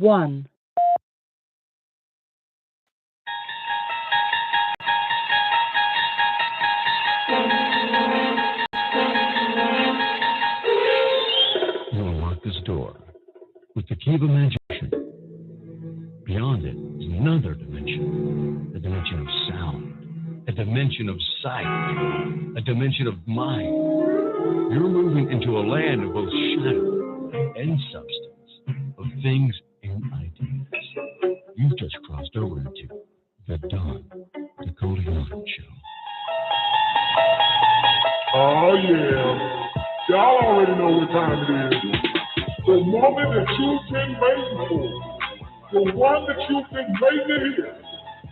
1. You'll unlock this door with the key of imagination. Beyond it is another dimension, the dimension of sound, a dimension of sight, a dimension of mind. You're moving into a land of both shadow and substance, of things and ideas. You've just crossed over into the Don Nicoleone Show. Oh, yeah. Y'all already know what time it is. The moment that you've been waiting for. The one that you've been waiting to hear.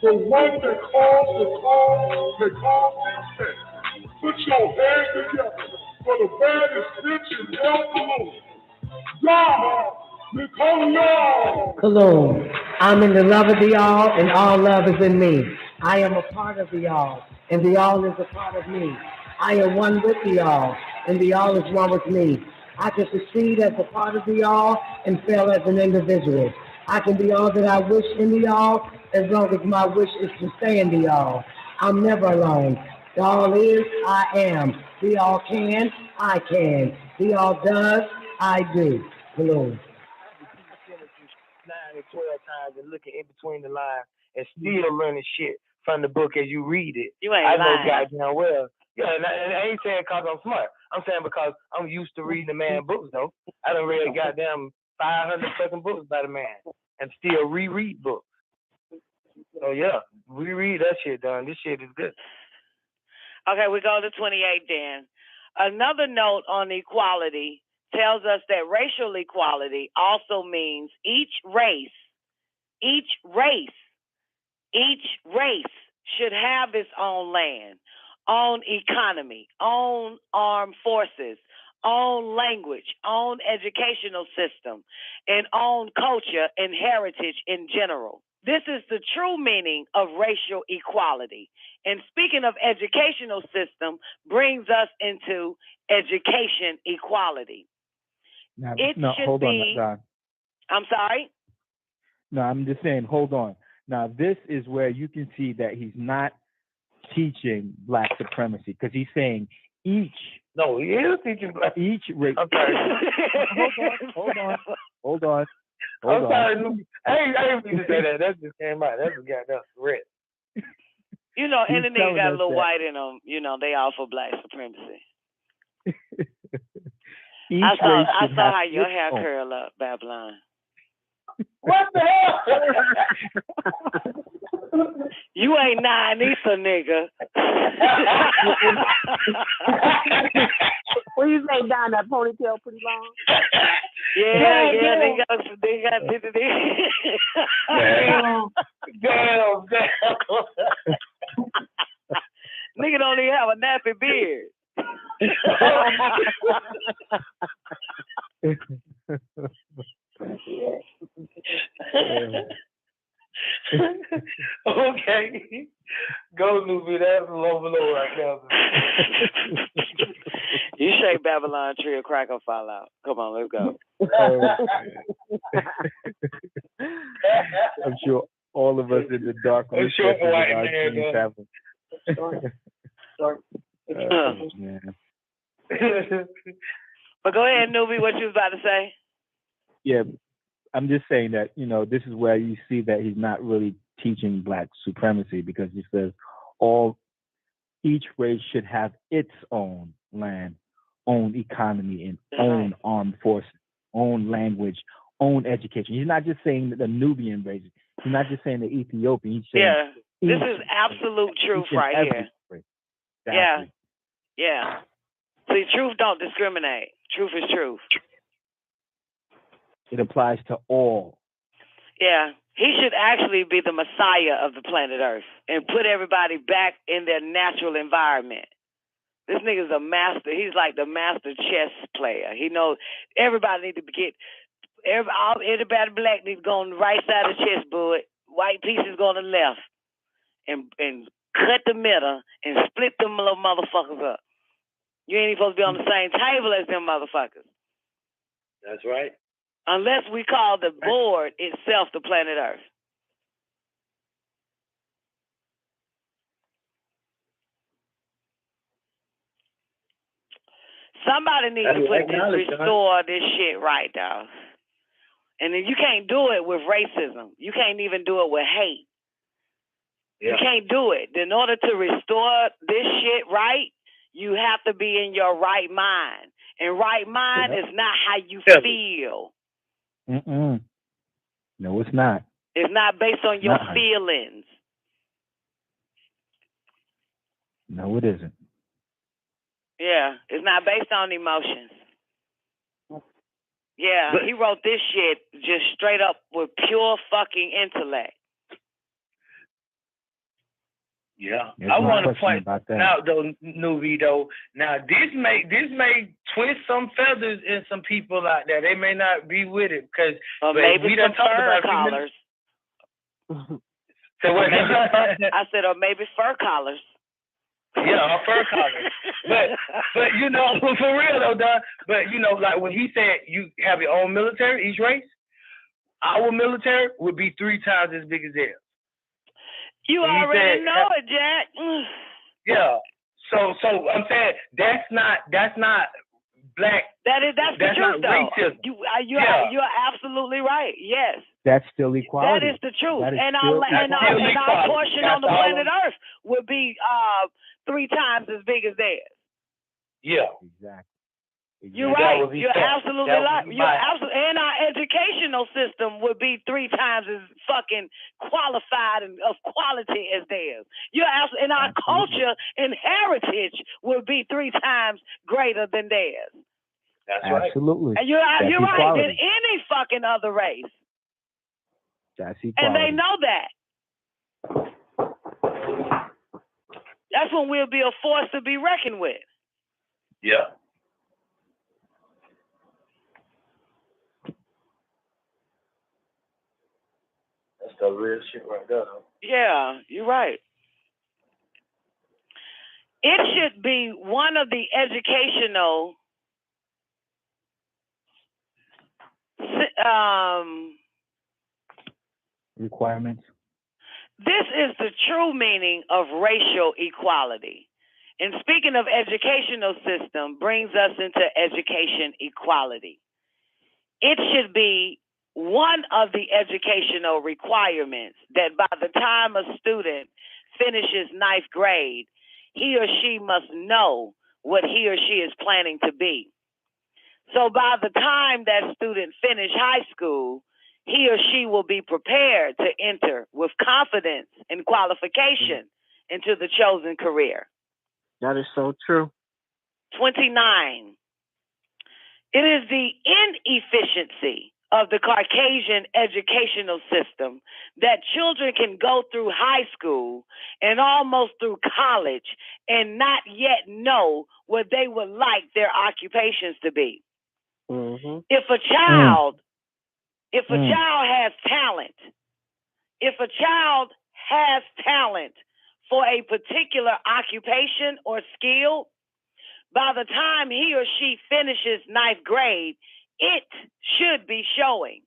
The one that calls the call, that calls the effect. Put your hands together for the baddest bitch in El Cologne. God, Nicoleone. Cologne. I'm in the love of the all, and all love is in me. I am a part of the all, and the all is a part of me. I am one with the all, and the all is one with me. I can succeed as a part of the all and fail as an individual. I can be all that I wish in the all, as long as my wish is to stay in the all. I'm never alone. The all is, I am. The all can, I can. The all does, I do. Cologne. 9 and 12 times and looking in between the lines and still learning shit from the book as you read it. You ain't I lying. know goddamn well. Yeah, and I ain't saying because I'm smart. I'm saying because I'm used to reading the man books, though. I done read goddamn 500 fucking books by the man and still reread books. So, yeah, reread that shit, done. This shit is good. Okay, we go to 28 then. Another note on equality tells us that racial equality also means each race should have its own land, own economy, own armed forces, own language, own educational system, and own culture and heritage in general. This is the true meaning of racial equality. And speaking of educational system, brings us into education equality. Now, It no, should hold be. on, Don. I'm sorry? No, I'm just saying, hold on. Now, this is where you can see that he's not teaching black supremacy because he's saying each. No, he is teaching black. Each race. I'm sorry. Hold on. I'm sorry. I ain't mean to say that. That just came out. That's what got that threat. You know, and the He's nigga telling got a us little that. white in them. You know, they all for black supremacy. Each I race saw should how have your its hair own. curl up, Babylon. What the hell? You ain't nine either, nigga. What you say, Don? That ponytail pretty long? Yeah, they got. Damn. Nigga don't even have a nappy beard. Okay. Go, Nubi. That's low below right now. You shake Babylon tree, a crack will fall out. Come on, let's go. I'm sure all of us in the dark recesses of our dreams have them. Man. But go ahead, Nubi, what you was about to say? Yeah, I'm just saying that, you know, this is where you see that he's not really teaching black supremacy because he says each race should have its own land, own economy, and own armed forces, own language, own education. He's not just saying the Nubian race. He's not just saying the Ethiopian. He's saying this is absolute truth right here. Exactly. Yeah. See, truth don't discriminate. Truth is truth. It applies to all. Yeah. He should actually be the Messiah of the planet Earth and put everybody back in their natural environment. This nigga's a master. He's like the master chess player. He knows everybody need to get, everybody black needs to go on the right side of the chessboard. White pieces go on the left. And cut the middle and split them little motherfuckers up. You ain't even supposed to be on the same table as them motherfuckers. That's right. Unless we call the board itself the planet Earth. Somebody needs to put this, restore this shit right, dog. And then you can't do it with racism. You can't even do it with hate. Yeah. You can't do it. In order to restore this shit right, you have to be in your right mind. And right mind is not how you feel. No, it's not. It's not based on your feelings. No, it isn't. Yeah, it's not based on emotions. Yeah, he wrote this shit just straight up with pure fucking intellect. Yeah, I want to point out though, Nuvi, though. Now this may twist some feathers in some people out there. They may not be with it because maybe we done talked about collars. So what? I said, or maybe fur collars. Yeah, or fur collars. but you know, for real though, Don. But you know, like when he said you have your own military, each race, our military would be 3 times as big as theirs. You already know it, Jack. Yeah. So I'm saying that's not black. That's the truth, though. Racism. You're absolutely right. Yes. That's still equality. That is the truth. And our portion on the planet Earth would be 3 times as big as theirs. Yeah. Exactly. You're right. You're absolutely right. And our educational system would be 3 times as fucking qualified and of quality as theirs. And our culture and heritage would be 3 times greater than theirs. That's right. Absolutely. And you're right. Than any fucking other race. That's equality. And they know that. That's when we'll be a force to be reckoned with. Yeah. That's the real shit right there. Yeah, you're right. It should be one of the educational requirements. This is the true meaning of racial equality. And speaking of educational system brings us into education equality. It should be one of the educational requirements that by the time a student finishes 9th grade, he or she must know what he or she is planning to be. So by the time that student finishes high school, he or she will be prepared to enter with confidence and qualification into the chosen career. That is so true. 29. It is the inefficiency of the Caucasian educational system that children can go through high school and almost through college and not yet know what they would like their occupations to be. Mm-hmm. If a child has talent for a particular occupation or skill, by the time he or she finishes 9th grade, it should be showing.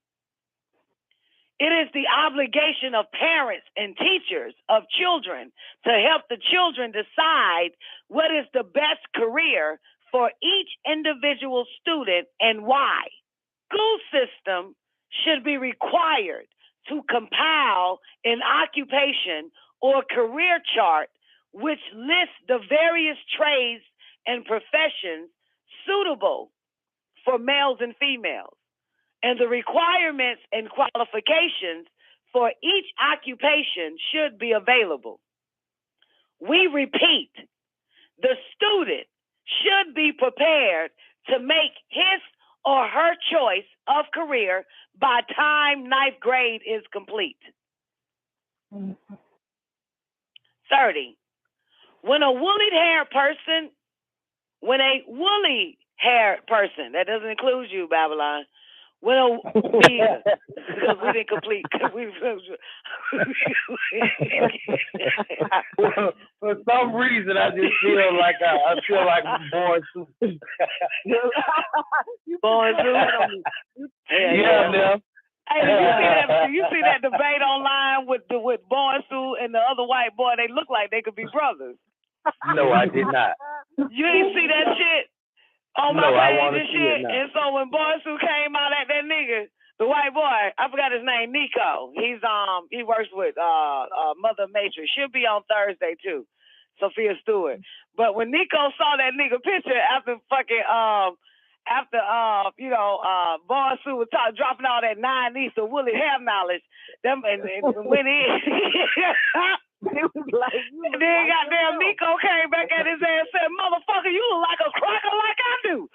It is the obligation of parents and teachers of children to help the children decide what is the best career for each individual student and why. School system should be required to compile an occupation or career chart which lists the various trades and professions suitable for males and females, and the requirements and qualifications for each occupation should be available. We repeat, the student should be prepared to make his or her choice of career by time 9th grade is complete. 30. When a woolly-haired person, that doesn't include you, Babylon. Well, because we didn't complete. For some reason, I just feel like I feel like I'm born too. Born too. Yeah, man. Hey, did you see that debate online with Born Sue and the other white boy? They look like they could be brothers. No, I did not. You didn't see that shit on my page and shit? And so when Born Sue came out at that nigga, the white boy, I forgot his name, Nico. He works with Mother Matrix. She'll be on Thursday too, Sophia Stewart. But when Nico saw that nigga picture after fucking Born Sue was dropping all that 9 East of Willie hair knowledge, them and went in. It was like, and then goddamn Nico came back at his ass and said, "Motherfucker, you look like a cracker like I do."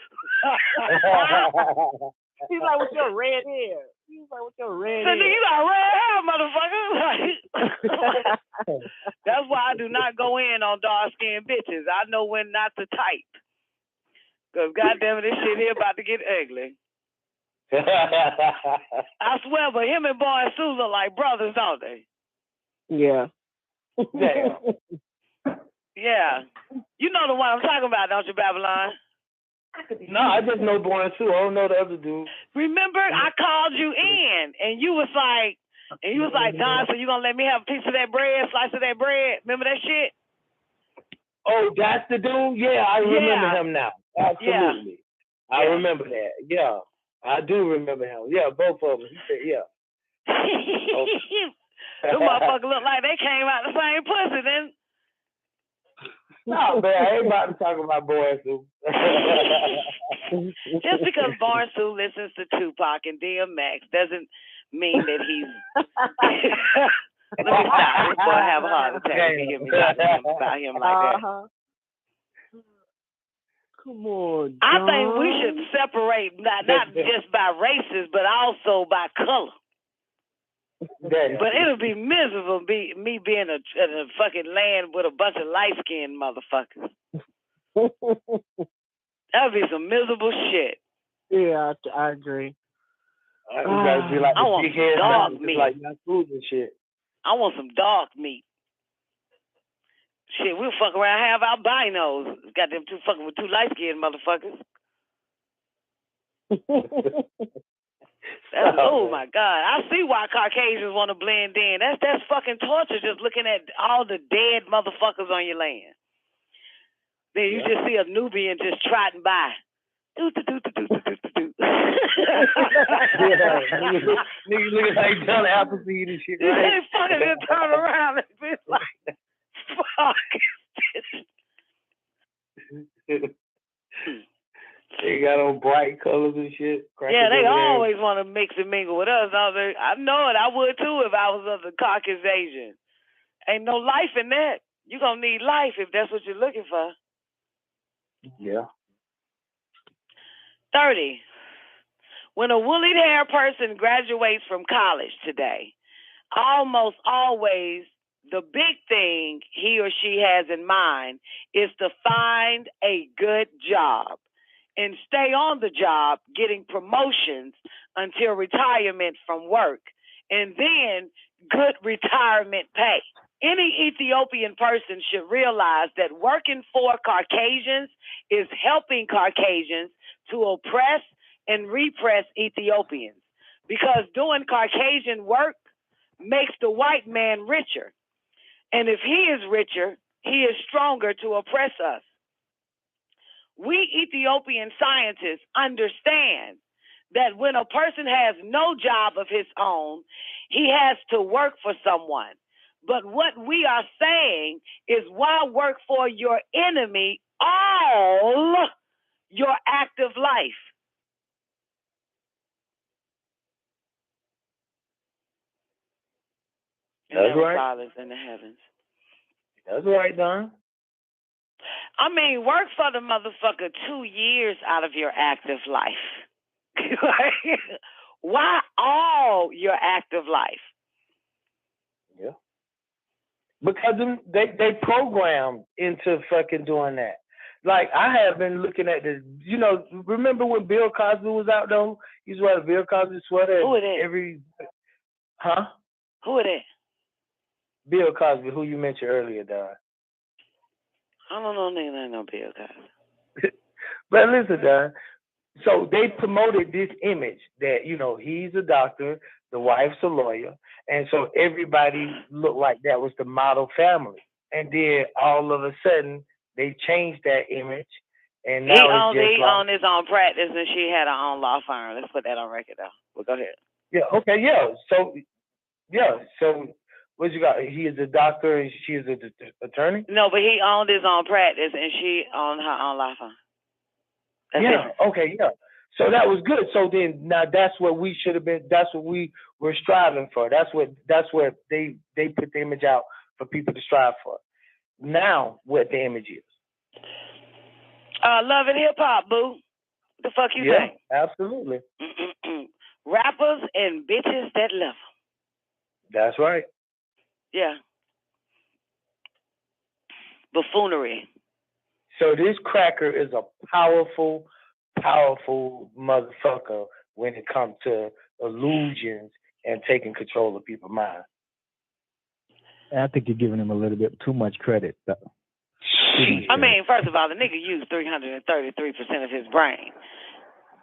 He's like, with your red hair. He's like, with your red hair. You got red hair, motherfucker. That's why I do not go in on dark-skinned bitches. I know when not to type. Because goddamn it, this shit here about to get ugly. I swear, but him and Boy Sue look like brothers, don't they? Yeah. Damn. Yeah. You know the one I'm talking about, don't you, Babylon? No, I just know Boy Sue. I don't know the other dude. Remember, I called you in, and you was like, Don, so you gonna let me have a piece of that bread, slice of that bread? Remember that shit? Oh, that's the dude? Yeah, I remember him now. Absolutely. Yeah. I remember that. Yeah. I do remember him. Yeah, both of them. He said, yeah. Them motherfuckers look like they came out the same pussy, then. No, man, I ain't about to talk about Boy Sue. Just because Born Sue listens to Tupac and DMX doesn't mean that he's... Let me stop before I have a heart attack and hear me talking about him like that. Come on, John. I think we should separate not just by races, but also by color. But it'll be miserable me being in a fucking land with a bunch of light-skinned motherfuckers. That'd be some miserable shit. Yeah, I agree. You gotta be like I want some dog meat. Like food and shit. I want some dog meat. Shit, we'll fuck around and have albinos. Got them two fucking with two light-skinned motherfuckers. Oh my God! I see why Caucasians want to blend in. That's fucking torture. Just looking at all the dead motherfuckers on your land. Then you just see a Nubian just trotting by. Niggas looking like John Appleseed and shit. Right? They fucking just turn around and be like, "Fuck." They got on bright colors and shit. Yeah, they always want to mix and mingle with us. I know it. I would too if I was of the Caucasian. Ain't no life in that. You're going to need life if that's what you're looking for. Yeah. 30. When a woolly hair person graduates from college today, almost always the big thing he or she has in mind is to find a good job and stay on the job, getting promotions until retirement from work, and then good retirement pay. Any Ethiopian person should realize that working for Caucasians is helping Caucasians to oppress and repress Ethiopians, because doing Caucasian work makes the white man richer. And if he is richer, he is stronger to oppress us. We Ethiopian scientists understand that when a person has no job of his own, he has to work for someone. But what we are saying is, why work for your enemy all your active life? That's right. Silence in the heavens. That's right, Don. I mean, work for the motherfucker 2 years out of your active life. Why all your active life? Yeah. Because they programmed into fucking doing that. Like, I have been looking at this, remember when Bill Cosby was out though? used to wear the Bill Cosby sweater. Who is that? Huh? Who is that? Bill Cosby, who you mentioned earlier, Don. I don't know nigga no Bill Cosby. But listen, Don. So they promoted this image that, he's a doctor, the wife's a lawyer, and so everybody looked like that was the model family. And then all of a sudden, they changed that image, and now he owned his own practice, and she had her own law firm. Let's put that on record, though. Well, go ahead. Yeah. Okay. Yeah. So what you got? He is a doctor, and she is an attorney. No, but he owned his own practice, and she owned her own law firm. That's it. Okay. Yeah. So that was good. So then now that's what we should have been. That's what we were striving for. That's what they put the image out for people to strive for. Now what the image is. Love and hip hop, boo. The fuck you think? Absolutely. Rappers and bitches that love them. That's right. Yeah. Buffoonery. So this cracker is a powerful motherfucker when it comes to illusions and taking control of people's minds. I think you're giving him a little bit too much credit, though. I mean, first of all, the nigga used 333% of his brain.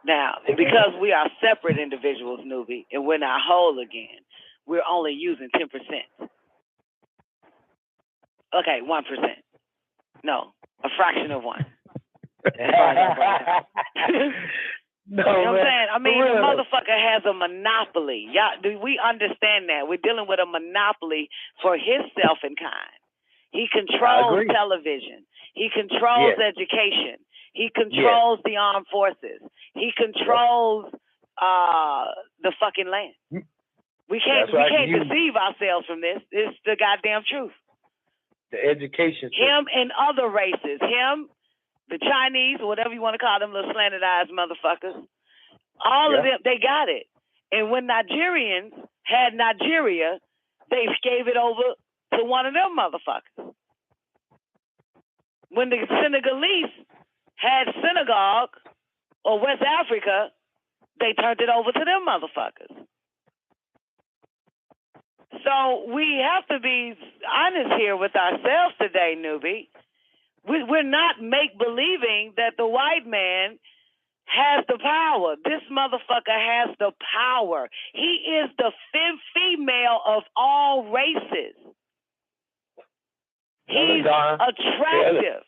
Now, because we are separate individuals, Newbie, and we're not whole again, we're only using 10%. Okay, 1%. No, a fraction of one. No, you know what I'm man. saying? I mean, the motherfucker has a monopoly. Y'all, do we understand that? We're dealing with a monopoly for himself and kind. He controls television. He controls education. He controls the armed forces. He controls the fucking land. We can't deceive ourselves from this. It's the goddamn truth. The education system. Him and other races. Him, the Chinese, or whatever you want to call them, little slanted eyes motherfuckers. All of them, they got it. And when Nigerians had Nigeria, they gave it over to one of them motherfuckers. When the Senegalese had Senegal or West Africa, they turned it over to them motherfuckers. So we have to be honest here with ourselves today, newbie. We're not make-believing that the white man has the power. This motherfucker has the power. He is the female of all races. He's attractive.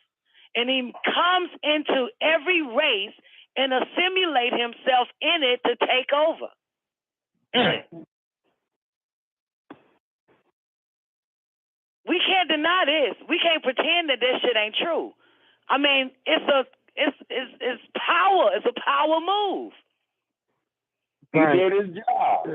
And he comes into every race and assimilate himself in it to take over. We can't deny this. We can't pretend that this shit ain't true. I mean, it's power. It's a power move. He did his job.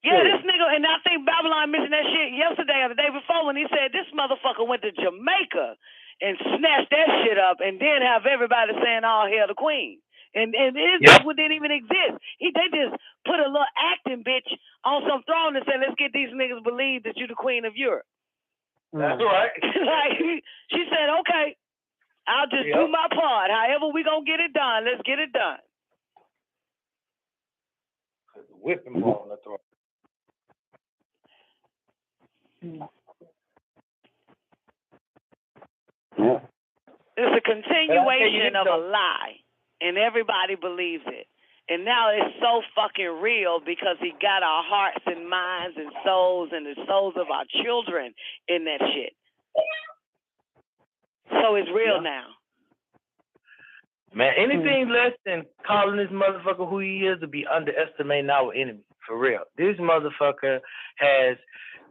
Yeah, this nigga, and I think Babylon mentioned that shit yesterday or the day before when he said this motherfucker went to Jamaica and snatched that shit up and then have everybody saying, "All hail the queen." And this didn't even exist. They just put a little acting bitch on some throne and said, "Let's get these niggas believe that you're the queen of Europe." That's right. Like, she said, "Okay, I'll just do my part. However we gonna get it done, let's get it done." Whipping ball on the throat. Yeah. It's a continuation of a lie, and everybody believes it. And now it's so fucking real because he got our hearts and minds and souls and the souls of our children in that shit. So it's real now. Man, anything less than calling this motherfucker who he is to be underestimating our enemy. For real. This motherfucker has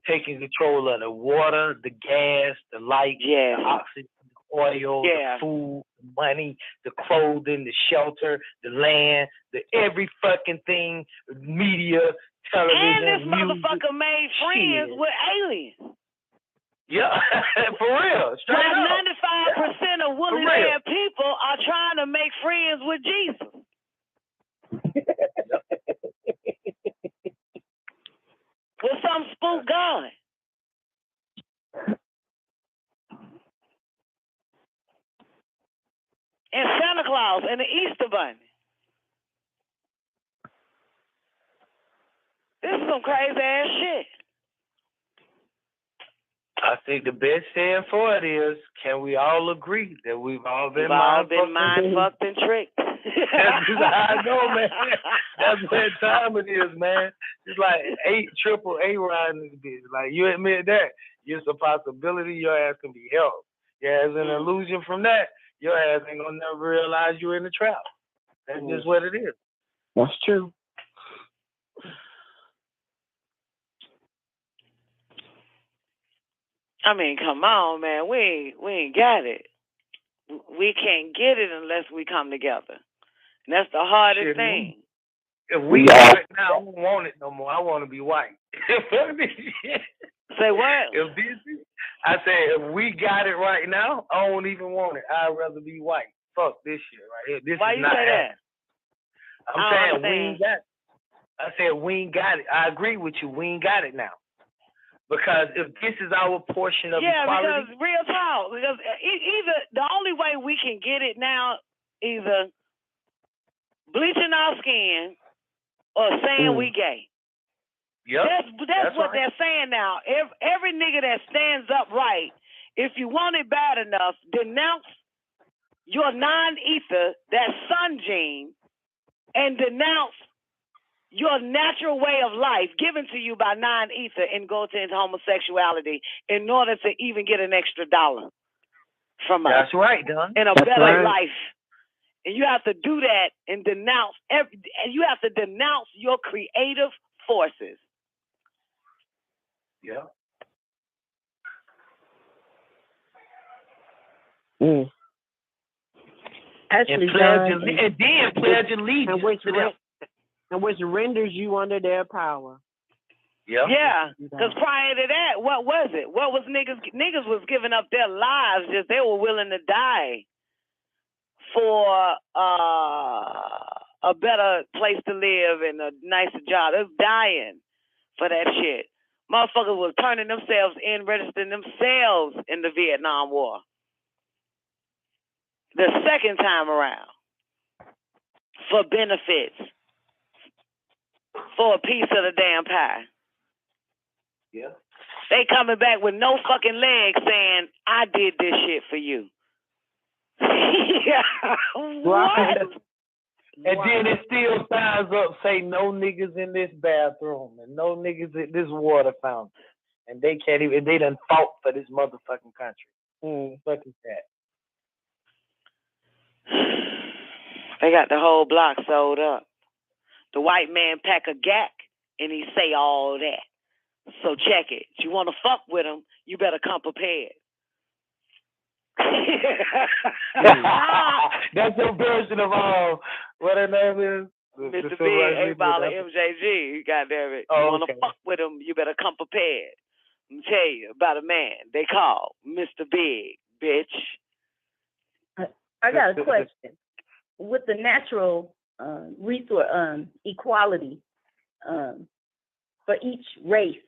taken control of the water, the gas, the light, the oxygen, the oil, the food, the money, the clothing, the shelter, the land, the every fucking thing, media, television, and this music, motherfucker made friends with aliens. Yeah, for real. Straight up. 95% of woolly man people are trying to make friends with Jesus. With some spook God. And Santa Claus and the Easter Bunny. This is some crazy ass shit. I think the best saying for it is, can we all agree that we've all been mind fucked and tricked? That's just how I know, man. That's what time it is, man. It's like 8 AAA riding this bitch. Like, you admit that. It's a possibility your ass can be helped. Your ass an illusion from that. Your ass ain't gonna never realize you're in the trap. That's just what it is. That's true. I mean, come on, man. We ain't got it. We can't get it unless we come together. And that's the hardest thing. If we got it now, I don't want it no more. I want to be white. Say what? I say, if we got it right now, I don't even want it. I'd rather be white. Fuck this shit right here. Why you say that? I'm saying we ain't got it. I said we ain't got it. I agree with you. We ain't got it now. Because if this is our portion of equality. Yeah, because real talk. Because either the only way we can get it now, either bleaching our skin or saying we gay. Yep. That's what they're saying now. Every nigga that stands up right, if you want it bad enough, denounce your non-ether, that sun gene, and denounce your natural way of life given to you by non-ether and go into homosexuality in order to even get an extra dollar from us. That's right, Don. And a better life. And you have to do that and denounce and you have to denounce your creative forces. Yeah. Actually, and then pledge allegiance to them. And which renders you under their power. Yeah. Yeah. Because prior to that, what was it? What was niggas? Niggas was giving up their lives. Just they were willing to die for a better place to live and a nicer job. They was dying for that shit. Motherfuckers was turning themselves in, registering themselves in the Vietnam War. The second time around for benefits. For a piece of the damn pie. Yeah. They coming back with no fucking legs saying, I did this shit for you. What? And then it still signs up, say no niggas in this bathroom and no niggas in this water fountain. And they can't even, they done fought for this motherfucking country. Fuck is that? They got the whole block sold up. The white man pack a gack and he say all that. So check it. If you want to fuck with him, you better come prepared. That's your version of what her name is? Mr. Big, A-Baller, MJG. Goddamn it. You want to fuck with him, you better come prepared. Let me tell you about a man they call Mr. Big, bitch. I got a question. With the natural resource equality for each race,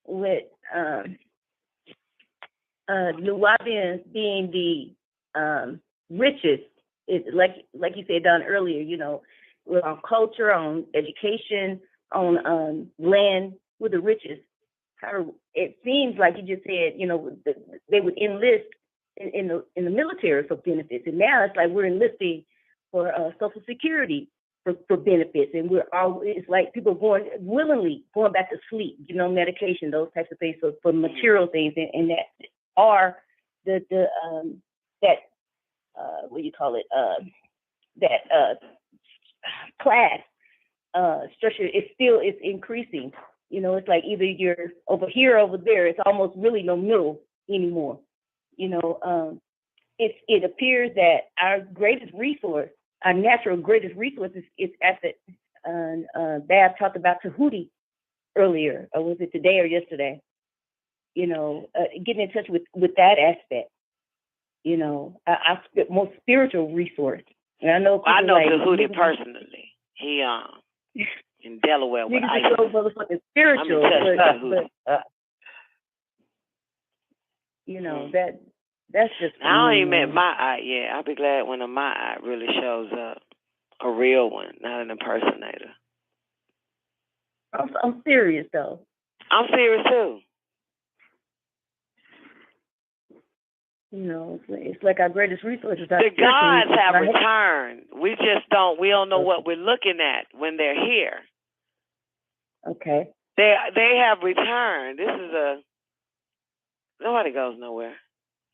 with Nubians being the richest, like you said, Don, earlier, you know, on culture, on education, on land, we're the richest. It seems like you just said, you know, they would enlist in the military for benefits, and now it's like we're enlisting for Social Security for benefits, and it's like people willingly going back to sleep, you know, medication, those types of things, for material things, and that are what do you call it, that class structure is increasing. You know, it's like either you're over here or over there. It's almost really no middle anymore. You know, it appears that our greatest resource, our natural greatest resource is asset. Bab talked about Tahuti earlier, or was it today or yesterday? You know, getting in touch with that aspect. You know, our most spiritual resource. And I know Tahuti personally. He in Delaware with ISIS. So motherfucking spiritual, but you know that's just. I don't even met my eye yet. I'll be glad when my eye really shows up, a real one, not an impersonator. I'm serious though. I'm serious too. You know, it's like our greatest resource is our The spiritual gods resource. have returned. We don't know what we're looking at when they're here. Okay. They have returned. This is nobody goes nowhere.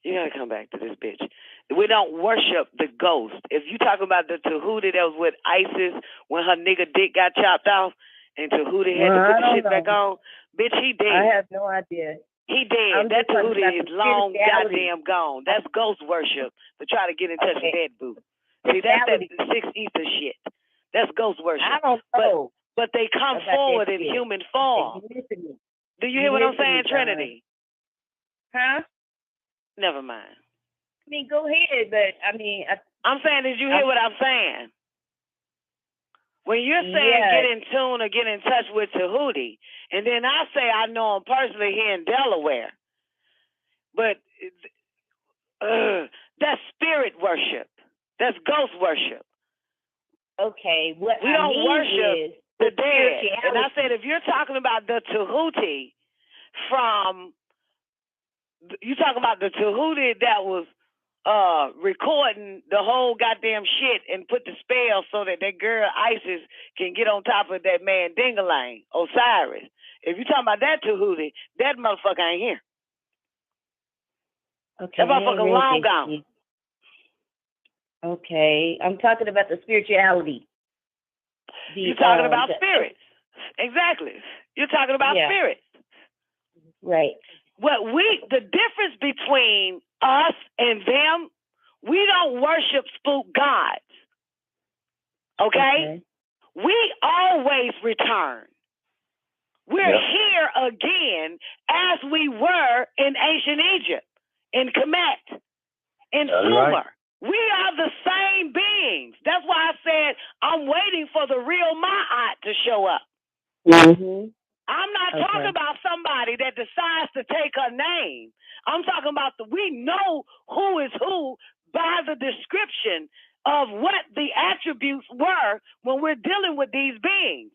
You gotta come back to this bitch. We don't worship the ghost. If you talk about the Tahuti that was with ISIS when her nigga dick got chopped off and Tahuti had to put the shit back on, bitch, he dead. I have no idea. He dead. That Tahuti is long goddamn gone. That's ghost worship to try to get in touch with that boo. See, that's that six ether shit. That's ghost worship. I don't know. But they come forward in human form. Do you hear what I'm saying, Trinity? Huh? Never mind. I mean, go ahead, but I mean... I'm saying, did you hear what I'm saying? When you're saying get in tune or get in touch with Tahuti, and then I say I know him personally here in Delaware, but that's spirit worship. That's ghost worship. Okay, what we don't worship the dead. And I said, if you're talking about the Tahuti you talking about the Tahuti that was recording the whole goddamn shit and put the spell so that girl Isis can get on top of that man Dingalang, Osiris. If you're talking about that Tahuti, that motherfucker ain't here. Okay, that motherfucker long gone. Okay, I'm talking about the spirituality. You're talking about spirits. Exactly. You're talking about spirits. Right. The difference between us and them, we don't worship spook gods. Okay? We always return. We're here again as we were in ancient Egypt, in Kemet, in Sumer. Right. We are the same beings. That's why I said I'm waiting for the real Ma'at to show up. Mm-hmm. I'm not talking about somebody that decides to take her name. I'm talking about we know who is who by the description of what the attributes were when we're dealing with these beings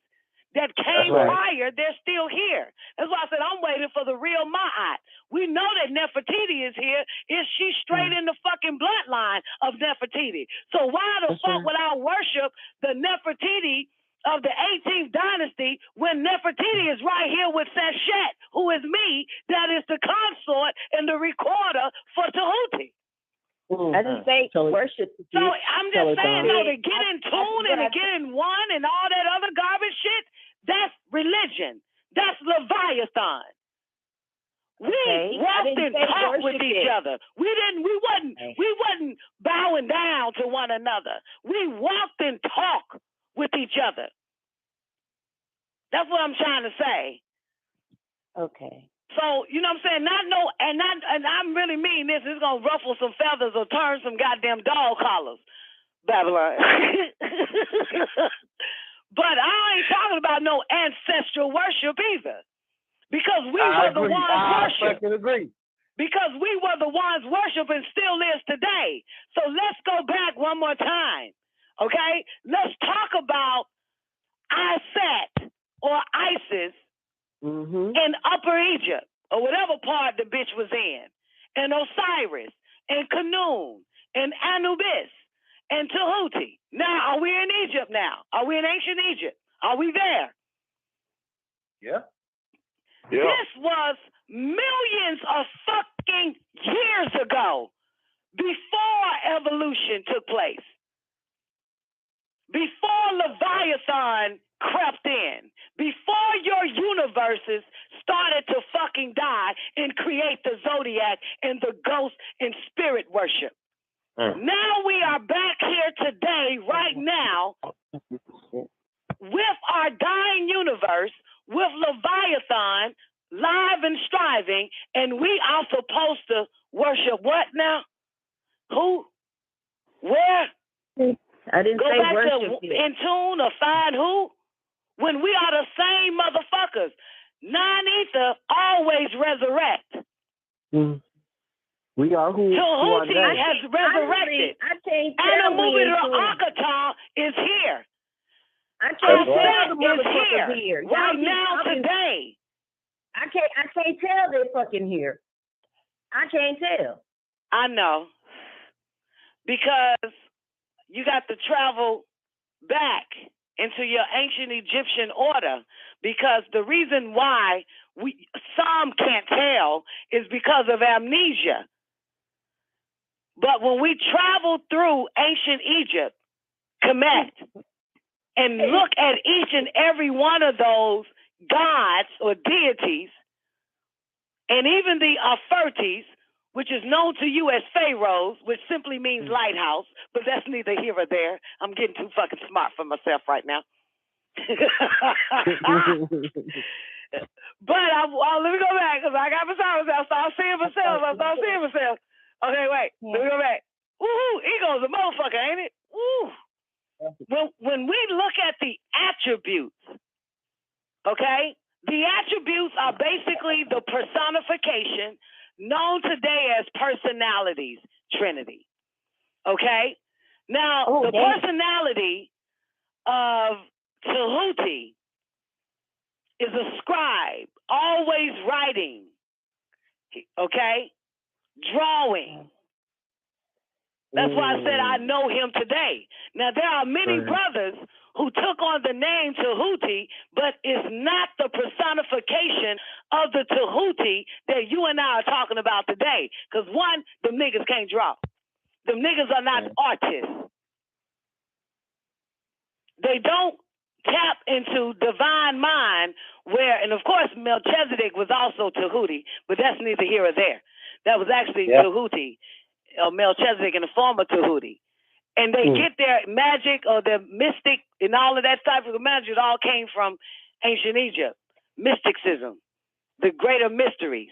that came prior. They're still here. That's why I said I'm waiting for the real Ma'at. We know that Nefertiti is here. Is she straight in the fucking bloodline of Nefertiti? So why the fuck would I worship the Nefertiti of the 18th dynasty when Nefertiti is right here with Seshet, who is me, that is the consort and the recorder for Tahuti? I didn't say worship. So I'm just saying, though, to get in tune and to get in one and all that other garbage shit, that's religion. That's Leviathan. We walked and talked with each other. We wasn't bowing down to one another. We walked and talked with each other. That's what I'm trying to say. Okay. So, you know what I'm saying? And I really mean this. It's going to ruffle some feathers or turn some goddamn dog collars, Babylon. But I ain't talking about no ancestral worship either. Because we were the ones worship. I agree. Because we were the ones worship and still is today. So let's go back one more time. Okay? Let's talk about Iset or Isis in Upper Egypt, or whatever part the bitch was in, and Osiris, and Khnum, and Anubis, and Tahuti. Now, are we in Egypt now? Are we in ancient Egypt? Are we there? Yeah. This was millions of fucking years ago, before evolution took place. Before Leviathan crept in, before your universes started to fucking die and create the zodiac and the ghost and spirit worship. Now we are back here today, right now, with our dying universe, with Leviathan live and striving, and we are supposed to worship what now? Who? Where? I didn't go say back worship to in tune or find who? When we are the same motherfuckers. Non-ether always resurrect. We are who Tahuti has resurrected. I can't and tell the movie The Akata is here. I can't tell the is here. here. Right now, today. I can't tell they're fucking here. I can't tell. I know. Because you got to travel back into your ancient Egyptian order, because the reason why some can't tell is because of amnesia. But when we travel through ancient Egypt, Kemet, and look at each and every one of those gods or deities, and even the Afertes, which is known to you as pharaohs, which simply means lighthouse, but that's neither here or there. I'm getting too fucking smart for myself right now. But let me go back, because I got beside myself. I start seeing myself. Okay, wait. Let me go back. Woo-hoo, ego's a motherfucker, ain't it? Woo. When we look at the attributes, okay, the attributes are basically the personification known today as personalities, Trinity. Okay? Now, the personality of Tahuti is a scribe, always writing, okay? Drawing. That's why I said I know him today. Now, there are many brothers who took on the name Tahuti, but it's not the personification of the Tahuti that you and I are talking about today. Because one, them niggas can't draw. Them niggas are not artists. They don't tap into divine mind where, and of course, Melchizedek was also Tahuti, but that's neither here or there. That was actually Tahuti, or Melchizedek in the form of Tahuti. And they get their magic or their mystic and all of that type of magic, it all came from ancient Egypt. Mysticism, the greater mysteries.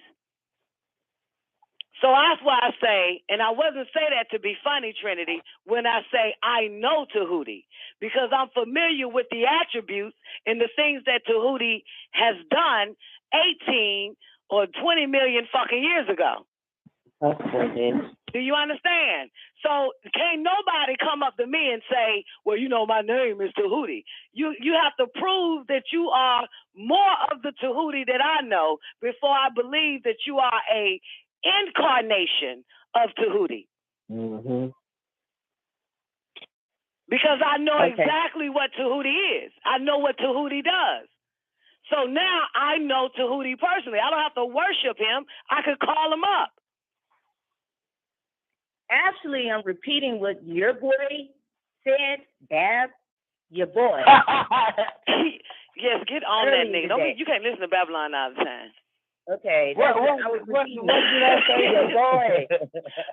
So that's why I say, and I wasn't say that to be funny, Trinity, when I say I know Tahuti, because I'm familiar with the attributes and the things that Tahuti has done 18 or 20 million fucking years ago. Do you understand? So can't nobody come up to me and say, well, you know, my name is Tahuti. You have to prove that you are more of the Tahuti that I know before I believe that you are a incarnation of Tahuti. Because I know exactly what Tahuti is. I know what Tahuti does. So now I know Tahuti personally. I don't have to worship him. I could call him up. Actually, I'm repeating what your boy said, Dab, your boy. Yes, get on that nigga. You can't listen to Babylon all the time. Okay. What did I say? Your boy.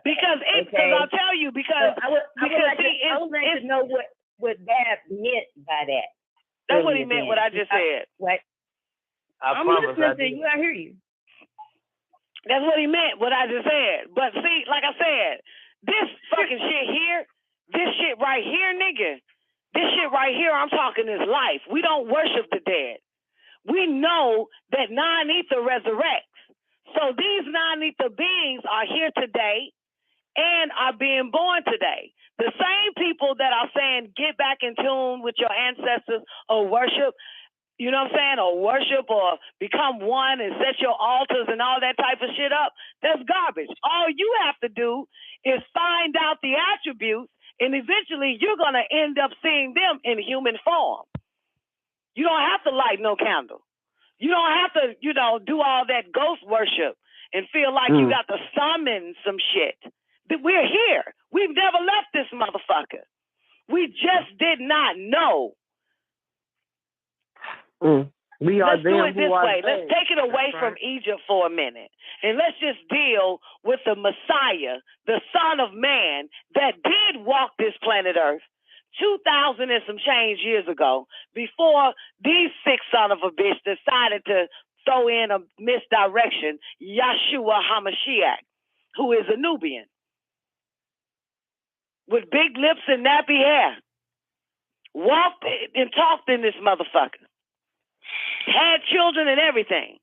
Because I'll tell you, because I would like to know what Dab meant by that. That's what he meant, what I just said. I'm listening to you. I hear you. That's what he meant, what I just said. But see, like I said, this fucking shit here, this shit right here, nigga, this shit right here, I'm talking is life. We don't worship the dead. We know that non-ether resurrects. So these non-ether beings are here today and are being born today. The same people that are saying, get back in tune with your ancestors or worship, you know what I'm saying, or worship or become one and set your altars and all that type of shit up, that's garbage. All you have to do is find out the attributes, and eventually you're going to end up seeing them in human form. You don't have to light no candle. You don't have to, do all that ghost worship and feel like you got to summon some shit. We're here. We've never left this motherfucker. We just did not know. Let's do it this way. Let's take it away from Egypt for a minute. And let's just deal with the Messiah, the Son of Man, that did walk this planet Earth 2,000 and some change years ago, before these sick son of a bitch decided to throw in a misdirection, Yahshua HaMashiach, who is a Nubian, with big lips and nappy hair. Walked and talked in this motherfucker. Had children and everything.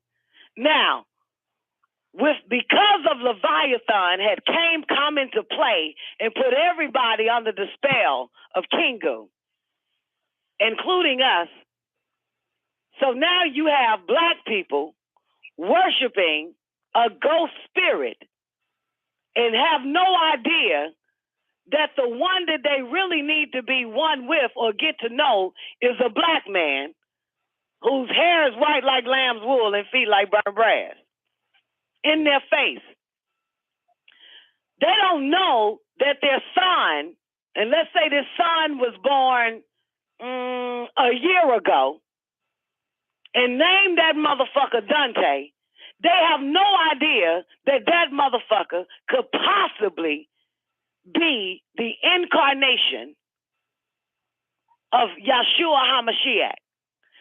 Now, because of Leviathan had come into play and put everybody under the spell of Kingu, including us, So now you have black people worshiping a ghost spirit and have no idea that the one that they really need to be one with or get to know is a black man whose hair is white like lamb's wool and feet like burnt brass in their face. They don't know that their son, and let's say this son was born a year ago, and named that motherfucker Dante. They have no idea that that motherfucker could possibly be the incarnation of Yeshua HaMashiach.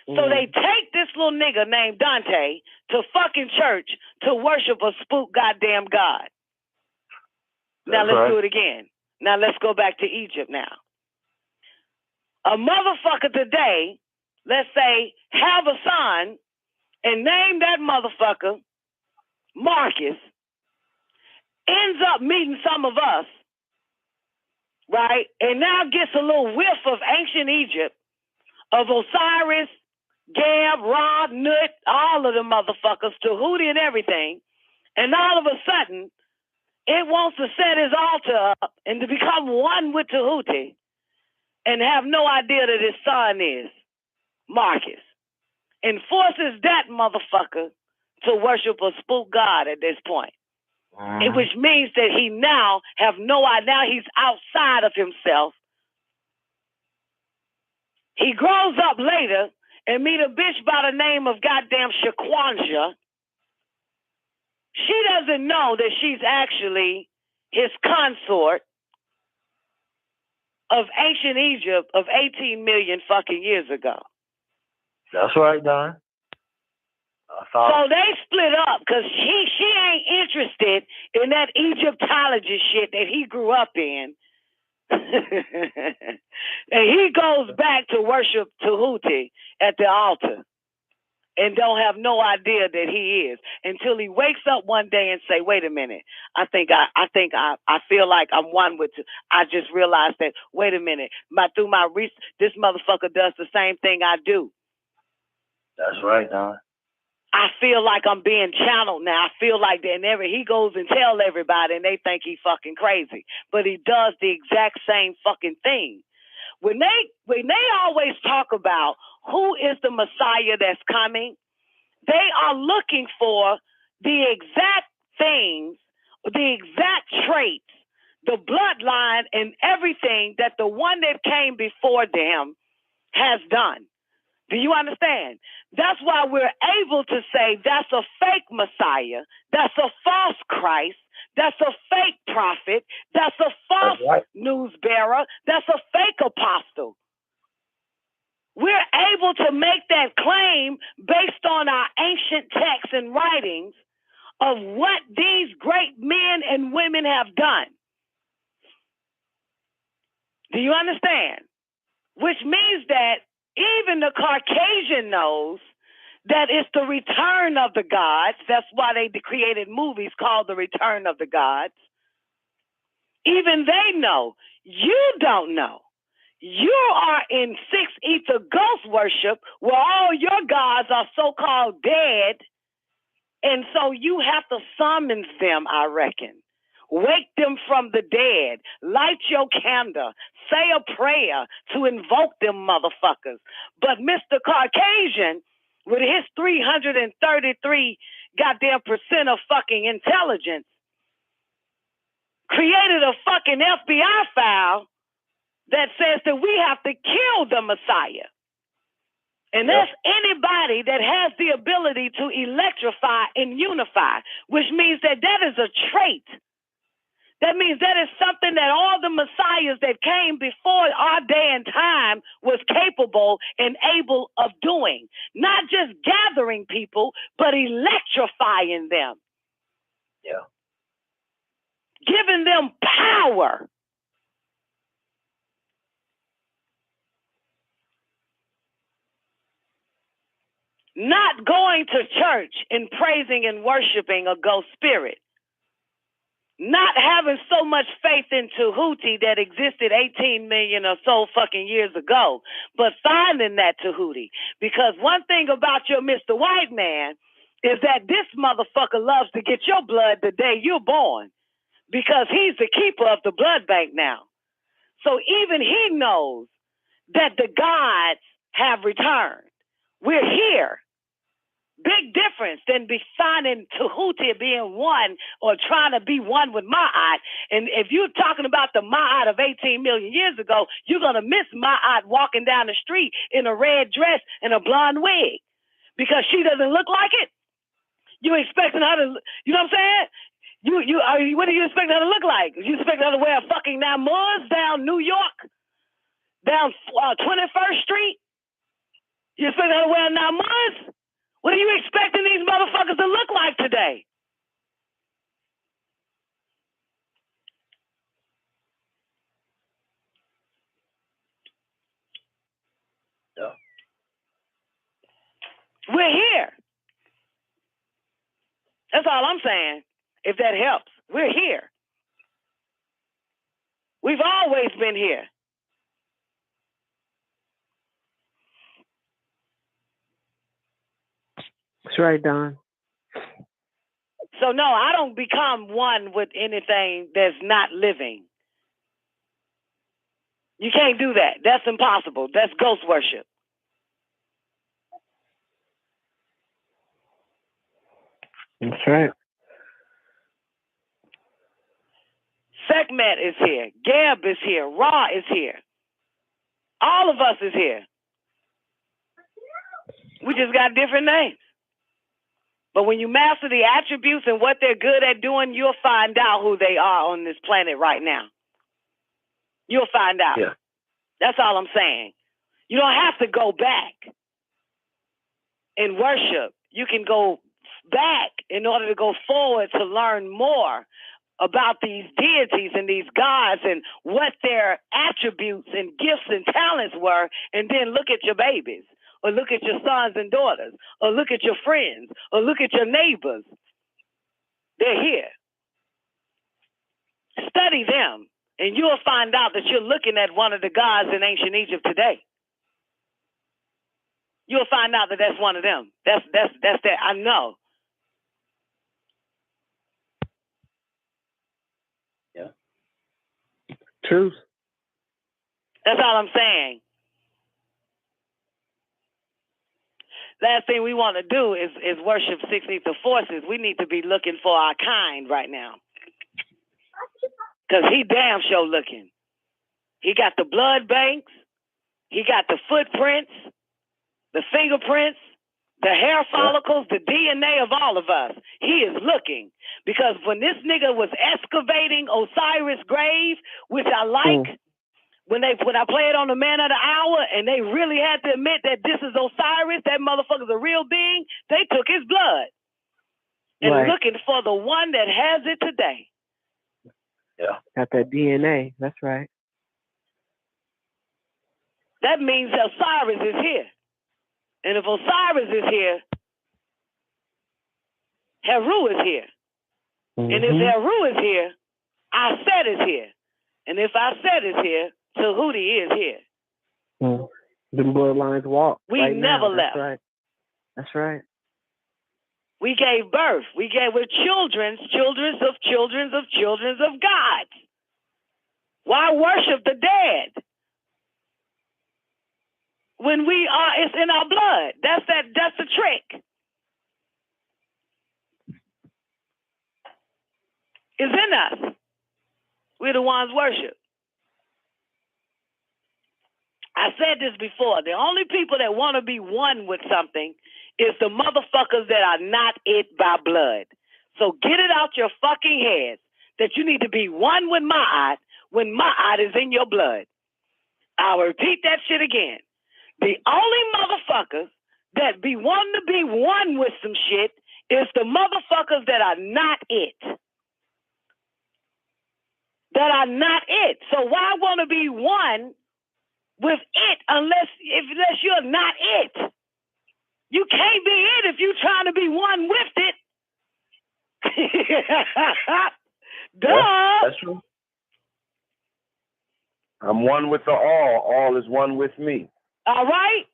So they take this little nigga named Dante to fucking church to worship a spook goddamn God. Now let's do it again. Now let's go back to Egypt now. A motherfucker today, let's say, have a son and name that motherfucker Marcus, ends up meeting some of us, right? And now gets a little whiff of ancient Egypt, of Osiris, Gab, Ra, Nut, all of the motherfuckers, Tahuti and everything. And all of a sudden, it wants to set his altar up and to become one with Tahuti and have no idea that his son is Marcus. And forces that motherfucker to worship a spook god at this point. Which means that he now have no idea. Now he's outside of himself. He grows up later and meet a bitch by the name of goddamn Shaquanja. She doesn't know that she's actually his consort of ancient Egypt of 18 million fucking years ago. That's right, Don. So they split up because she ain't interested in that Egyptology shit that he grew up in. And he goes back to worship Tahuti at the altar and don't have no idea that he is until he wakes up one day and say, wait a minute, I feel like I'm one with, I just realized that, wait a minute, through my research, this motherfucker does the same thing I do. That's right, Don. I feel like I'm being channeled now. I feel like that. And he goes and tell everybody and they think he's fucking crazy. But he does the exact same fucking thing. When they always talk about who is the Messiah that's coming, they are looking for the exact things, the exact traits, the bloodline and everything that the one that came before them has done. Do you understand? That's why we're able to say that's a fake Messiah, that's a false Christ, that's a fake prophet, that's a false news bearer, that's a fake apostle. We're able to make that claim based on our ancient texts and writings of what these great men and women have done. Do you understand? Which means that even the Caucasian knows that it's the return of the gods. That's why they created movies called The Return of the Gods. Even they know. You don't know. You are in six ether ghost worship where all your gods are so-called dead. And so you have to summon them, I reckon. Wake them from the dead. Light your candle. Say a prayer to invoke them motherfuckers. But Mr. Caucasian, with his 333 goddamn % of fucking intelligence, created a fucking FBI file that says that we have to kill the Messiah. And that's anybody that has the ability to electrify and unify, which means that that is a trait. That means that is something that all the messiahs that came before our day and time was capable and able of doing. Not just gathering people, but electrifying them. Yeah. Giving them power. Not going to church and praising and worshiping a ghost spirit. not having so much faith in Tahuti that existed 18 million or so fucking years ago, but finding that Tahuti. Because one thing about your Mr. White Man is that this motherfucker loves to get your blood the day you're born, because he's the keeper of the blood bank now. So even he knows that the gods have returned. We're here. Big difference than be finding Tahuti being one or trying to be one with Ma'at. And if you're talking about the Ma'at of 18 million years ago, you're going to miss Ma'at walking down the street in a red dress and a blonde wig because she doesn't look like it. You expecting her to, you know what I'm saying? What do you expect her to look like? You expect her to wear a fucking Namuz down New York, down 21st Street? You expect her to wear a Namuz? What are you expecting these motherfuckers to look like today? Yeah. We're here. That's all I'm saying, if that helps. We're here. We've always been here. That's right, Don. So no, I don't become one with anything that's not living. You can't do that. That's impossible. That's ghost worship. That's right. Sekhmet is here. Geb is here. Ra is here. All of us is here. We just got different names. But when you master the attributes and what they're good at doing, you'll find out who they are on this planet right now. You'll find out. Yeah. That's all I'm saying. You don't have to go back and worship. You can go back in order to go forward to learn more about these deities and these gods and what their attributes and gifts and talents were, and then look at your babies, or look at your sons and daughters, or look at your friends, or look at your neighbors. They're here. Study them, and you'll find out that you're looking at one of the gods in ancient Egypt today. You'll find out that that's one of them. That's that. I know. Yeah. Truth. That's all I'm saying. Last thing we want to do is worship 6 ether forces. We need to be looking for our kind right now. Because he damn sure looking. He got the blood banks. He got the footprints, the fingerprints, the hair follicles, the DNA of all of us. He is looking. Because when this nigga was excavating Osiris' grave, which I like, when I play it on the Man of the Hour and they really had to admit that this is Osiris, that motherfucker's a real being, they took his blood. And looking for the one that has it today. Yeah. Got that DNA. That's right. That means Osiris is here. And if Osiris is here, Heru is here. Mm-hmm. And if Heru is here, Aset is here. And if Aset is here, Tahuti is here. The bloodlines walk. We right never now. left. That's right. That's right. We gave birth. We're children's of God. Why worship the dead? When we are, it's in our blood. That's the trick. It's in us. We're the ones worship. I said this before. The only people that want to be one with something is the motherfuckers that are not it by blood. So get it out your fucking head that you need to be one with Ma'at when Ma'at is in your blood. I'll repeat that shit again. The only motherfuckers that be wanting to be one with some shit is the motherfuckers that are not it. That are not it. So why want to be one with it unless you're not it? You can't be it if you're trying to be one with it. Duh. Yeah, that's true. I'm one with the all. All is one with me. All right?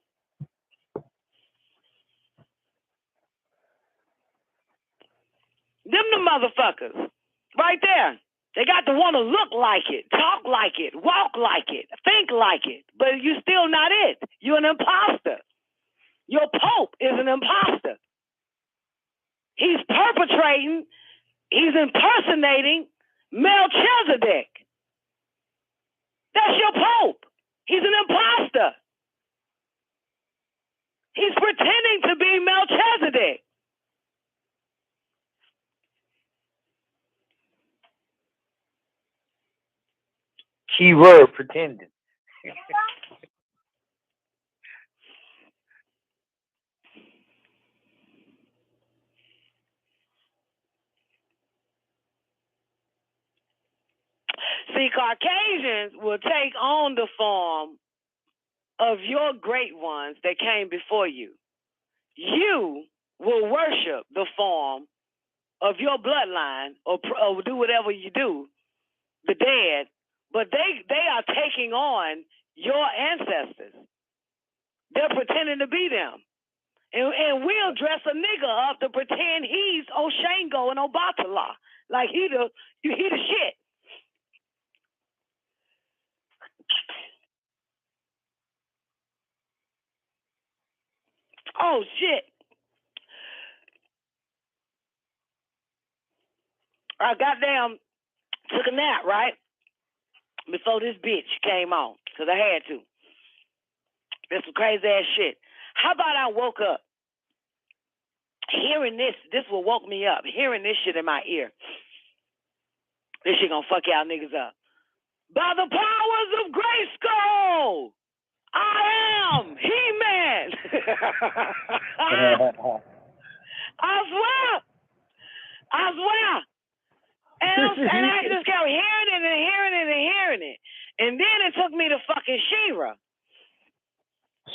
Them the motherfuckers. Right there. They got to want to look like it, talk like it, walk like it, think like it. But you're still not it. You're an imposter. Your Pope is an imposter. He's perpetrating, he's impersonating Melchizedek. That's your Pope. He's an imposter. He's pretending to be Melchizedek. Keyword pretending. See, Caucasians will take on the form of your great ones that came before you. You will worship the form of your bloodline or do whatever you do, the dead, but they are taking on your ancestors. They're pretending to be them. And we'll dress a nigga up to pretend he's Oshango and Obatala. Like he the shit. Oh shit. I goddamn took a nap, right? Before this bitch came on. Because I had to. That's some crazy ass shit. How about I woke up hearing this will woke me up, hearing this shit in my ear. This shit gonna fuck y'all niggas up. By the powers of Grayskull, I am He-Man. I swear. And I just kept hearing it and hearing it and hearing it. And then it took me to fucking She-Ra.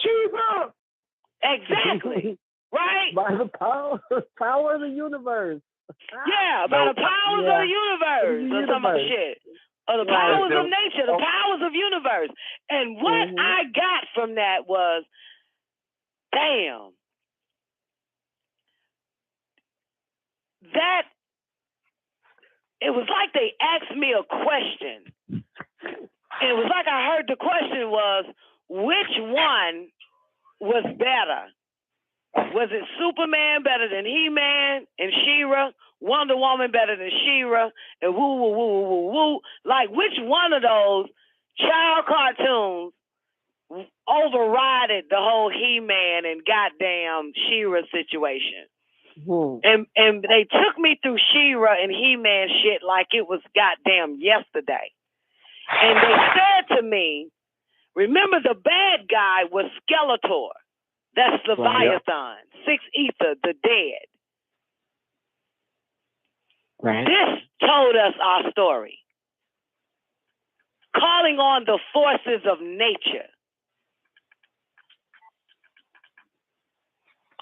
She-Ra! Exactly. Right? By the power of the universe. Yeah, by the powers of the universe. Or some other shit. Or the powers of nature, the powers of universe. And what I got from that was, damn. That, it was like they asked me a question. It was like I heard the question was, which one was better? Was it Superman better than He-Man and She-Ra? Wonder Woman better than She-Ra? And woo, woo, woo, woo, woo, woo. Like, which one of those child cartoons overrided the whole He-Man and goddamn She-Ra situation? And they took me through She-Ra and He-Man shit like it was goddamn yesterday. And they said to me, remember the bad guy was Skeletor. That's Leviathan, Six Ether, the dead. Right. This told us our story. Calling on the forces of nature.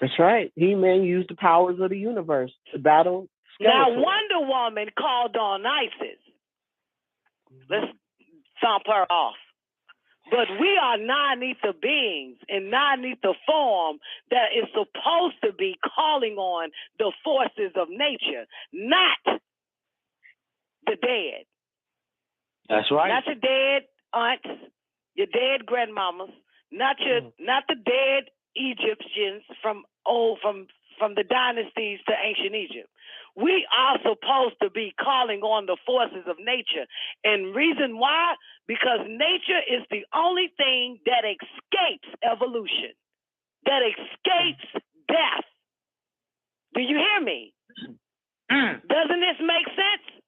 That's right. He-Man used the powers of the universe to battle Skeletor. Now Wonder Woman called on Isis. Let's thump her off. But we are non-ether beings in non-ether form that is supposed to be calling on the forces of nature, not the dead. That's right. Not your dead aunts, your dead grandmamas, not the dead Egyptians from the dynasties to ancient Egypt. We are supposed to be calling on the forces of nature. And reason why? Because nature is the only thing that escapes evolution, that escapes death. Do you hear me? Doesn't this make sense?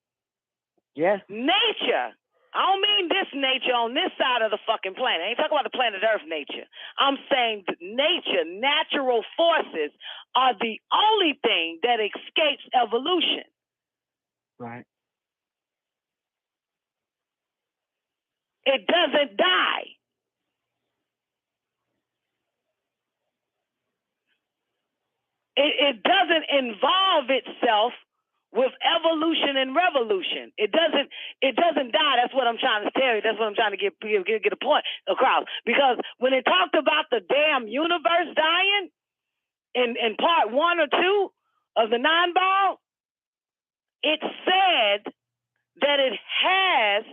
Yes. Nature. I don't mean this nature on this side of the fucking planet. I ain't talking about the planet Earth nature. I'm saying that nature, natural forces are the only thing that escapes evolution. Right. It doesn't die. It doesn't involve itself with evolution and revolution. It doesn't die. That's what I'm trying to tell you. That's what I'm trying to get a point across. Because when it talked about the damn universe dying in part 1 or 2 of the 9-ball, it said that it has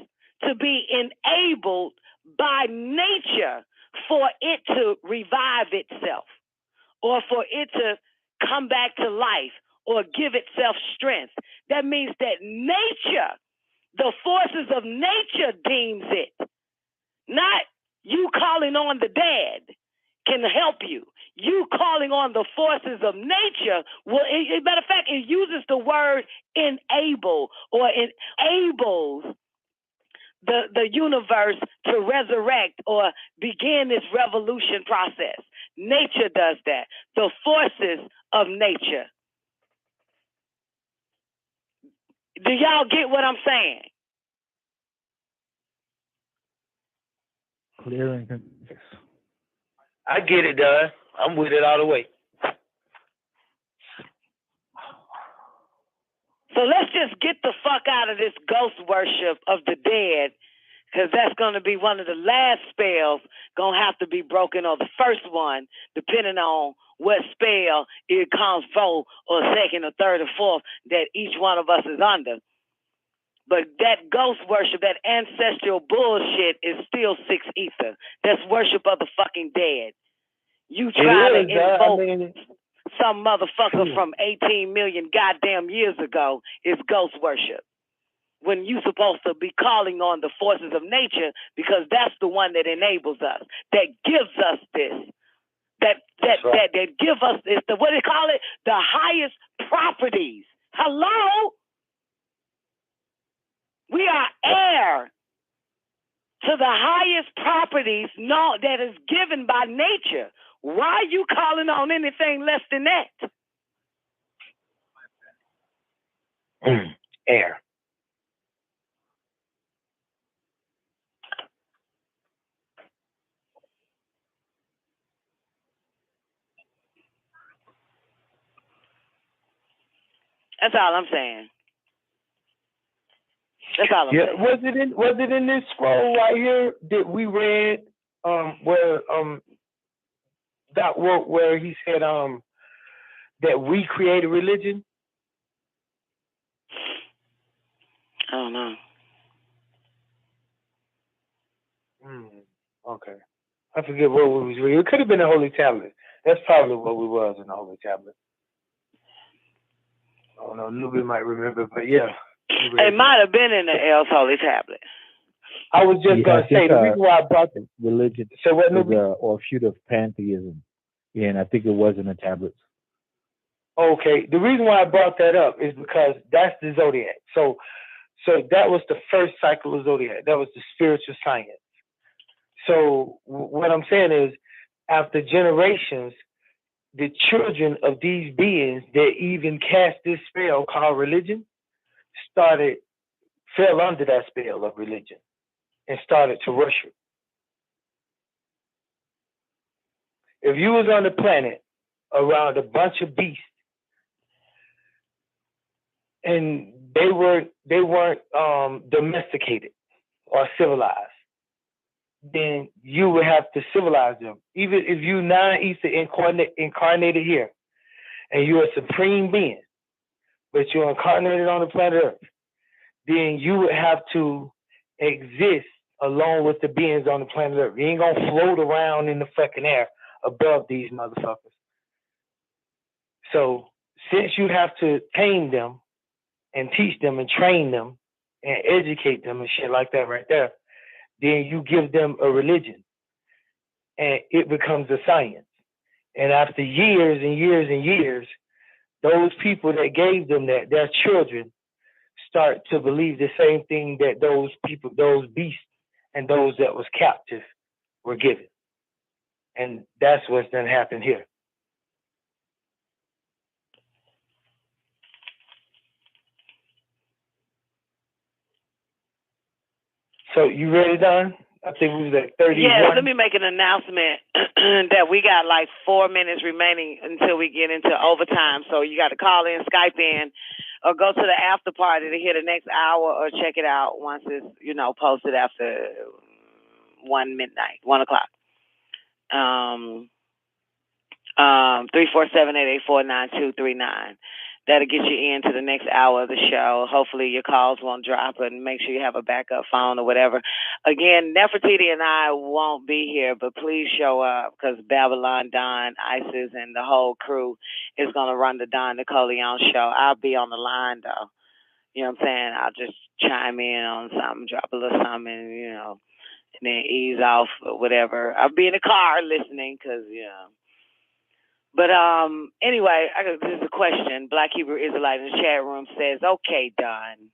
to be enabled by nature for it to revive itself, or for it to come back to life, or give itself strength. That means that nature, the forces of nature deems it. Not you calling on the dead can help you. You calling on the forces of nature will, matter of fact, it uses the word enable, or enables the universe to resurrect or begin this revolution process. Nature does that. The forces of nature. Do y'all get what I'm saying? Clear and concise. I get it, done. I'm with it all the way. So let's just get the fuck out of this ghost worship of the dead, because that's going to be one of the last spells going to have to be broken, or the first one, depending on what spell it comes for, or second or third or fourth that each one of us is under. But that ghost worship, that ancestral bullshit is still 6 ether. That's worship of the fucking dead. You try to invoke some motherfucker from 18 million goddamn years ago is ghost worship, when you supposed to be calling on the forces of nature, because that's the one that enables us, that gives us this, that give us this, what do they call it? The highest properties. Hello? We are heir to the highest properties that is given by nature. Why are you calling on anything less than that? Air. That's all I'm saying. That's all I'm saying. Was it in this scroll right here that we read where he said that we create a religion? I don't know. Okay. I forget what we was reading. It could have been the Holy Tablet. That's probably what we was in the Holy Tablet. I don't know. Newbie might remember, but yeah. It might have been in the L's Holy Tablet. I was just going to say, the reason why I brought the religion is an offshoot of pantheism. Yeah, and I think it was in the tablets. Okay. The reason why I brought that up is because that's the zodiac. So that was the first cycle of zodiac. That was the spiritual science. So what I'm saying is, after generations, the children of these beings that even cast this spell called religion fell under that spell of religion and started to worship. If you was on the planet around a bunch of beasts and they weren't domesticated or civilized, then you would have to civilize them. Even if you non-ether incarnated here and you're a supreme being, but you're incarnated on the planet Earth, then you would have to exist along with the beings on the planet Earth. You ain't gonna float around in the fucking air above these motherfuckers. So since you have to tame them and teach them and train them and educate them and shit like that right there, then you give them a religion and it becomes a science. And after years and years and years, those people that gave them that, their children, start to believe the same thing that those people, those beasts and those that was captive were given. And that's what's done happened here. So you ready, Don? I think we was at 31. Yeah, let me make an announcement that we got like 4 minutes remaining until we get into overtime. So you got to call in, Skype in. or go to the after party to hear the next hour, or check it out once it's, posted after 1 o'clock. 347-884-9239. That'll get you into the next hour of the show. Hopefully your calls won't drop, and make sure you have a backup phone or whatever. Again, Nefertiti and I won't be here, but please show up, because Babylon, Don, Isis, and the whole crew is going to run the Don Nicoleone show. I'll be on the line, though. You know what I'm saying? I'll just chime in on something, drop a little something, and then ease off or whatever. I'll be in the car listening, because, But anyway, this is a question. Black Hebrew Israelite in the chat room says, okay, Don,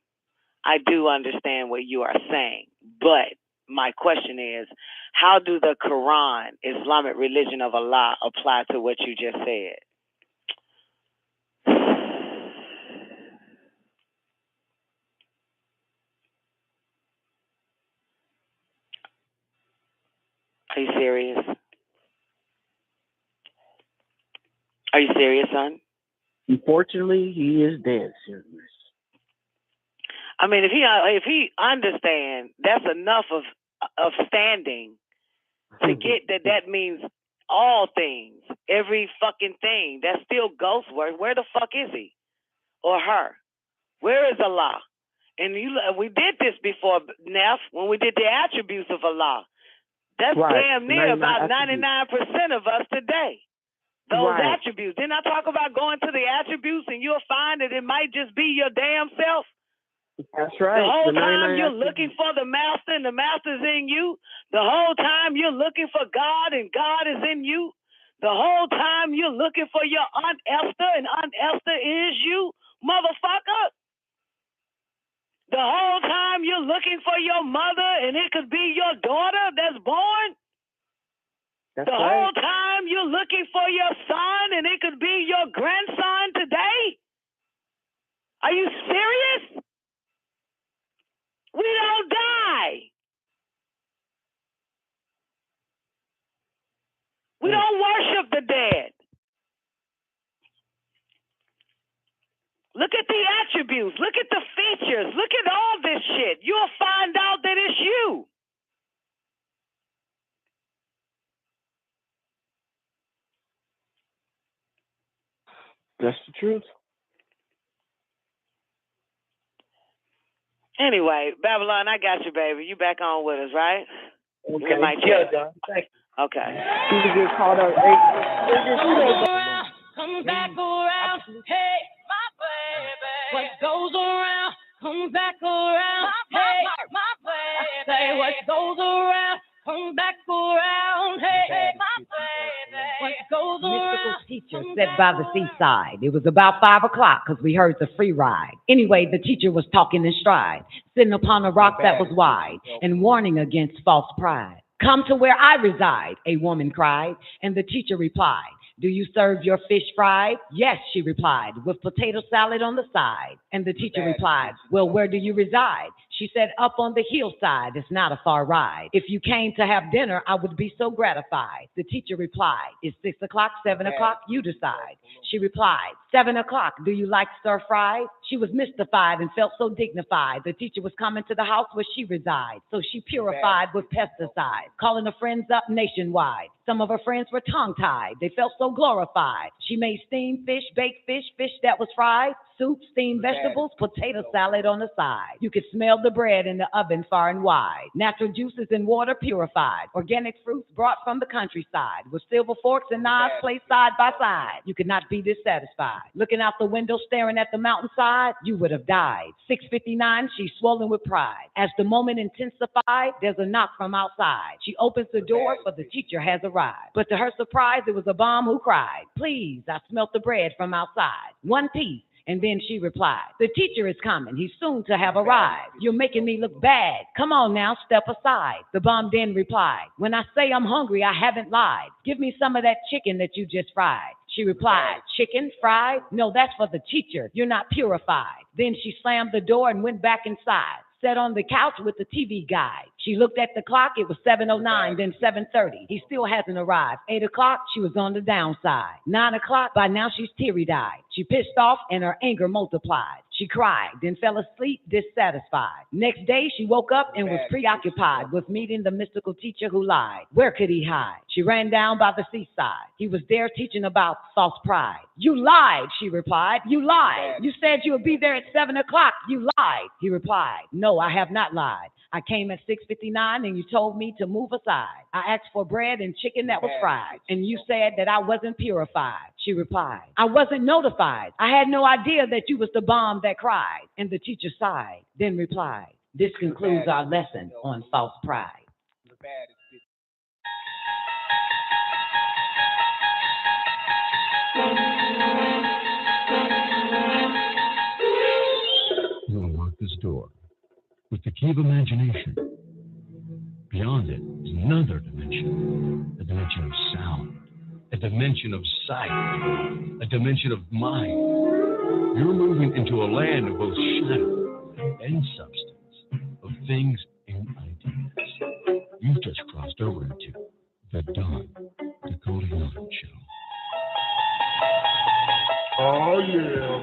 I do understand what you are saying, but my question is, how do the Quran, Islamic religion of Allah, apply to what you just said? Are you serious? Are you serious, son? Unfortunately, he is dead serious. I mean, if he understands, that's enough of standing to get that means all things, every fucking thing. That's still ghost work. Where the fuck is he or her? Where is Allah? And we did this before, Neff, when we did the attributes of Allah. That's right. Damn near about 99% of us today. Those attributes. Didn't I talk about going to the attributes, and you'll find that it might just be your damn self? That's right. The whole time you're looking for the master, and the master's in you. The whole time you're looking for God, and God is in you. The whole time you're looking for your Aunt Esther, and Aunt Esther is you, motherfucker. The whole time you're looking for your mother, and it could be your daughter that's born. That's the whole time you're looking for your son, and it could be your grandson today. Are you serious? We don't die. We don't worship the dead. Look at the attributes. Look at the features. Look at all this shit. You'll find out that it's you. That's the truth. Anyway, Babylon, I got you, baby. You back on with us, right? Okay. In my chat. Thank you. Okay. You can get caught up. Come back around. Hey, my baby. What goes around, comes back around. Hey, my baby. Say what goes around, comes back around. Hey, my baby. What goes around. Mystical teacher sat by the seaside. It was about 5 o'clock because we heard the free ride. Anyway, the teacher was talking in stride, sitting upon a rock that was wide and warning against false pride. Come to where I reside, a woman cried, and the teacher replied, do you serve your fish fried? Yes, she replied, with potato salad on the side. And the teacher replied, well, where do you reside? She said, up on the hillside, it's not a far ride. If you came to have dinner, I would be so gratified. The teacher replied, it's 6 o'clock, 7 o'clock, you decide. She replied, 7 o'clock, do you like stir fried? She was mystified and felt so dignified. The teacher was coming to the house where she resides, so she purified with pesticides, calling her friends up nationwide. Some of her friends were tongue-tied. They felt so glorified. She made steamed fish, baked fish, fish that was fried, soup, steamed vegetables, potato salad on the side. You could smell the bread in the oven far and wide. Natural juices and water purified. Organic fruits brought from the countryside. With silver forks and knives placed side by side. You could not be dissatisfied. Looking out the window, staring at the mountainside, you would have died. 6:59, she's swollen with pride. As the moment intensified, there's a knock from outside. She opens the door, for the teacher has arrived. But to her surprise, it was a bomb who cried, please, I smelt the bread from outside. One piece. And then she replied, the teacher is coming. He's soon to have arrived. You're making me look bad. Come on now, step aside. The bomb then replied, when I say I'm hungry, I haven't lied. Give me some of that chicken that you just fried. She replied, chicken fried? No, that's for the teacher. You're not purified. Then she slammed the door and went back inside. Sat on the couch with the TV guide. She looked at the clock. It was 7:09, then 7:30. He still hasn't arrived. 8 o'clock, she was on the downside. 9 o'clock, by now she's teary-eyed. She pissed off and her anger multiplied. She cried, then fell asleep dissatisfied. Next day, she woke up and was preoccupied with meeting the mystical teacher who lied. Where could he hide? She ran down by the seaside. He was there teaching about false pride. You lied, she replied. You lied. You said you would be there at 7 o'clock. You lied. He replied, no, I have not lied. I came at 6:59 and you told me to move aside. I asked for bread and chicken that was fried, and you said that I wasn't purified. She replied, I wasn't notified. I had no idea that you was the bomb that cried. And the teacher sighed, then replied, this concludes our lesson on false pride. You unlock this door with the key of imagination. Beyond it is another dimension, a dimension of sound, a dimension of sight, a dimension of mind. You're moving into a land of both shadow and substance, of things and ideas. You've just crossed over into the Don Nicoleone Show. Oh, yeah.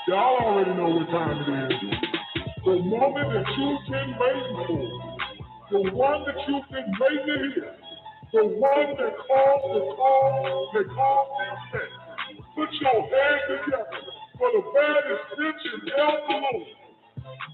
Y'all already know what time it is. The moment that you've been waiting for. The one that you've been waiting to hear. The one that calls the call, that calls the effect. Put your hands together for the baddest bitch in El Peru.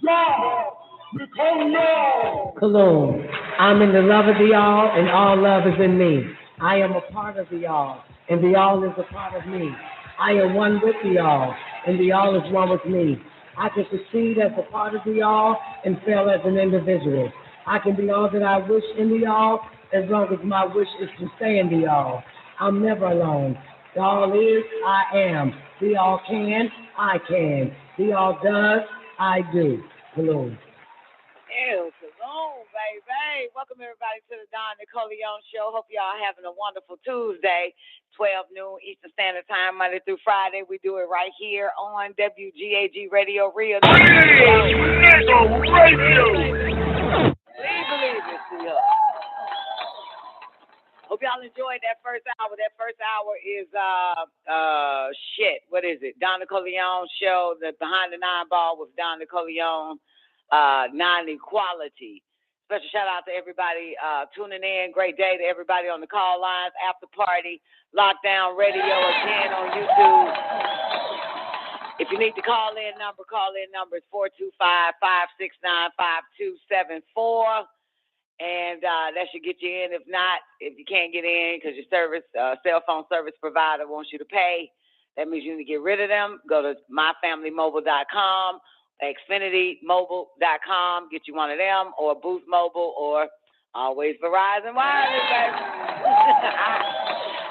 God, Nicoleone. Cologne. I'm in the love of the all, and all love is in me. I am a part of the all, and the all is a part of me. I am one with the all, and the all is one with me. I can succeed as a part of the all and fail as an individual. I can be all that I wish in the all as long as my wish is to stay in the all. I'm never alone. The all is, I am. The all can, I can. The all does, I do. Hello. Ew, shalom, baby. Welcome, everybody, to the Don Nicoleone Show. Hope y'all having a wonderful Tuesday, 12 noon Eastern Standard Time, Monday through Friday. We do it right here on WGAG Radio. Real Radio. Please believe it, sweetheart. Hope y'all enjoyed that first hour. That first hour is, what is it? Don Nicoleone Show, the Behind the Nine Ball with Don Nicoleone. Non-equality. Special shout out to everybody tuning in. Great day to everybody on the call lines, after party, lockdown radio again on YouTube. If you need the call in number is 425-569-5274. And that should get you in. If not, if you can't get in because your cell phone service provider wants you to pay, that means you need to get rid of them. Go to myfamilymobile.com. XfinityMobile.com, get you one of them, or Boost Mobile, or always Verizon Wireless, baby.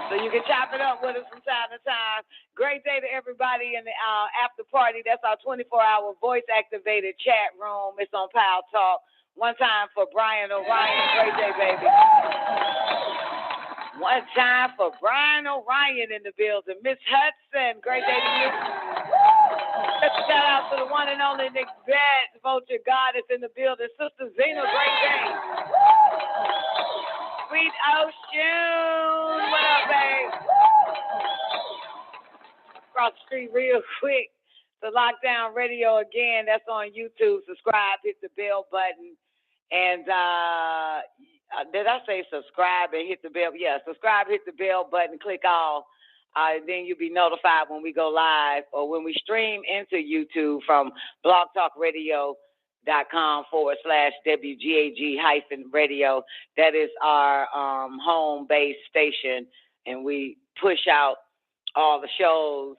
So you can chop it up with us from time to time. Great day to everybody in the after party. That's our 24-hour voice-activated chat room. It's on Pal Talk. One time for Brian O'Ryan. Great day, baby. One time for Brian O'Ryan in the building. Miss Hudson, great day to you. Shout out to the one and only Nick Bett, Vulture Goddess in the building. Sister Zena, great day. Sweet Ocean, what up, babe? Across the street real quick to Lockdown Radio again. That's on YouTube. Subscribe, hit the bell button. And did I say subscribe and hit the bell? Yeah, subscribe, hit the bell button, click all. Then you'll be notified when we go live or when we stream into YouTube from blogtalkradio.com/WGAG-radio. That is our home base station, and we push out all the shows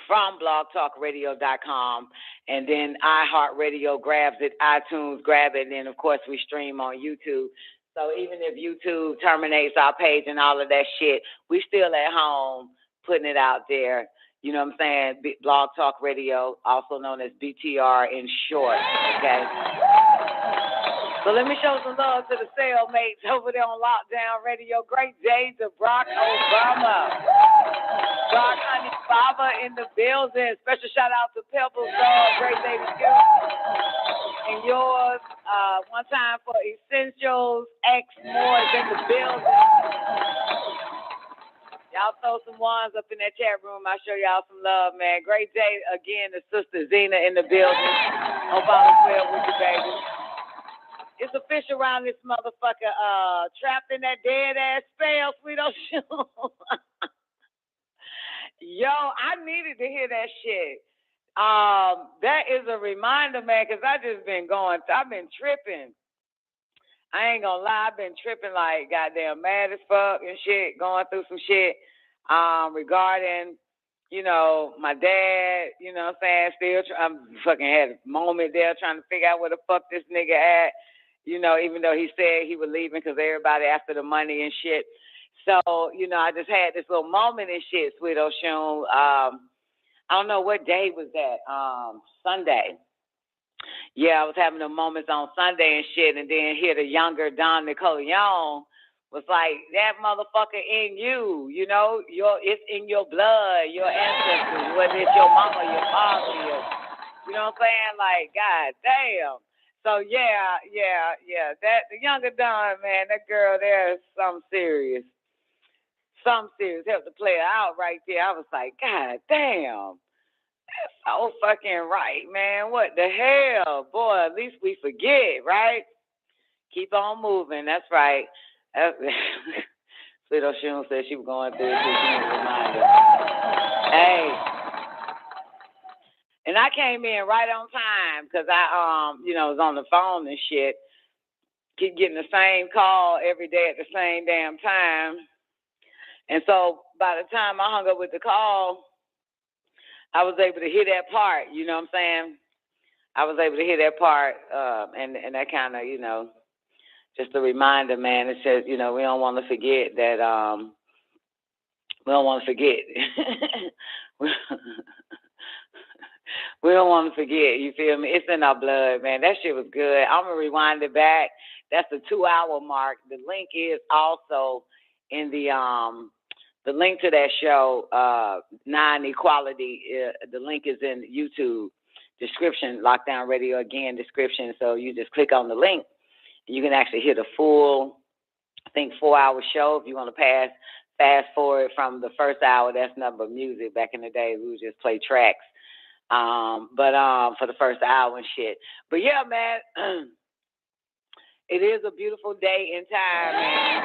from blogtalkradio.com, and then iHeartRadio grabs it, iTunes grab it, and then, of course, we stream on YouTube. So even if YouTube terminates our page and all of that shit, we still at home putting it out there. You know what I'm saying? Blog Talk Radio, also known as BTR in short, okay? So let me show some love to the cellmates over there on Lockdown Radio. Great day to Barack Obama. Barack Honey Baba in the building. Special shout out to Pebbles Dog. Great day to you. And yours, one time for Essentials X More is in the building. Y'all throw some ones up in that chat room. I'll show y'all some love, man. Great day again. The sister Zena in the building. Hope all is well with you, baby. It's official around this motherfucker. Trapped in that dead ass spell, Sweet Ocean. Yo, I needed to hear that shit. That is a reminder, man, because I've been tripping. I ain't gonna lie, I've been tripping like goddamn mad as fuck and shit, going through some shit regarding, my dad, you know what I'm saying? I'm fucking had a moment there trying to figure out where the fuck this nigga at, even though he said he was leaving because everybody after the money and shit. So, I just had this little moment and shit, Sweet Ocean. I don't know what day was that, Sunday. Yeah, I was having the moments on Sunday and shit, and then hear the younger Don Nicoleone was like, that motherfucker in you, it's in your blood, your ancestors, whether it's your mama, your father, you know what I'm saying? Like, god damn. So yeah, that the younger Don, man, that girl there is something serious. Helped to play her out right there. I was like, god damn. So fucking right, man. What the hell? Boy, at least we forget, right? Keep on moving. That's right. Sweet Ocean said she was going through it. She was a reminder. Hey. And I came in right on time because I, was on the phone and shit. Keep getting the same call every day at the same damn time. And so by the time I hung up with the call, I was able to hear that part, you know what I'm saying? I was able to hear that part, and that kind of, just a reminder, man. It says, we don't want to forget that, we don't want to forget. We don't want to forget, you feel me? It's in our blood, man. That shit was good. I'm going to rewind it back. That's the 2-hour mark. The link is also in the link to that show, Non-Equality, the link is in YouTube description, Lockdown Radio again description. So you just click on the link. You can actually hear the full, I think, 4-hour show. If you want to fast forward from the first hour, that's nothing but music. Back in the day, we would just play tracks. But for the first hour and shit. But yeah, man, it is a beautiful day in time, man.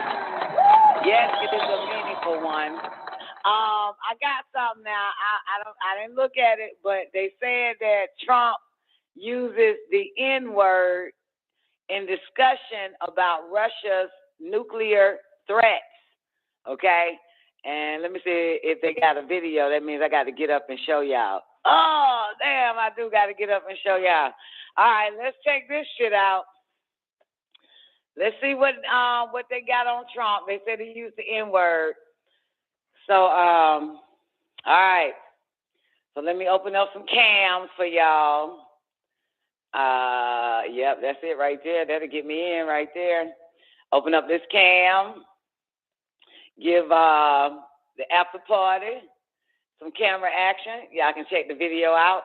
Yes, it is a meaningful one. I got something now. I didn't look at it, but they said that Trump uses the N-word in discussion about Russia's nuclear threats. Okay? And let me see if they got a video. That means I got to get up and show y'all. Oh, damn, I do got to get up and show y'all. All right, let's check this shit out. Let's see what they got on Trump. They said he used the N-word. So, all right. So let me open up some cams for y'all. Yep, that's it right there. That'll get me in right there. Open up this cam. Give the after party some camera action. Y'all can check the video out.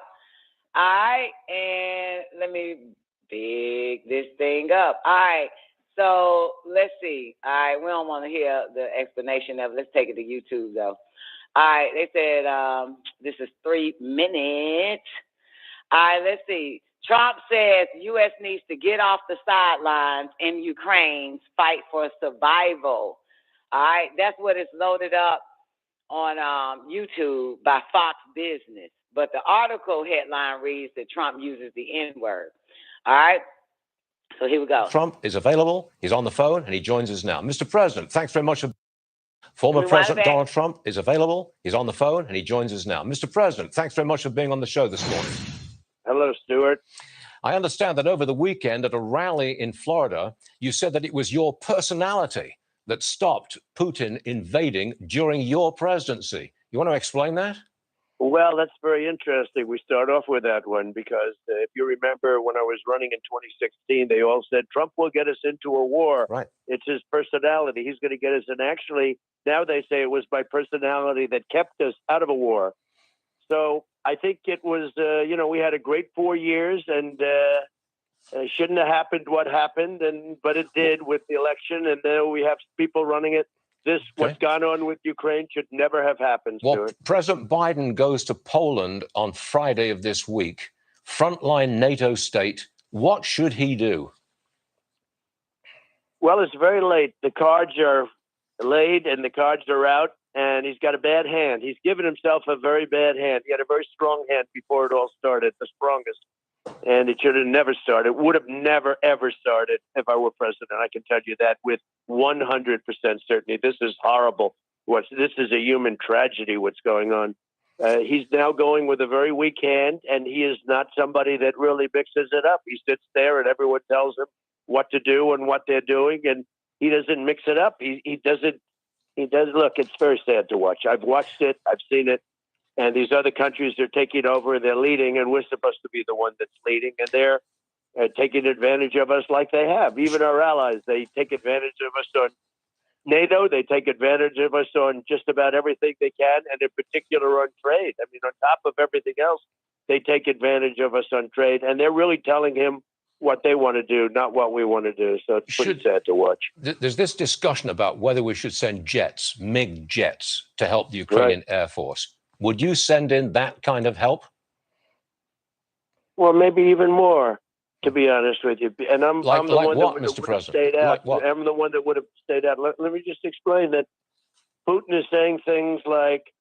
All right, and let me big this thing up. All right, so let's see. All right, we don't want to hear the explanation of it. Let's take it to YouTube, though. All right, they said this is 3 minutes. All right, let's see. Trump says U.S. needs to get off the sidelines in Ukraine's fight for survival. All right, that's what is loaded up on YouTube by Fox Business. But the article headline reads that Trump uses the N-word. All right, so here we go. Trump is available. He's on the phone, and he joins us now. Mr. President, thanks very much. Former President Donald Trump is available. He's on the phone, and he joins us now. Mr. President, thanks very much for being on the show this morning. Hello, Stuart. I understand that over the weekend at a rally in Florida, you said that it was your personality that stopped Putin invading during your presidency. You want to explain that? Well, that's very interesting. We start off with that one because if you remember when I was running in 2016, they all said Trump will get us into a war. Right. It's his personality. He's going to get us. And actually, now they say it was my personality that kept us out of a war. So I think it was, we had a great 4 years and shouldn't have happened what happened. But it did with the election. And now we have people running it What's gone on with Ukraine should never have happened to it. President Biden goes to Poland on Friday of this week. Frontline NATO state. What should he do? Well, it's very late. The cards are laid and the cards are out, and he's got a bad hand. He's given himself a very bad hand. He had a very strong hand before it all started, the strongest. And it should have never started. It would have never, ever started if I were president. I can tell you that with 100% certainty. This is horrible. This is a human tragedy, what's going on. He's now going with a very weak hand, and he is not somebody that really mixes it up. He sits there and everyone tells him what to do and what they're doing, and he doesn't mix it up. He doesn't. Look, it's very sad to watch. I've watched it. I've seen it. And these other countries are taking over, they're leading, and we're supposed to be the one that's leading. And they're taking advantage of us like they have. Even our allies, they take advantage of us on NATO. They take advantage of us on just about everything they can, and in particular on trade. I mean, on top of everything else, they take advantage of us on trade. And they're really telling him what they want to do, not what we want to do. So it's pretty sad to watch. There's this discussion about whether we should send jets, MiG jets, to help the Ukrainian Air Force. Would you send in that kind of help? Well, maybe even more, to be honest with you. And I'm the one that would have stayed out. I'm the one that would have stayed out. Let me just explain that Putin is saying things like,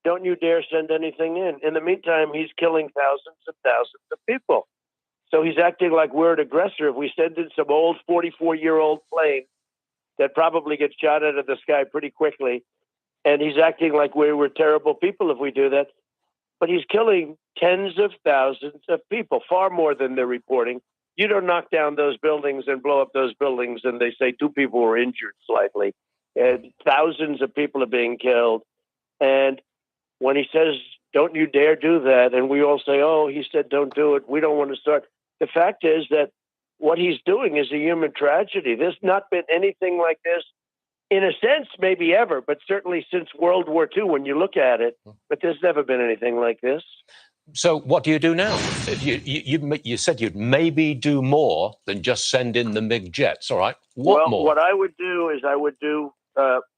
don't you dare send anything in. In the meantime, he's killing thousands and thousands of people. So he's acting like we're an aggressor. If we send in some old 44-year-old plane that probably gets shot out of the sky pretty quickly, and he's acting like we're terrible people if we do that. But he's killing tens of thousands of people, far more than they're reporting. You don't knock down those buildings and blow up those buildings and they say 2 people were injured slightly. And thousands of people are being killed. And when he says, don't you dare do that, and we all say, oh, he said don't do it, we don't want to start. The fact is that what he's doing is a human tragedy. There's not been anything like this, in a sense, maybe ever, but certainly since World War II, when you look at it. But there's never been anything like this. So what do you do now? If you said you'd maybe do more than just send in the MiG jets. All right. What more? What I would do is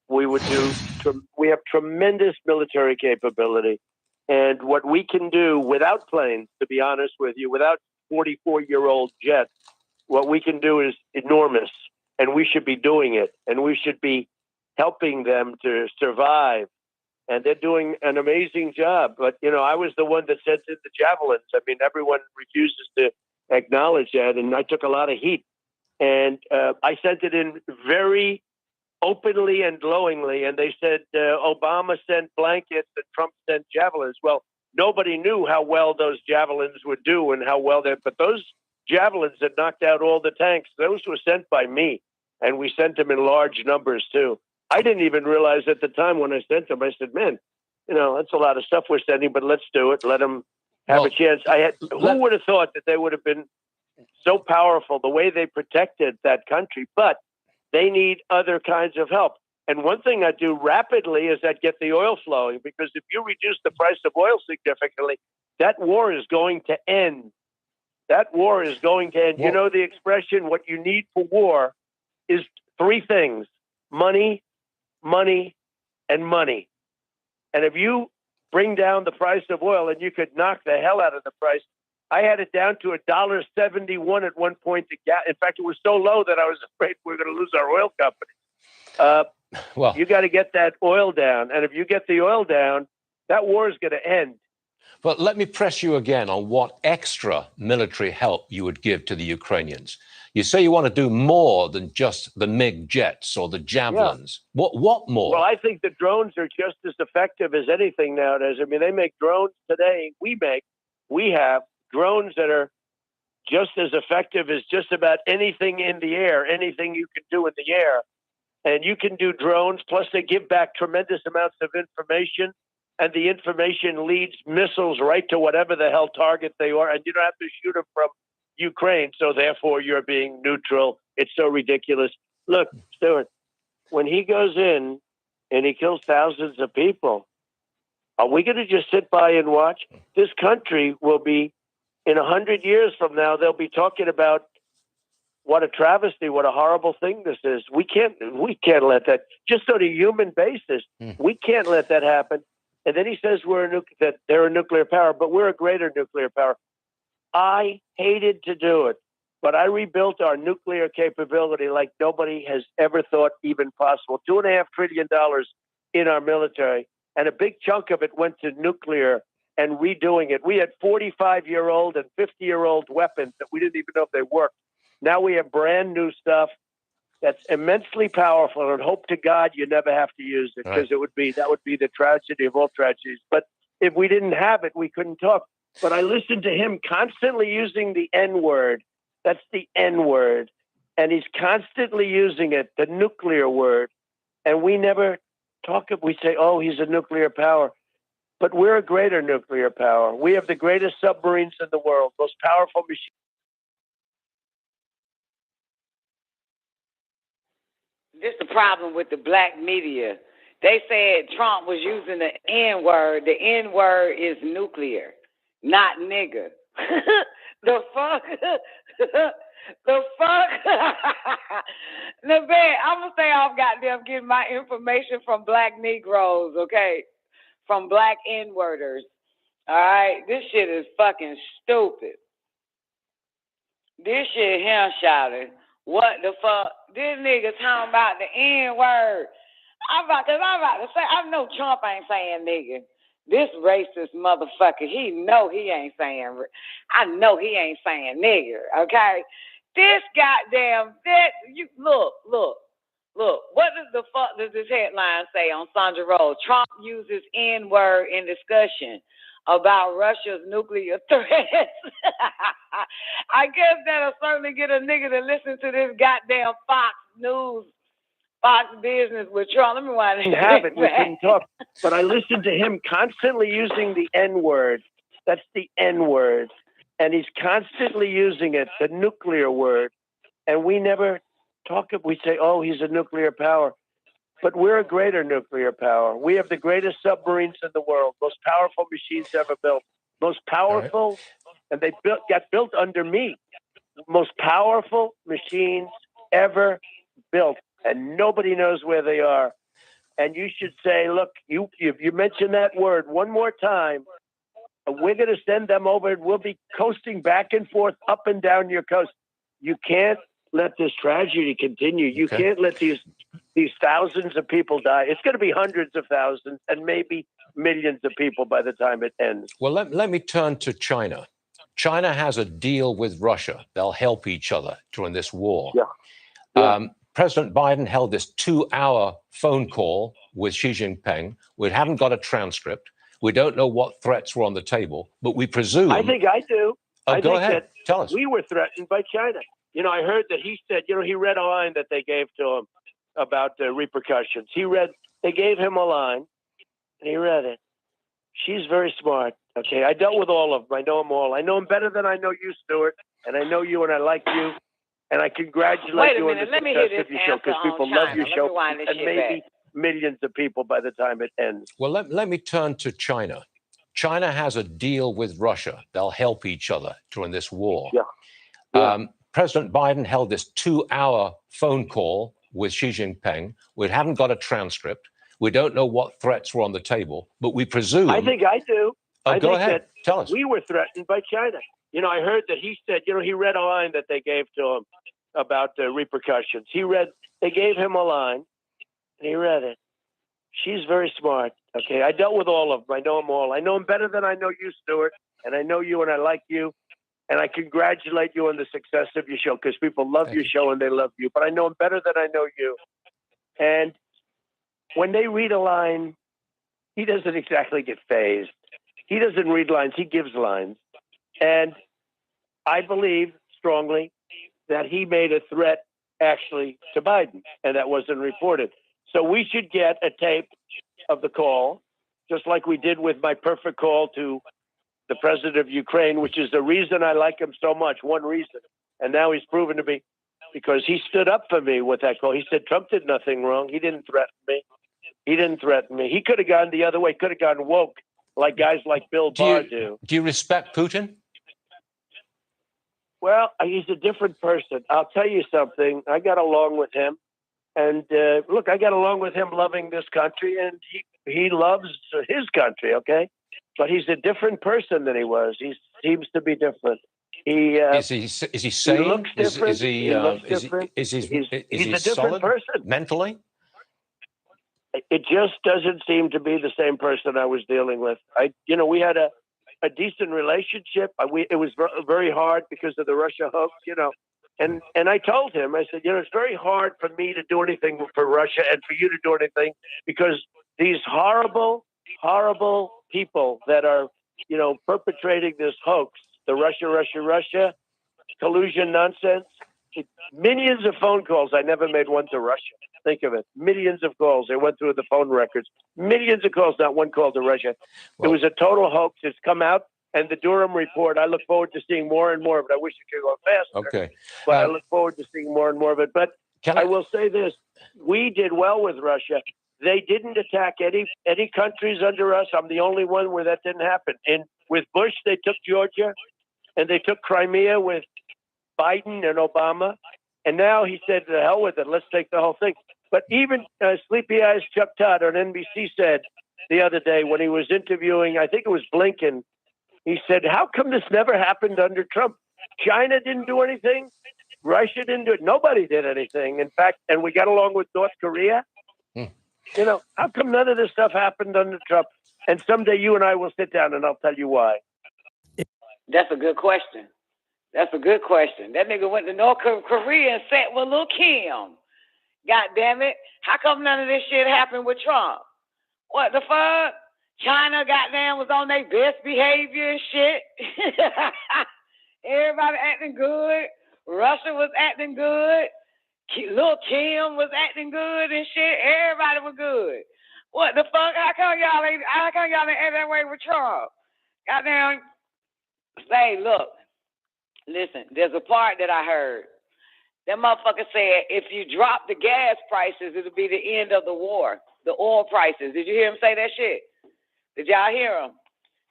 we have tremendous military capability. And what we can do without planes, to be honest with you, without 44-year-old jets, what we can do is enormous. And we should be doing it. And we should be helping them to survive. And they're doing an amazing job. But, I was the one that sent in the javelins. I mean, everyone refuses to acknowledge that. And I took a lot of heat. And I sent it in very openly and glowingly. And they said, Obama sent blankets and Trump sent javelins. Well, nobody knew how well those javelins would do and how well but those javelins that knocked out all the tanks, those were sent by me. And we sent them in large numbers, too. I didn't even realize at the time when I sent them, I said, man, that's a lot of stuff we're sending, but let's do it. Let them have a chance. Who would have thought that they would have been so powerful, the way they protected that country? But they need other kinds of help. And one thing I do rapidly is I'd get the oil flowing, because if you reduce the price of oil significantly, that war is going to end. That war is going to end. You know the expression, what you need for war is 3 things: money, money, and money. And if you bring down the price of oil, and you could knock the hell out of the price, I had it down to $1.71 at one point. In fact, it was so low that I was afraid we were going to lose our oil company. You got to get that oil down. And if you get the oil down, that war is going to end. But let me press you again on what extra military help you would give to the Ukrainians. You say you want to do more than just the MiG jets or the javelins. Yeah. What more? Well, I think the drones are just as effective as anything nowadays. I mean, they make drones today. We have drones that are just as effective as just about anything in the air, anything you can do in the air. And you can do drones, plus they give back tremendous amounts of information. And the information leads missiles right to whatever the hell target they are. And you don't have to shoot them from Ukraine. So therefore, you're being neutral. It's so ridiculous. Look, Stuart, when he goes in and he kills thousands of people, are we going to just sit by and watch? This country will be, in 100 years from now, they'll be talking about what a travesty, what a horrible thing this is. We can't let that, just on a human basis, we can't let that happen. And then he says that they're a nuclear power, but we're a greater nuclear power. I hated to do it, but I rebuilt our nuclear capability like nobody has ever thought even possible. $2.5 trillion in our military, and a big chunk of it went to nuclear and redoing it. We had 45-year-old and 50-year-old weapons that we didn't even know if they worked. Now we have brand new stuff that's immensely powerful, and hope to God you never have to use it, because that would be the tragedy of all tragedies. But if we didn't have it, we couldn't talk. But I listened to him constantly using the N-word. That's the N-word. And he's constantly using it, the nuclear word. And we never talk. We say, oh, he's a nuclear power. But we're a greater nuclear power. We have the greatest submarines in the world, most powerful machines. This is the problem with the black media. They said Trump was using the N-word. The N-word is nuclear, not nigger. The fuck? The fuck? No, man, I'm going to say I'm goddamn getting my information from black Negroes, okay? From black N-worders. All right? This shit is fucking stupid. This shit him shouting. What the fuck? This nigga talking about the N-word. I'm about to say, I know Trump ain't saying nigga. This racist motherfucker, he know he ain't saying, I know he ain't saying nigger, okay? This goddamn, look. What the fuck does this headline say on Sandra Roll? Trump uses N-word in discussion about Russia's nuclear threats. I guess that'll certainly get a nigga to listen to this goddamn Fox Business with Trump. Let me wind it. We couldn't talk. But I listened to him constantly using the N-word. That's the N-word. And he's constantly using it, the nuclear word. And we never talk. We say, oh, he's a nuclear power. But we're a greater nuclear power. We have the greatest submarines in the world, most powerful machines ever built, most powerful, and they got built under me, most powerful machines ever built, and nobody knows where they are. And you should say, look, if you mention that word one more time, we're going to send them over, and we'll be coasting back and forth up and down your coast. You can't let this tragedy continue. You can't let these thousands of people die. It's going to be hundreds of thousands and maybe millions of people by the time it ends. Well, let me turn to China. China has a deal with Russia. They'll help each other during this war. President Biden held this 2-hour phone call with Xi Jinping. We haven't got a transcript. We don't know what threats were on the table, but we presume... I think I do. Go ahead. Tell us. We were threatened by China. I heard that he said, he read a line that they gave to him about the repercussions. They gave him a line, and he read it. She's very smart. Okay, I dealt with all of them. I know them all. I know them better than I know you, Stuart, and I know you, and I like you, and I congratulate you on the success of your show, because people love your show, and maybe millions of people by the time it ends. Well, let me turn to China. China has a deal with Russia. They'll help each other during this war. President Biden held this 2-hour phone call with Xi Jinping. We haven't got a transcript. We don't know what threats were on the table, but we presume... I think I do. Go ahead. Tell us. We were threatened by China. I heard that he said, he read a line that they gave to him about the repercussions. They gave him a line, and he read it. She's very smart. Okay, I dealt with all of them. I know them all. I know them better than I know you, Stuart, and I know you, and I like you. And I congratulate you on the success of your show, because people love your show and they love you. But I know them better than I know you. And when they read a line, he doesn't exactly get fazed. He doesn't read lines. He gives lines. And I believe strongly that he made a threat actually to Biden, and that wasn't reported. So we should get a tape of the call, just like we did with my perfect call to the president of Ukraine, which is the reason I like him so much, one reason. And now he's proven to be, because he stood up for me with that call. He said, Trump did nothing wrong. He didn't threaten me. He could have gone the other way, could have gone woke, like guys like Bill Barr do. Do you respect Putin? Well, he's a different person. I'll tell you something. I got along with him. And look, I got along with him loving this country, and he loves his country, okay? But he's a different person than he was. He seems to be different. Is he sane? He looks different. Is he different. Is he's he a different solid person mentally? It just doesn't seem to be the same person I was dealing with. We had a decent relationship. It was very hard because of the Russia hoax, And I told him, I said, it's very hard for me to do anything for Russia and for you to do anything because these horrible, horrible people that are, perpetrating this hoax, the Russia collusion nonsense, millions of phone calls. I never made one to Russia. Think of it. Millions of calls. They went through the phone records. Millions of calls, not one call to Russia. Well, it was a total hoax. It's come out. And the Durham report, I look forward to seeing more and more of it. I wish it could go faster. Okay. But I look forward to seeing more and more of it. But I will say this. We did well with Russia. They didn't attack any countries under us. I'm the only one where that didn't happen. And with Bush, they took Georgia, and they took Crimea with Biden and Obama. And now he said, to hell with it. Let's take the whole thing. But even Sleepy Eyes Chuck Todd on NBC said the other day when he was interviewing, I think it was Blinken, he said, how come this never happened under Trump? China didn't do anything. Russia didn't do it. Nobody did anything. In fact, and we got along with North Korea. How come none of this stuff happened under Trump? And someday you and I will sit down and I'll tell you why. That's a good question. That nigga went to North Korea and sat with Lil' Kim. God damn it. How come none of this shit happened with Trump? What the fuck? China, goddamn, was on their best behavior and shit. Everybody acting good. Russia was acting good. Lil' Kim was acting good and shit. Everybody was good. What the fuck? How come y'all ain't act that way with Trump? Goddamn. Say, look. Listen, there's a part that I heard. That motherfucker said if you drop the gas prices, it'll be the end of the war. The oil prices. Did you hear him say that shit? Did y'all hear him?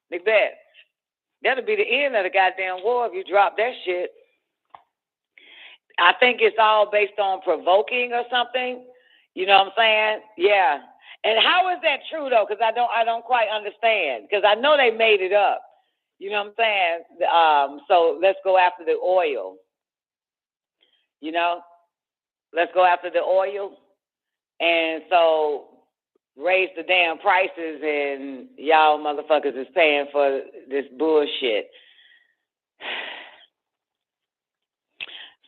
Macbeth. That'll be the end of the goddamn war if you drop that shit. I think it's all based on provoking or something. You know what I'm saying? Yeah. And how is that true though? Because I don't quite understand. Because I know they made it up. You know what I'm saying? So let's go after the oil. Let's go after the oil. And so raise the damn prices and y'all motherfuckers is paying for this bullshit.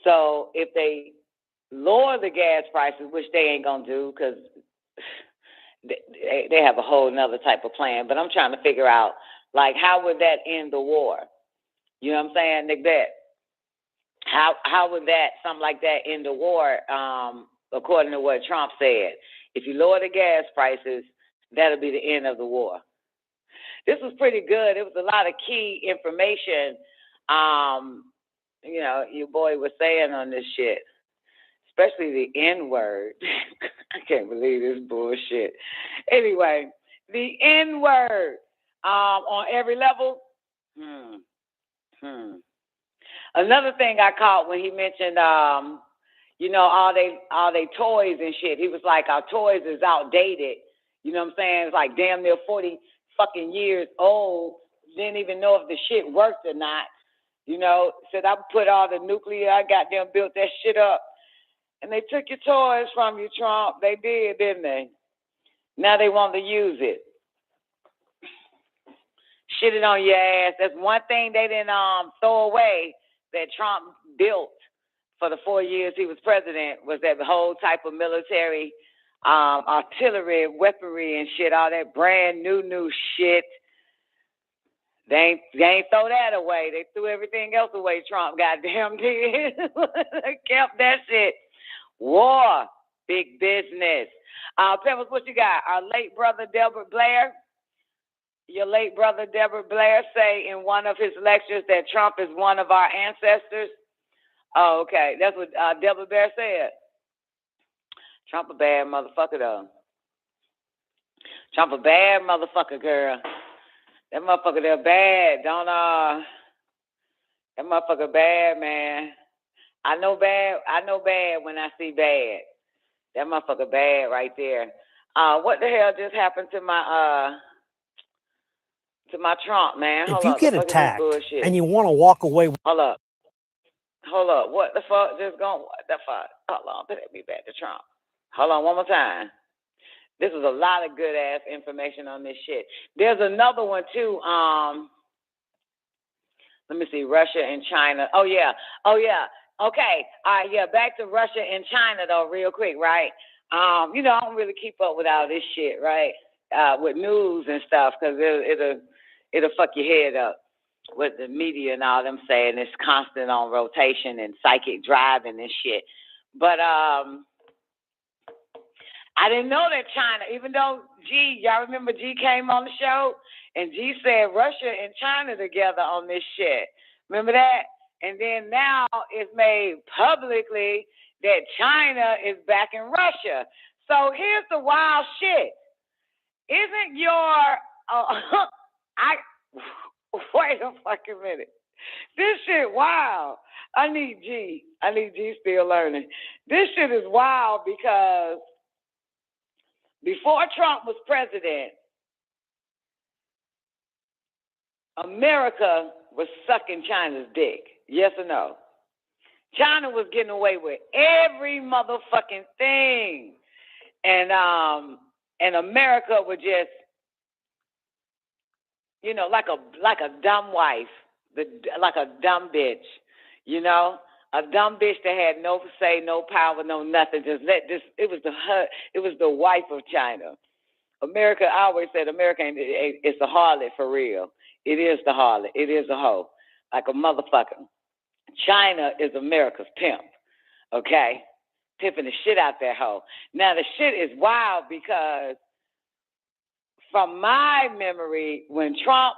So if they lower the gas prices, which they ain't gonna do because they have a whole nother type of plan, but I'm trying to figure out, like, how would that end the war? You know what I'm saying, Nick Bet? How would something like that end the war, according to what Trump said? If you lower the gas prices, that'll be the end of the war. This was pretty good. It was a lot of key information, your boy was saying on this shit, especially the N-word. I can't believe this bullshit. Anyway, the N-word on every level. Another thing I caught when he mentioned, all they toys and shit. He was like, our toys is outdated. You know what I'm saying? It's like damn near 40 fucking years old. Didn't even know if the shit worked or not. Said I put all the nuclear, I goddamn built that shit up. And they took your toys from you, Trump. They did, didn't they? Now they want to use it. Shit it on your ass. That's one thing they didn't throw away that Trump built for the 4 years he was president, was that whole type of military artillery, weaponry and shit, all that brand new shit. They ain't throw that away. They threw everything else away, Trump goddamn did. They kept that shit. War, big business. Pebbles, what you got? Our late brother, Delbert Blair. Your late brother, Delbert Blair, say in one of his lectures that Trump is one of our ancestors. Oh, okay. That's what Delbert Blair said. Trump a bad motherfucker, though. Trump a bad motherfucker, girl. That motherfucker, they're bad. That motherfucker bad, man. I know bad when I see bad. That motherfucker bad right there. What the hell just happened to my Trump, man? If you get attacked bullshit. and you want to walk away, Hold up. What the fuck just going? What the fuck? Hold on. Put me back to Trump. Hold on one more time. This is a lot of good ass information on this shit. There's another one too. Let me see. Russia and China. Oh yeah. Okay. All right. Yeah. Back to Russia and China though, real quick, right? I don't really keep up with all this shit, right? With news and stuff, because it'll fuck your head up with the media and all them saying it's constant on rotation and psychic driving and shit. But I didn't know that China, even though y'all remember G came on the show and G said Russia and China together on this shit. Remember that? And then now it's made publicly that China is backing Russia. So here's the wild shit. Isn't your wait a fucking minute. This shit wild. I need G still learning. This shit is wild because before Trump was president, America was sucking China's dick. Yes or no? China was getting away with every motherfucking thing. And America was just, like a dumb wife, like a dumb bitch, a dumb bitch that had no say, no power, no nothing. It was the wife of China. America, I always said America it's a harlot for real. It is the harlot. It is a hoe, like a motherfucker. China is America's pimp, okay? Pimping the shit out that hoe. Now, the shit is wild because from my memory, when Trump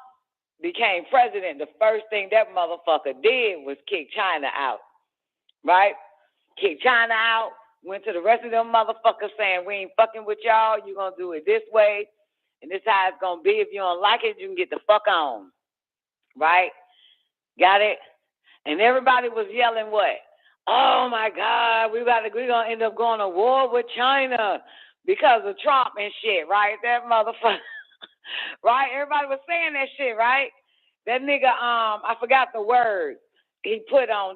became president, the first thing that motherfucker did was kick China out, right? Kick China out, went to the rest of them motherfuckers saying, we ain't fucking with y'all, you're going to do it this way, and this is how it's going to be. If you don't like it, you can get the fuck on, right? Got it? And everybody was yelling what? Oh, my God, we're going to end up going to war with China because of Trump and shit, right? That motherfucker, right? Everybody was saying that shit, right? That nigga, I forgot the word he put on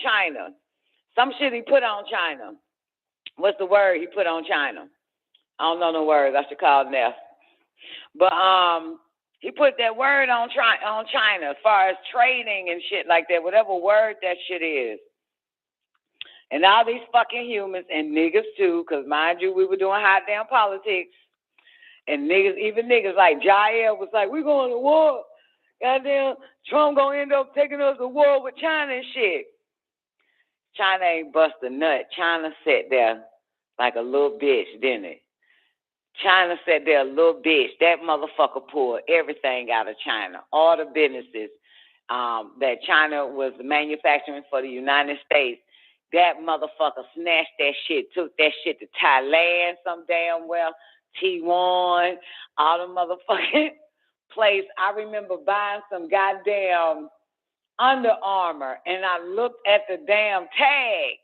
China. Some shit he put on China. What's the word he put on China? I don't know the words. I should call Neff. But he put that word on China as far as trading and shit like that, whatever word that shit is. And all these fucking humans and niggas too, because mind you, we were doing hot damn politics. And even niggas like C.I.A. was like, we going to war. Goddamn, Trump gonna end up taking us to war with China and shit. China ain't bust a nut. China sat there like a little bitch, didn't it? China sat there a little bitch. That motherfucker pulled everything out of China. All the businesses that China was manufacturing for the United States, that motherfucker snatched that shit, took that shit to Thailand some damn well, Taiwan, all the motherfucking place. I remember buying some goddamn Under Armour, and I looked at the damn tag.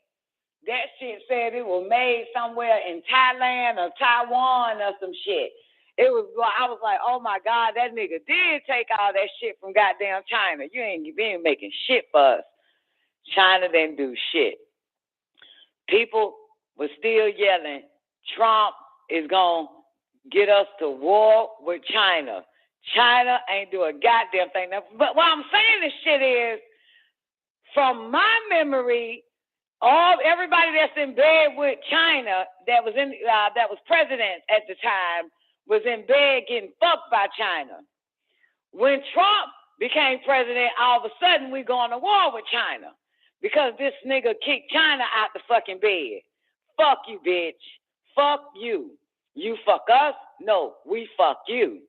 That shit said it was made somewhere in Thailand or Taiwan or some shit. I was like, oh my God, that nigga did take all that shit from goddamn China. You ain't been making shit for us. China didn't do shit. People were still yelling, Trump is going to get us to war with China. China ain't do a goddamn thing. Now, but what I'm saying this shit is, from my memory, everybody that's in bed with China that was president at the time was in bed getting fucked by China. When Trump became president, all of a sudden we going to war with China because this nigga kicked China out the fucking bed. Fuck you, bitch. Fuck you. You fuck us? No, we fuck you.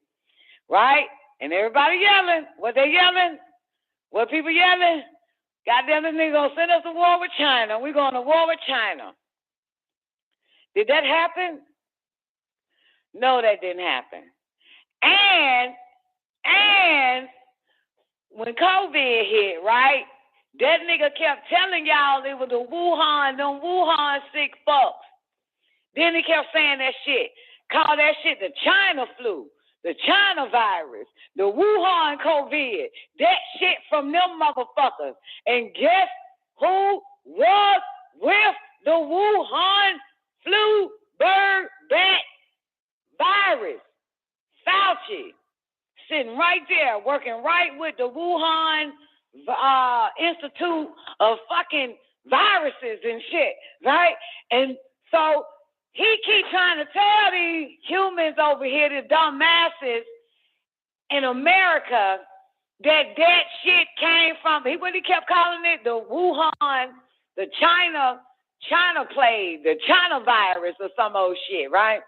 Right? And everybody yelling. What they yelling? What people yelling? Goddamn, this nigga gonna send us to war with China. We're going to war with China. Did that happen? No, that didn't happen. And when COVID hit, right? That nigga kept telling y'all it was the Wuhan sick fucks. Then he kept saying that shit. Call that shit the China flu, the China virus, the Wuhan COVID. That shit from them motherfuckers. And guess who was with the Wuhan flu bird bat virus? Fauci. Sitting right there, working right with the Wuhan Institute of fucking viruses and shit, right? And so he keep trying to tell these humans over here, the dumb masses in America, that shit came from, what he kept calling it, the Wuhan, the China plague, the China virus or some old shit, right?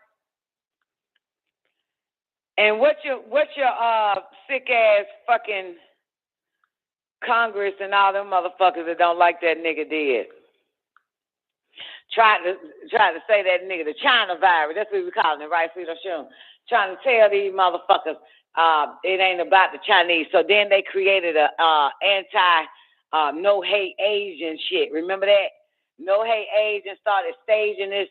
And what's your sick ass fucking Congress and all them motherfuckers that don't like that nigga did? Try to say that nigga the China virus. That's what we calling it, right? Trying to tell these motherfuckers it ain't about the Chinese. So then they created a anti no hate Asian shit. Remember that? No hate Asian started staging this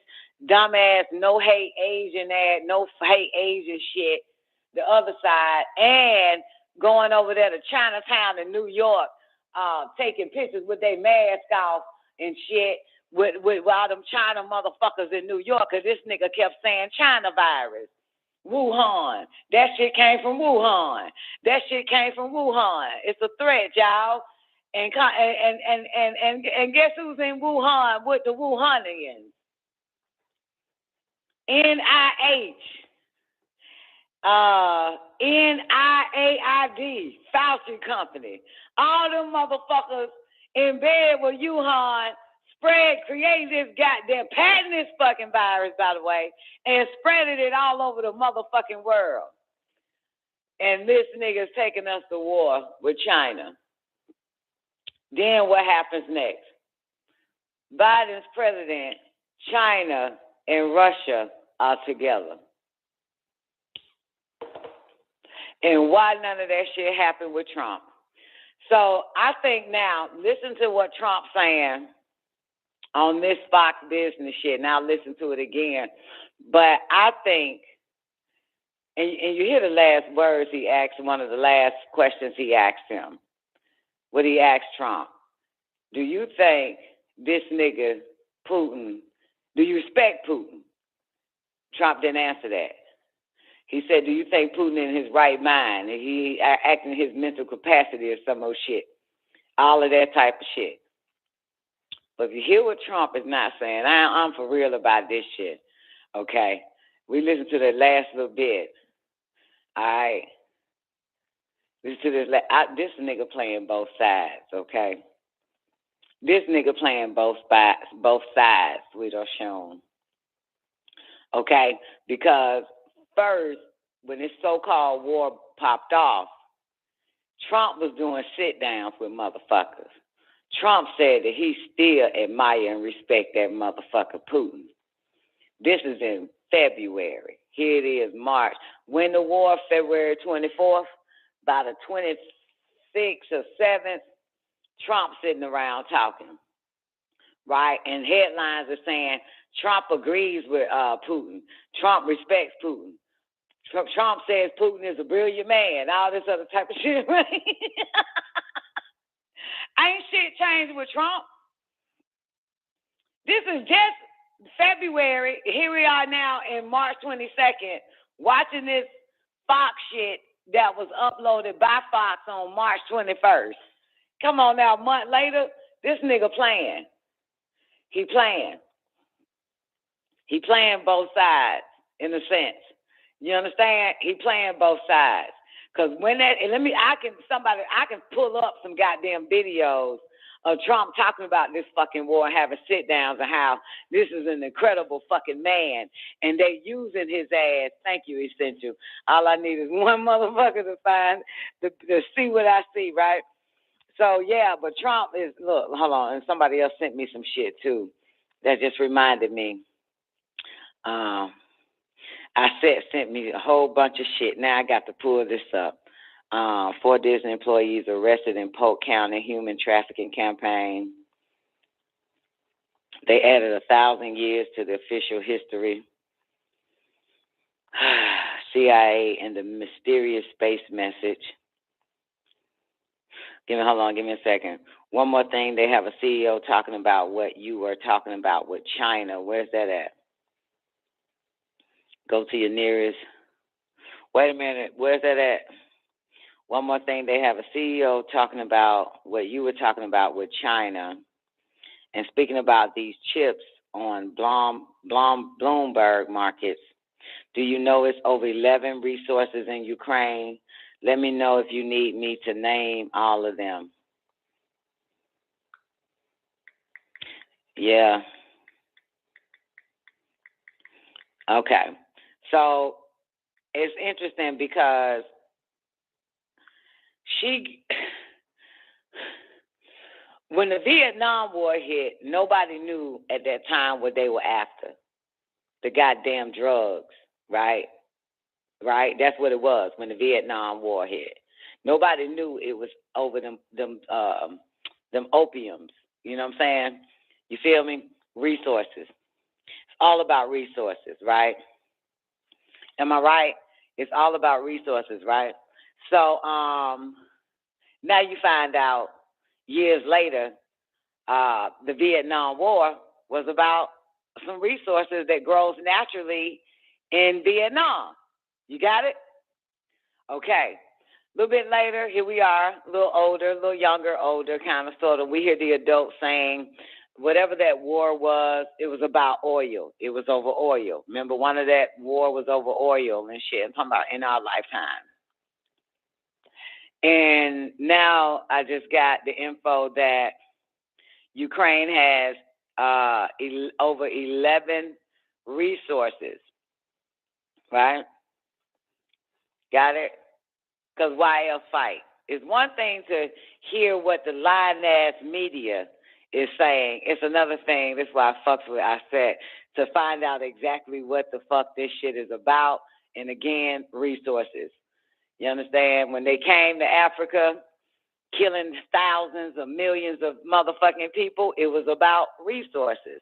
dumbass no hate Asian ad, no hate Asian shit. The other side, and going over there to Chinatown in New York, taking pictures with their mask off and shit with all them China motherfuckers in New York, because this nigga kept saying China virus. Wuhan. That shit came from Wuhan. It's a threat, y'all. And guess who's in Wuhan with the Wuhanians? NIH. NIAID, Fauci Company. All them motherfuckers in bed with Wuhan created this goddamn, patented this fucking virus, by the way, and spreaded it all over the motherfucking world. And this nigga's taking us to war with China. Then what happens next? Biden's president, China and Russia are together. And why none of that shit happened with Trump? So I think now, listen to what Trump's saying on this Fox Business shit. Now listen to it again. But I think, and you hear the last words he asked, one of the last questions he asked him. What he asked Trump. Do you think this nigga, Putin, do you respect Putin? Trump didn't answer that. He said, do you think Putin in his right mind? And he acting in his mental capacity or some old shit. All of that type of shit. But if you hear what Trump is not saying, I'm for real about this shit. Okay? We listen to that last little bit. All right? Listen to this. This nigga playing both sides, okay? This nigga playing both sides, we done shown. Okay? Because first, when this so-called war popped off, Trump was doing sit-downs with motherfuckers. Trump said that he still admire and respect that motherfucker Putin. This is in February. Here it is, March. When the war, February 24th, by the 26th or 7th, Trump sitting around talking, right? And headlines are saying Trump agrees with Putin. Trump respects Putin. Trump says Putin is a brilliant man. All this other type of shit, right? Ain't shit changed with Trump. This is just February. Here we are now in March 22nd, watching this Fox shit that was uploaded by Fox on March 21st. Come on now, a month later, this nigga playing. He playing both sides in a sense. You understand? He playing both sides. Cause when that, and I can pull up some goddamn videos of Trump talking about this fucking war and having sit downs and how this is an incredible fucking man and they using his ass. Thank you, Essential. All I need is one motherfucker to find to see what I see, right? So yeah, but Trump is, look, hold on, and somebody else sent me some shit too. That just reminded me. Sent me a whole bunch of shit. Now I got to pull this up. 4 Disney employees arrested in Polk County human trafficking campaign. They added 1,000 years to the official history. CIA and the mysterious space message. Hold on, give me a second. One more thing, they have a CEO talking about what you were talking about with China. Where's that at? Go to your nearest. Wait a minute, where's that at? One more thing, they have a CEO talking about what you were talking about with China and speaking about these chips on Bloomberg markets. Do you know it's over 11 resources in Ukraine? Let me know if you need me to name all of them. Yeah. Okay. So it's interesting because when the Vietnam War hit, nobody knew at that time what they were after. The goddamn drugs, right? Right? That's what it was when the Vietnam War hit. Nobody knew it was over them opiums. You know what I'm saying? You feel me? Resources. It's all about resources, right? Am I right? It's all about resources, right? So now you find out years later, the Vietnam War was about some resources that grows naturally in Vietnam. You got it? Okay. A little bit later, here we are, a little older, a little younger, older, kind of, sort of. We hear the adults saying, whatever that war was, it was about oil. It was over oil. Remember, one of that war was over oil and shit. I'm talking about in our lifetime. And now I just got the info that Ukraine has over 11 resources, right? Got it? Because why else fight? It's one thing to hear what the lying-ass media is saying. It's another thing, that's why I said, to find out exactly what the fuck this shit is about. And again, resources. You understand? When they came to Africa, killing thousands of millions of motherfucking people, it was about resources.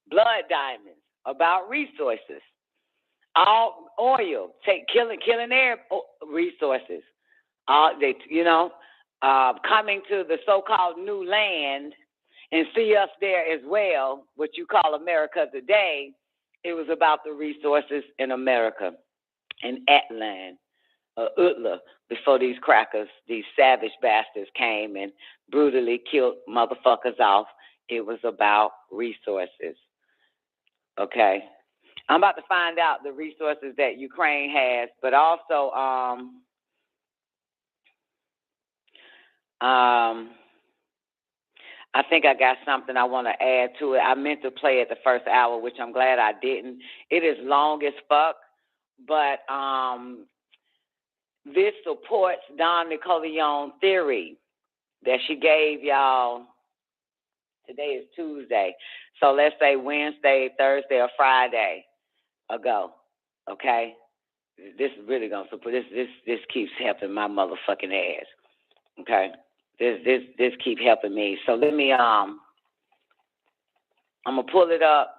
Blood diamonds, about resources. All oil, killing their resources. Coming to the so-called new land and see us there as well, what you call America today, it was about the resources in America, in Atlan, Utla, before these crackers, these savage bastards came and brutally killed motherfuckers off. It was about resources. Okay? I'm about to find out the resources that Ukraine has, but also I think I got something I want to add to it. I meant to play it the first hour, which I'm glad I didn't. It is long as fuck, but this supports Don Nicoleone theory that she gave y'all. Today is Tuesday, so let's say Wednesday, Thursday, or Friday ago. Okay, this is really gonna support. This keeps helping my motherfucking ass. Okay, this keep helping me. So let me I'm gonna pull it up.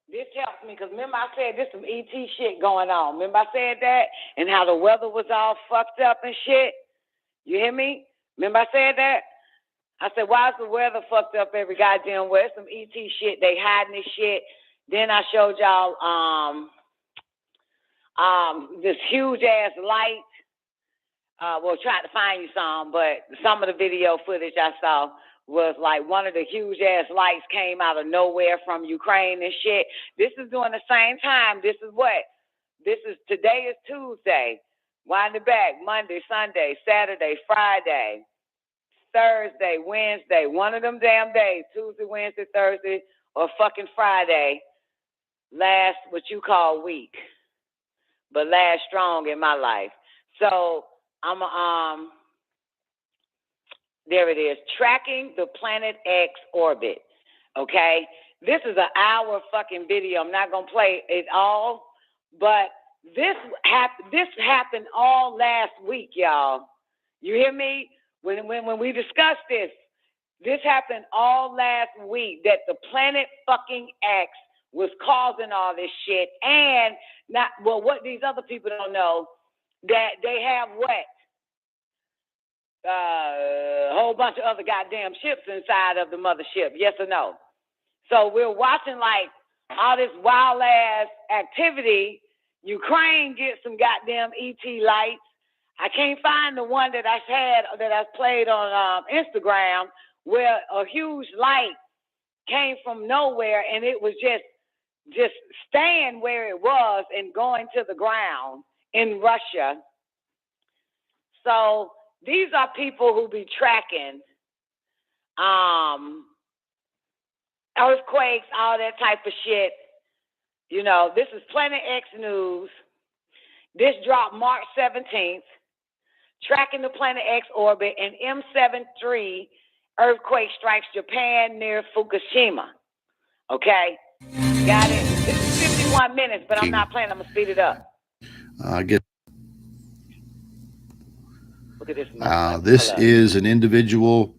This helps me because remember I said there's some ET shit going on. Remember I said that and how the weather was all fucked up and shit. You hear me? Remember I said that? I said, why is the weather fucked up every goddamn way? Some ET shit. They hiding this shit. Then I showed y'all this huge ass light. Trying to find you some, but some of the video footage I saw was like one of the huge ass lights came out of nowhere from Ukraine and shit. This is during the same time. Today is Tuesday. Wind it back. Monday, Sunday, Saturday, Friday, Thursday, Wednesday, one of them damn days, Tuesday, Wednesday, Thursday, or fucking Friday, last what you call week, but last strong in my life. So there it is, tracking the Planet X orbit, okay? This is an hour fucking video. I'm not going to play it all, but This happened all last week, y'all. You hear me? When we discussed this happened all last week, that the planet fucking X was causing all this shit. And what these other people don't know, that they have a whole bunch of other goddamn ships inside of the mothership. Yes or no? So we're watching like all this wild ass activity. Ukraine gets some goddamn ET lights. I can't find the one that I played on Instagram, where a huge light came from nowhere and it was just staying where it was and going to the ground in Russia. So these are people who be tracking earthquakes, all that type of shit. You know, this is Planet X News. This dropped March 17th. Tracking the Planet X orbit, and M73 earthquake strikes Japan near Fukushima. Okay? Got it? This is 51 minutes, but I'm not playing. I'm going to speed it up. Look at this. This is an individual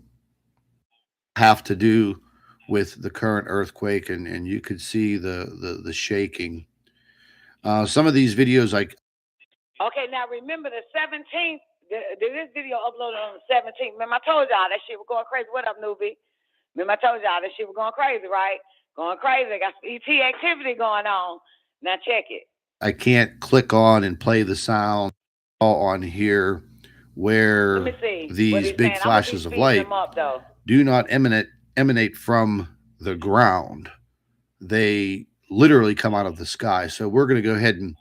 have to do with the current earthquake, and you could see the shaking. Some of these videos, like... Okay, now remember the 17th, this video uploaded on the 17th. Remember, I told y'all that shit was going crazy. What up, newbie? Remember, I told y'all that shit was going crazy, right? Going crazy. Got some ET activity going on. Now check it. I can't click on and play the sound on here where these big flashes of light do not emanate from the ground. They literally come out of the sky. So we're going to go ahead and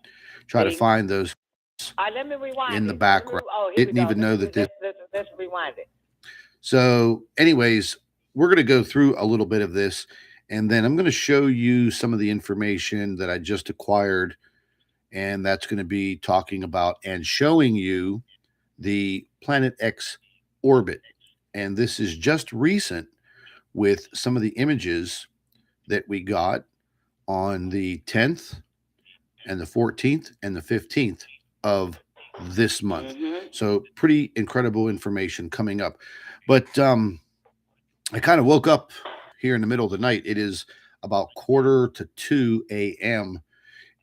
try to find those let me rewind in the background. Didn't even know that this. Let's rewind it. So anyways, we're going to go through a little bit of this, and then I'm going to show you some of the information that I just acquired, and that's going to be talking about and showing you the Planet X orbit. And this is just recent with some of the images that we got on the 10th and the 14th and the 15th of this month. So pretty incredible information coming up. But I kind of woke up here in the middle of the night. It is about 1:45 a.m.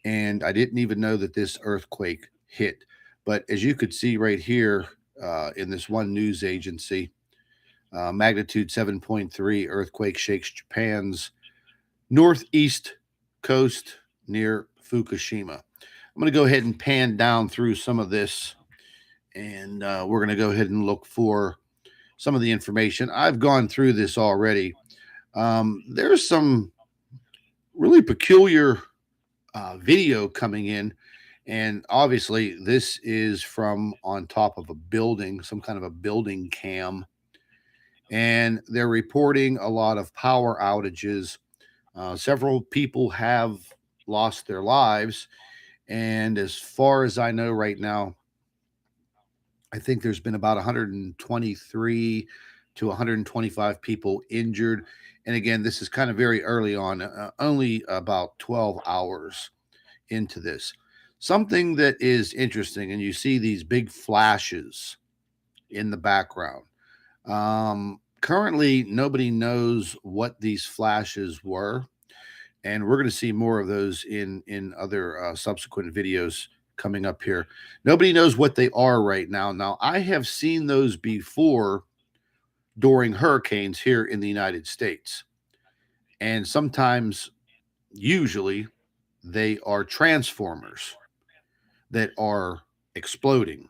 and I didn't even know that this earthquake hit. But as you could see right here in this one news agency, magnitude 7.3 earthquake shakes Japan's northeast coast near Fukushima. I'm going to go ahead and pan down through some of this, and we're going to go ahead and look for some of the information. I've gone through this already. There's some really peculiar video coming in, and obviously this is from on top of a building, some kind of a building cam, and they're reporting a lot of power outages. Several people have lost their lives, and as far as I know right now, I think there's been about 123 to 125 people injured. And again, this is kind of very early on, only about 12 hours into this. Something that is interesting, and you see these big flashes in the background. Currently, nobody knows what these flashes were, and we're going to see more of those in other subsequent videos coming up here. Nobody knows what they are right now. Now, I have seen those before during hurricanes here in the United States, and sometimes, usually, they are transformers that are exploding,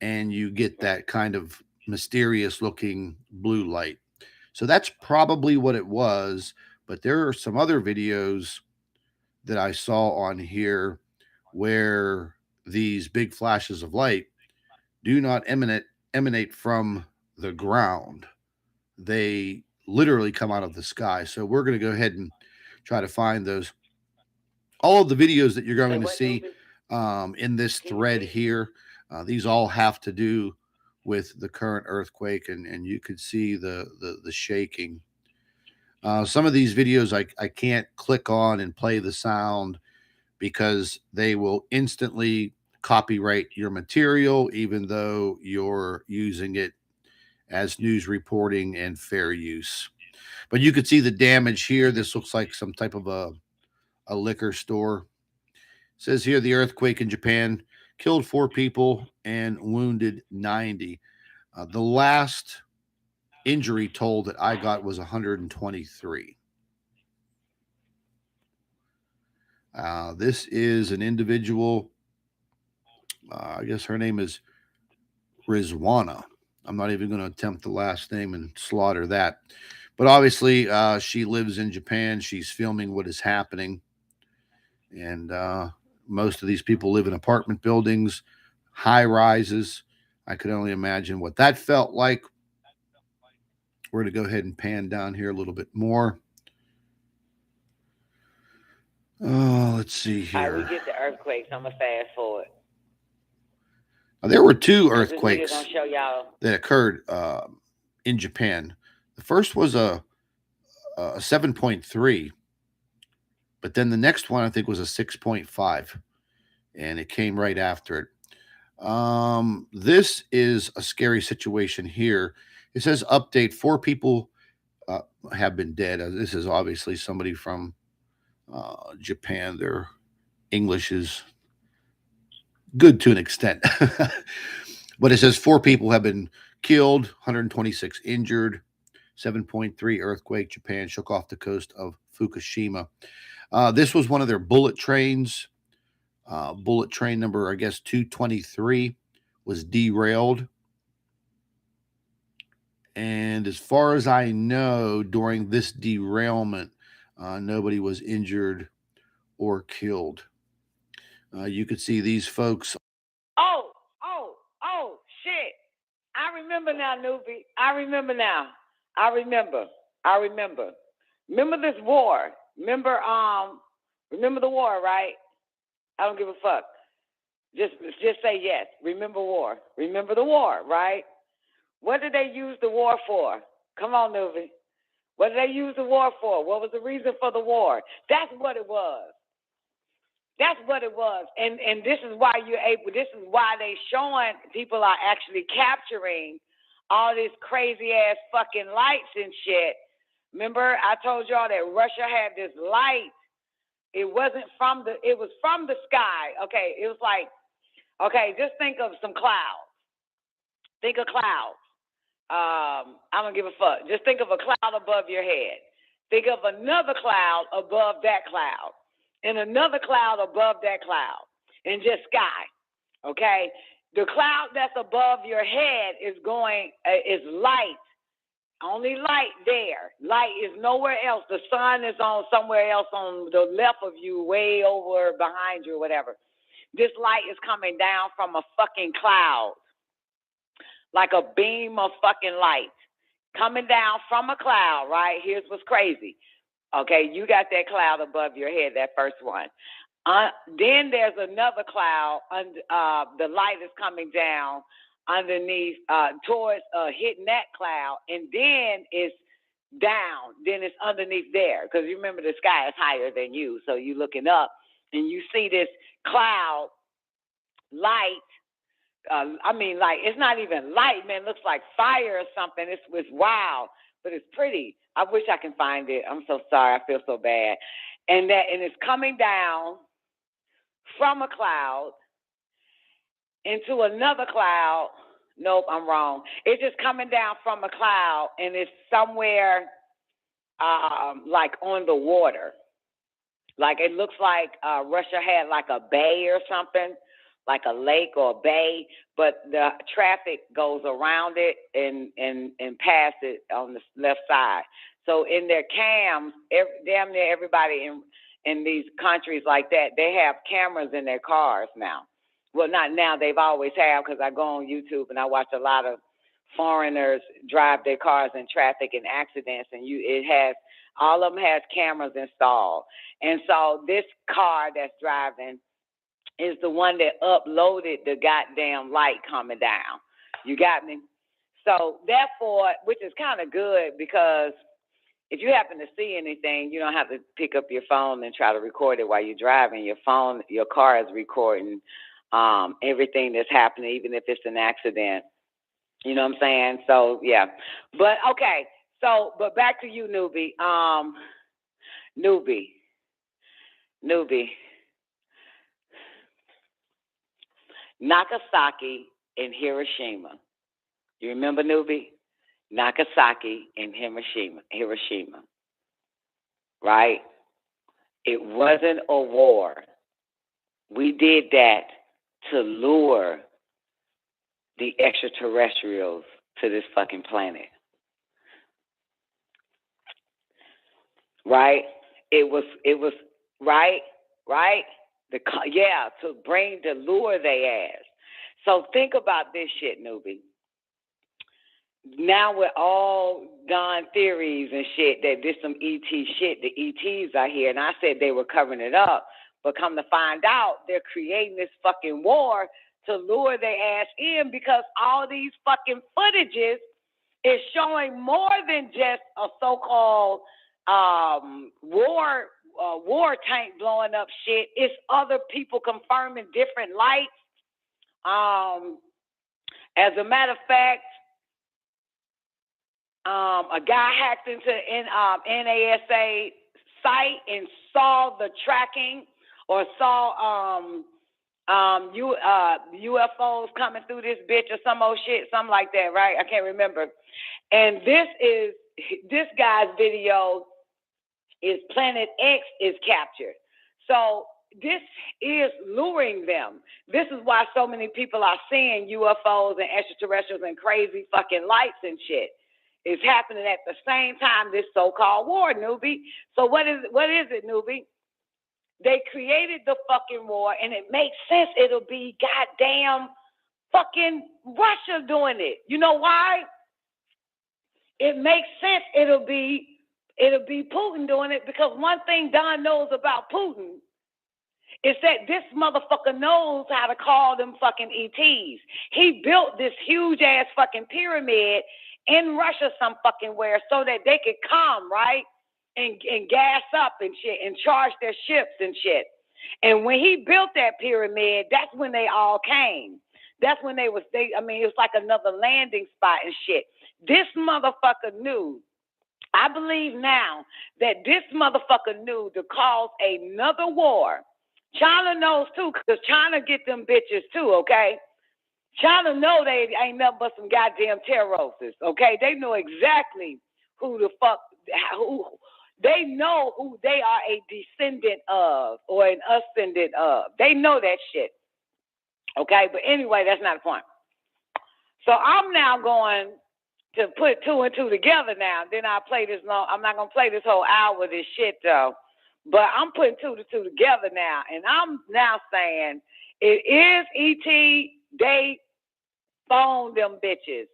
and you get that kind of mysterious looking blue light. So that's probably what it was, but there are some other videos that I saw on here where these big flashes of light do not emanate from the ground. They literally come out of the sky. So we're going to go ahead and try to find those. All of the videos that you're going to see in this thread here, these all have to do with the current earthquake, and you could see the shaking. Some of these videos I can't click on and play the sound because they will instantly copyright your material, even though you're using it as news reporting and fair use. But you could see the damage here. This looks like some type of a liquor store. It says here the earthquake in Japan killed 4 people and wounded 90. The last injury toll that I got was 123. This is an individual. I guess her name is Rizwana. I'm not even going to attempt the last name and slaughter that. But obviously, she lives in Japan. She's filming what is happening. And most of these people live in apartment buildings, high rises. I could only imagine what that felt like. We're going to go ahead and pan down here a little bit more. Oh, let's see here. All right, we get the earthquakes. I'm going to fast forward. There were 2 earthquakes Gonna show y'all. that occurred in Japan. The first was a 7.3, but then the next one I think was a 6.5, and it came right after it. This is a scary situation here. It says update: 4 people have been dead. This is obviously somebody from Japan. Their English is good to an extent. But it says 4 people have been killed, 126 injured, 7.3 earthquake. Japan shook off the coast of Fukushima. This was one of their bullet trains. Bullet train number, I guess, 223 was derailed. And as far as I know, during this derailment, nobody was injured or killed. You could see these folks. Oh, shit. I remember now, newbie. I remember now. I remember. Remember this war. Remember the war, right? I don't give a fuck. Just say yes. Remember war. Remember the war, right? What did they use the war for? Come on, newbie. What did they use the war for? What was the reason for the war? That's what it was. That's what it was. And this is why this is why they showing people are actually capturing all this crazy ass fucking lights and shit. Remember, I told y'all that Russia had this light. It was from the sky. Okay, it was like, okay, just think of some clouds. Think of clouds. I don't give a fuck. Just think of a cloud above your head. Think of another cloud above that cloud. And another cloud above that cloud, and just sky, okay? The cloud that's above your head is light, only light there. Light is nowhere else. The sun is on somewhere else on the left of you, way over behind you, or whatever. This light is coming down from a fucking cloud, like a beam of fucking light, coming down from a cloud, right? Here's what's crazy. Okay, you got that cloud above your head, that first one. Then there's another cloud, the light is coming down underneath, towards hitting that cloud, and then it's down, then it's underneath there, because you remember the sky is higher than you, so you're looking up, and you see this cloud light. It's not even light, man. It looks like fire or something. It's wild, but it's pretty. I wish I can find it. I'm so sorry. I feel so bad. And it's coming down from a cloud into another cloud. Nope, I'm wrong. It's just coming down from a cloud, and it's somewhere like on the water. Like it looks like Russia had like a bay or something, like a lake or a bay, but the traffic goes around it and past it on the left side. So in their cams, damn near everybody in these countries like that, they have cameras in their cars now. Well, not now, they've always had, because I go on YouTube and I watch a lot of foreigners drive their cars in traffic and accidents, and all of them has cameras installed. And so this car that's driving is the one that uploaded the goddamn light coming down. You got me? So therefore, which is kind of good, because if you happen to see anything, you don't have to pick up your phone and try to record it while you're driving. Your car is recording everything that's happening, even if it's an accident. You know what I'm saying? So, yeah. But, okay. So, but back to you, Newbie. Newbie. Nagasaki and Hiroshima. You remember, Newbie? Nagasaki and Hiroshima. Right? It wasn't a war. We did that to lure the extraterrestrials to this fucking planet. Right? It was right? To lure they ass. So think about this shit, Newbie. Now with all gone theories and shit that there's some ET shit, the ETs are here, and I said they were covering it up, but come to find out, they're creating this fucking war to lure their ass in because all these fucking footages is showing more than just a so-called war tank blowing up shit. It's other people confirming different lights. As a matter of fact, a guy hacked into NASA site and saw the tracking or saw UFOs coming through this bitch or some old shit, something like that, right? I can't remember. And this guy's video is Planet X is captured. So this is luring them. This is why so many people are seeing UFOs and extraterrestrials and crazy fucking lights and shit. It's happening at the same time, this so-called war, Newbie. So what is it, Newbie? They created the fucking war, and it makes sense it'll be goddamn fucking Russia doing it. You know why? It makes sense it'll be Putin doing it, because one thing Don knows about Putin is that this motherfucker knows how to call them fucking ETs. He built this huge-ass fucking pyramid in Russia some fucking where so that they could come, right, and gas up and shit and charge their ships and shit. And when he built that pyramid, that's when they all came. That's when it was like another landing spot and shit. This motherfucker knew, I believe now, that this motherfucker knew to cause another war. China knows too, because China get them bitches too, okay? China know they ain't nothing but some goddamn terrorists, okay? They know exactly who they know who they are a descendant of or an ascendant of. They know that shit, okay? But anyway, that's not the point. So I'm now going to put two and two together now. Then I'll play this long. I'm not going to play this whole hour of this shit, though. But I'm putting two to two together now. And I'm now saying it is ET. They phone them bitches.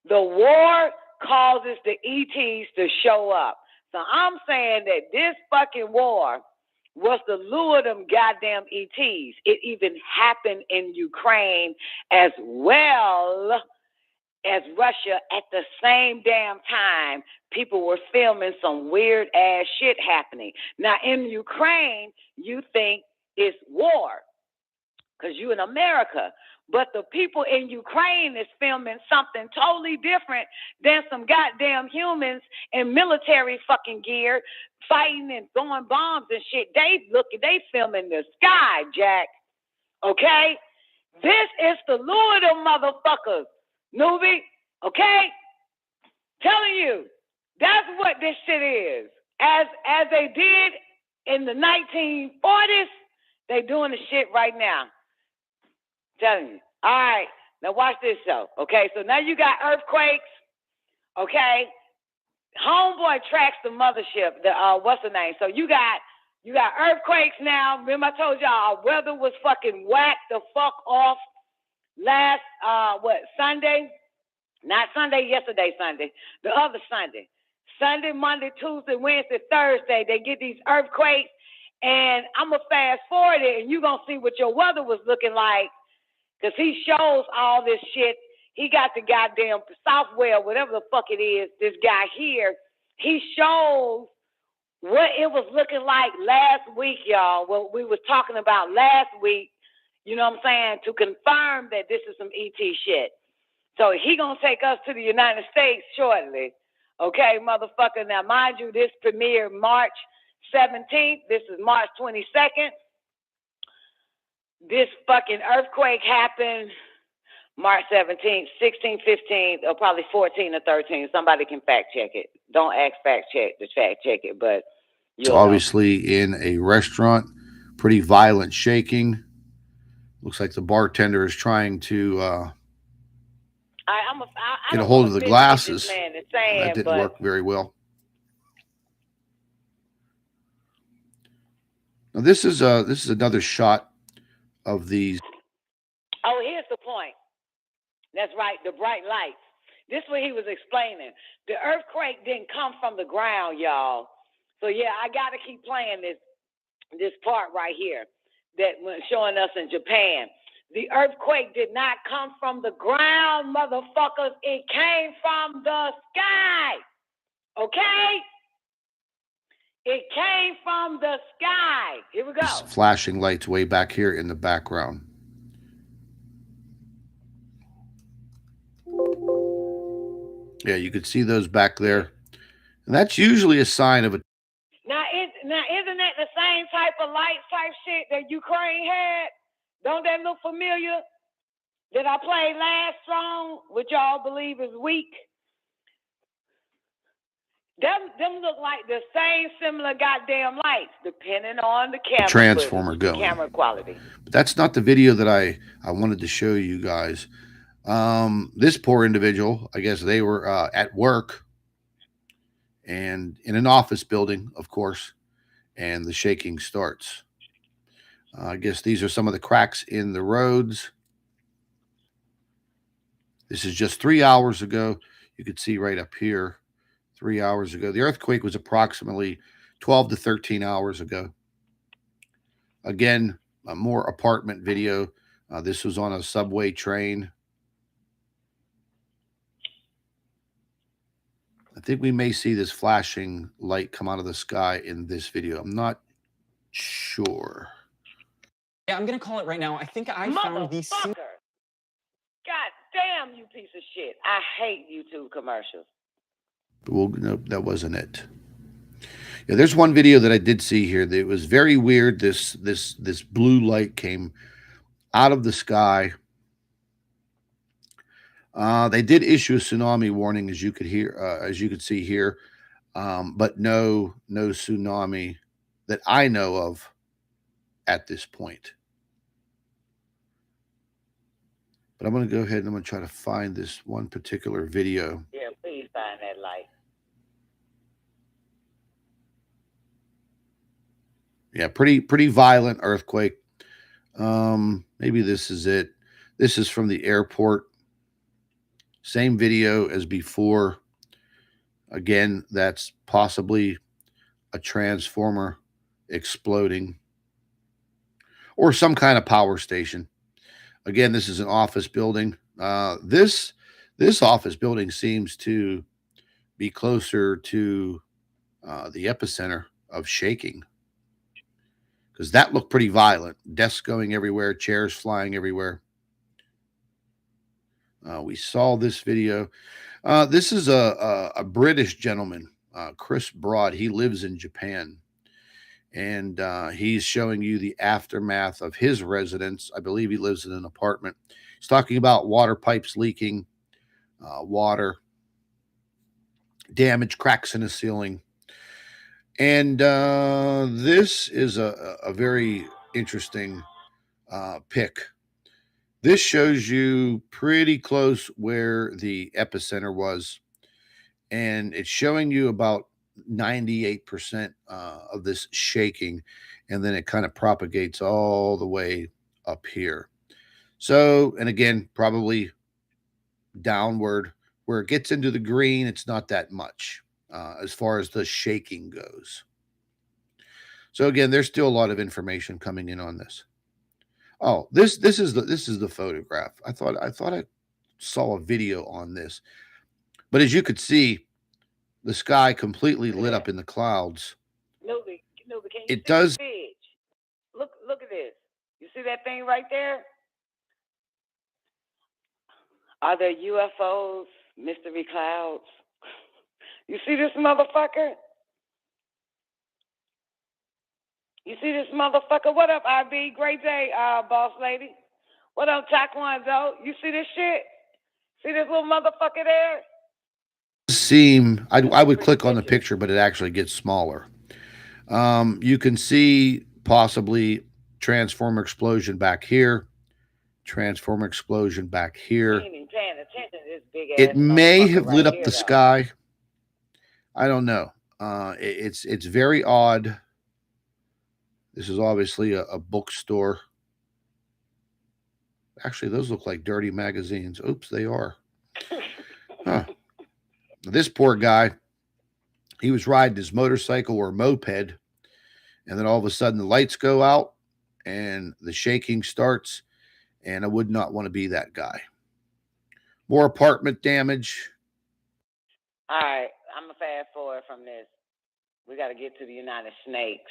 The war causes the ETs to show up. So I'm saying that this fucking war was to lure them goddamn ETs. It even happened in Ukraine as well as Russia at the same damn time. People were filming some weird ass shit happening. Now in Ukraine, you think it's war because you in America. But the people in Ukraine is filming something totally different than some goddamn humans in military fucking gear fighting and throwing bombs and shit. They filming the sky, Jack. Okay? This is the lure them motherfuckers, Newbie. Okay? Telling you, that's what this shit is. As they did in the 1940s, they doing the shit right now. Telling you. All right, now watch this show. Okay, so now you got earthquakes. Okay, homeboy tracks the mothership. What's the name? So you got earthquakes now. Remember I told y'all our weather was fucking whacked the fuck off last Sunday? Not Sunday, yesterday Sunday. The other Sunday. Sunday, Monday, Tuesday, Wednesday, Thursday. They get these earthquakes, and I'm gonna fast forward it, and you're gonna see what your weather was looking like. Because he shows all this shit. He got the goddamn software, whatever the fuck it is, this guy here. he shows what it was looking like last week, y'all. What we was talking about last week, you know what I'm saying, to confirm that this is some ET shit. So he gonna take us to the United States shortly. Okay, motherfucker. Now, mind you, this premiered March 17th. This is March 22nd. This fucking earthquake happened March 17th, 16th, 15th, or probably 14th or 13th. Somebody can fact check it. Don't ask just fact check it, but it's obviously in a restaurant. Pretty violent shaking. Looks like the bartender is trying to get a hold of the glasses. That didn't work very well. Now this is another shot of these. Oh, here's the point. That's right, the bright lights. This is what he was explaining. The earthquake didn't come from the ground, y'all. So yeah, I gotta keep playing this part right here that was showing us in Japan. The earthquake did not come from the ground, motherfuckers. It came from the sky. Okay? It came from the sky. Here we go. Flashing lights way back here in the background. Yeah, you could see those back there. And that's usually a sign of a... Now, isn't that the same type of lights type shit that Ukraine had? Don't that look familiar? That I played last song, which y'all believe is weak? Them look like the same similar goddamn lights, depending on the camera transformer footage, going. Camera quality. But that's not the video that I wanted to show you guys. This poor individual, I guess they were at work and in an office building, of course, and the shaking starts. I guess these are some of the cracks in the roads. This is just 3 hours ago. You could see right up here, 3 hours ago. The earthquake was approximately 12 to 13 hours ago. Again, a more apartment video. This was on a subway train. I think we may see this flashing light come out of the sky in this video. I'm not sure. Yeah, I'm going to call it right now. I think I found these... God damn, you piece of shit. I hate YouTube commercials. Well, no, that wasn't it. Yeah, there's one video that I did see here that was very weird. This blue light came out of the sky. They did issue a tsunami warning, as you could hear, as you could see here, but no tsunami that I know of at this point. But I'm going to go ahead and I'm going to try to find this one particular video. Yeah, please find that light. Yeah, pretty violent earthquake. Maybe this is it. This is from the airport. Same video as before. Again, that's possibly a transformer exploding or some kind of power station. Again, this is an office building. This office building seems to be closer to the epicenter of shaking, because that looked pretty violent. Desks going everywhere, chairs flying everywhere. We saw this video. This is a British gentleman, Chris Broad. He lives in Japan. And he's showing you the aftermath of his residence. I believe he lives in an apartment. He's talking about water pipes leaking, water, damage, cracks in the ceiling. And this is a very interesting pic. This shows you pretty close where the epicenter was. And it's showing you about 98% of this shaking, and then it kind of propagates all the way up here. So, and again, probably downward. Where it gets into the green, it's not that much as far as the shaking goes. So again, there's still a lot of information coming in on this. Oh, this is the photograph. I thought I saw a video on this, but as you could see, the sky completely lit up in the clouds. Nubi, can you It see does. the bitch? Look at this. You see that thing right there? Are there UFOs, mystery clouds? You see this motherfucker? You see this motherfucker? What up, IB? Great day, boss lady. What up, Taekwondo? You see this shit? See this little motherfucker there? I would click on the picture, but it actually gets smaller. You can see possibly transformer explosion back here, transformer explosion back here. Ain't even paying attention to this big ass It may have lit up here, the though. sky. I don't know. It's very odd. This is obviously a bookstore. Actually, those look like dirty magazines. Oops, they are. Huh. This poor guy, he was riding his motorcycle or moped, and then all of a sudden the lights go out and the shaking starts, and I would not want to be that guy. More apartment damage. All right, I'm going to fast forward from this. We got to get to the United Snakes.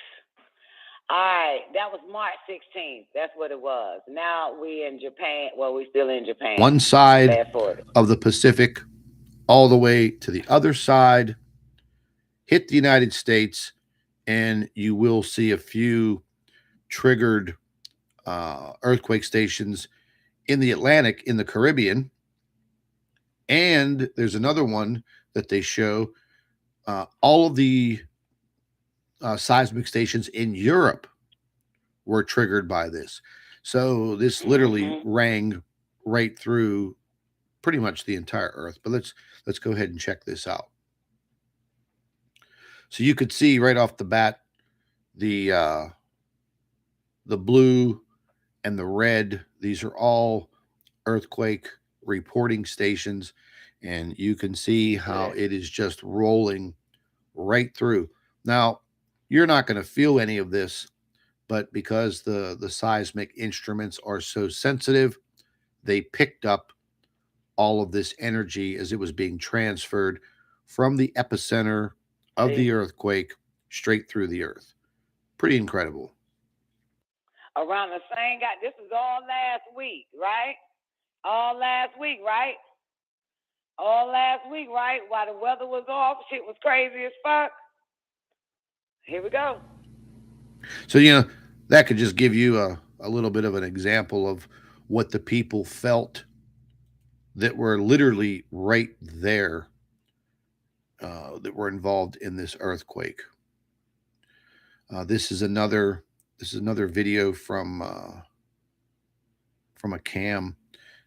All right, that was March 16th. That's what it was. Now we in Japan. Well, we still in Japan. One side Fast forward. of the Pacific all the way to the other side, hit the United States, and you will see a few triggered earthquake stations in the Atlantic, in the Caribbean. And there's another one that they show. All of the seismic stations in Europe were triggered by this. So this literally rang right through pretty much the entire Earth. But let's go ahead and check this out. So you could see right off the bat the blue and the red. These are all earthquake reporting stations, and you can see how it is just rolling right through. Now, you're not going to feel any of this, but because the seismic instruments are so sensitive, they picked up all of this energy as it was being transferred from the epicenter of the earthquake straight through the earth. Pretty incredible. Around the same guy. This is all last week, right? All last week, right? While the weather was off, shit was crazy as fuck. Here we go. So, that could just give you a little bit of an example of what the people felt that were literally right there, that were involved in this earthquake. This is another video from a cam.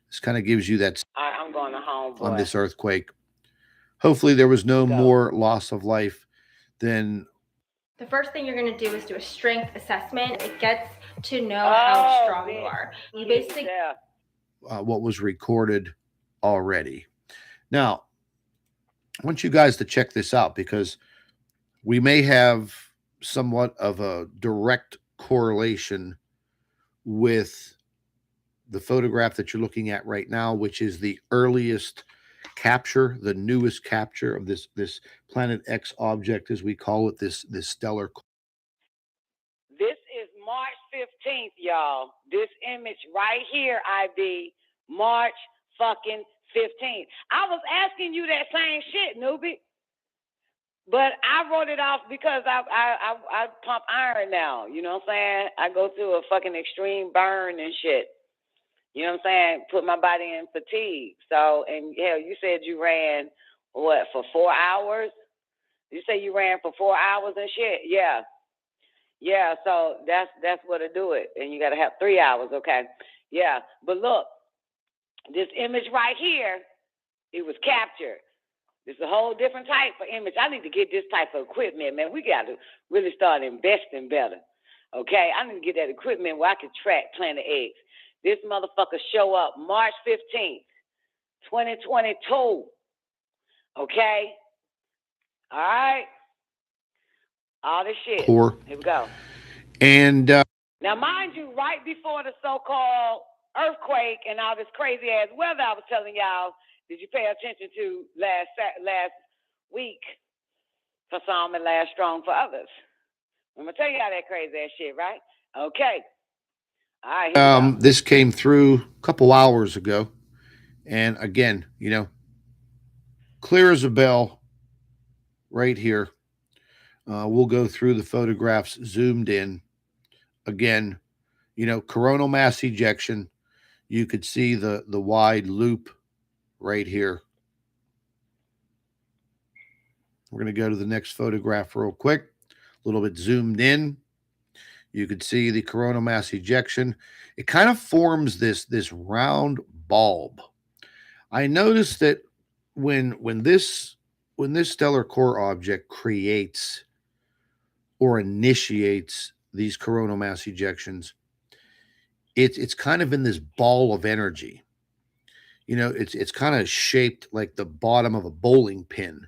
This kind of gives you that I'm going to home, boy. on this earthquake. Hopefully there was no more loss of life than. The first thing you're going to do is do a strength assessment. It gets to know how strong you are. You basically what was recorded already. Now, I want you guys to check this out, because we may have somewhat of a direct correlation with the photograph that you're looking at right now, which is the earliest capture, the newest capture of this Planet X object, as we call it, this stellar. This is March 15th, y'all. This image right here, IB, March fucking 15th. I was asking you that same shit, newbie. But I wrote it off because I pump iron now. You know what I'm saying? I go through a fucking extreme burn and shit. You know what I'm saying? Put my body in fatigue. So, and hell, you said you ran, what, for 4 hours? You say you ran for 4 hours and shit? Yeah. Yeah, so that's what to do it. And you got to have 3 hours, okay? Yeah. But look, this image right here, it was captured. It's a whole different type of image. I need to get this type of equipment, man. We got to really start investing better, okay? I need to get that equipment where I can track Planet X. This motherfucker show up March 15th, 2022, okay? All right? All this shit. Core. Here we go. And now, mind you, right before the so-called earthquake and all this crazy-ass weather I was telling y'all, did you pay attention to last week? for some and last strong for others. I'm going to tell you how that crazy ass shit, right? Okay. All right. Here we go. This came through a couple hours ago. And again, clear as a bell right here. We'll go through the photographs zoomed in. Again, coronal mass ejection. You could see the wide loop right here. We're going to go to the next photograph real quick. A little bit zoomed in. You could see the coronal mass ejection. It kind of forms this round bulb. I noticed that when this stellar core object creates or initiates these coronal mass ejections, it's kind of in this ball of energy. It's kind of shaped like the bottom of a bowling pin,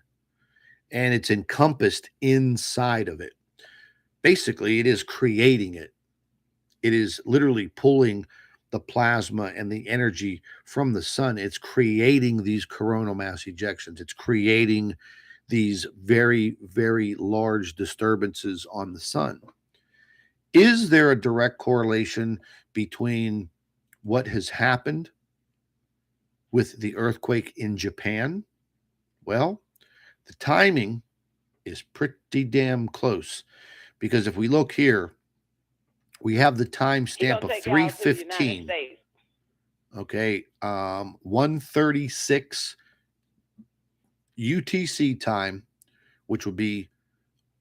and it's encompassed inside of it. Basically, it is creating it. It is literally pulling the plasma and the energy from the sun. It's creating these coronal mass ejections. It's creating these very, very large disturbances on the sun. Is there a direct correlation between what has happened with the earthquake in Japan? Well, the timing is pretty damn close, because if we look here, we have the timestamp of 3:15. Okay, 1:36 UTC time, which would be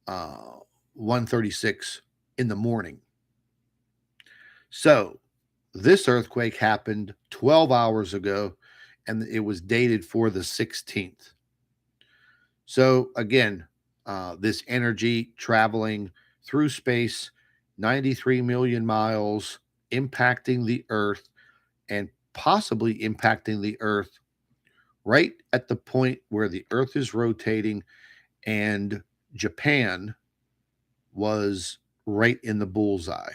1:36 in the morning. So this earthquake happened 12 hours ago, and it was dated for the 16th. So again, this energy traveling through space, 93 million miles, impacting the Earth, and possibly impacting the Earth right at the point where the Earth is rotating, and Japan was right in the bullseye.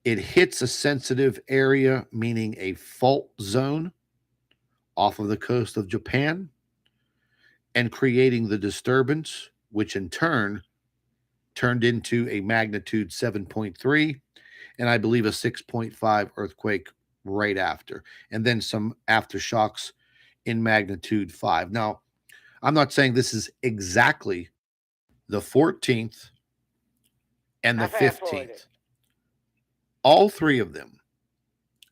It hits a sensitive area, meaning a fault zone off of the coast of Japan, and creating the disturbance, which in turn turned into a magnitude 7.3, and I believe a 6.5 earthquake right after, and then some aftershocks in magnitude 5. Now, I'm not saying this is exactly the 14th and the 15th. All three of them.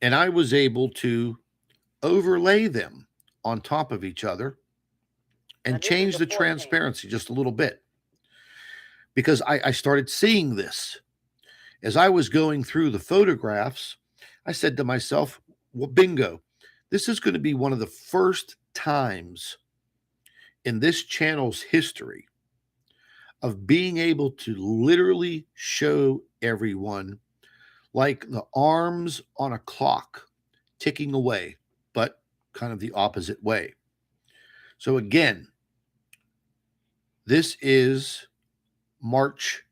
And I was able to overlay them on top of each other and change the transparency just a little bit, because I started seeing this. As I was going through the photographs, I said to myself, well, bingo, this is going to be one of the first times in this channel's history of being able to literally show everyone like the arms on a clock ticking away, but kind of the opposite way. So again, this is March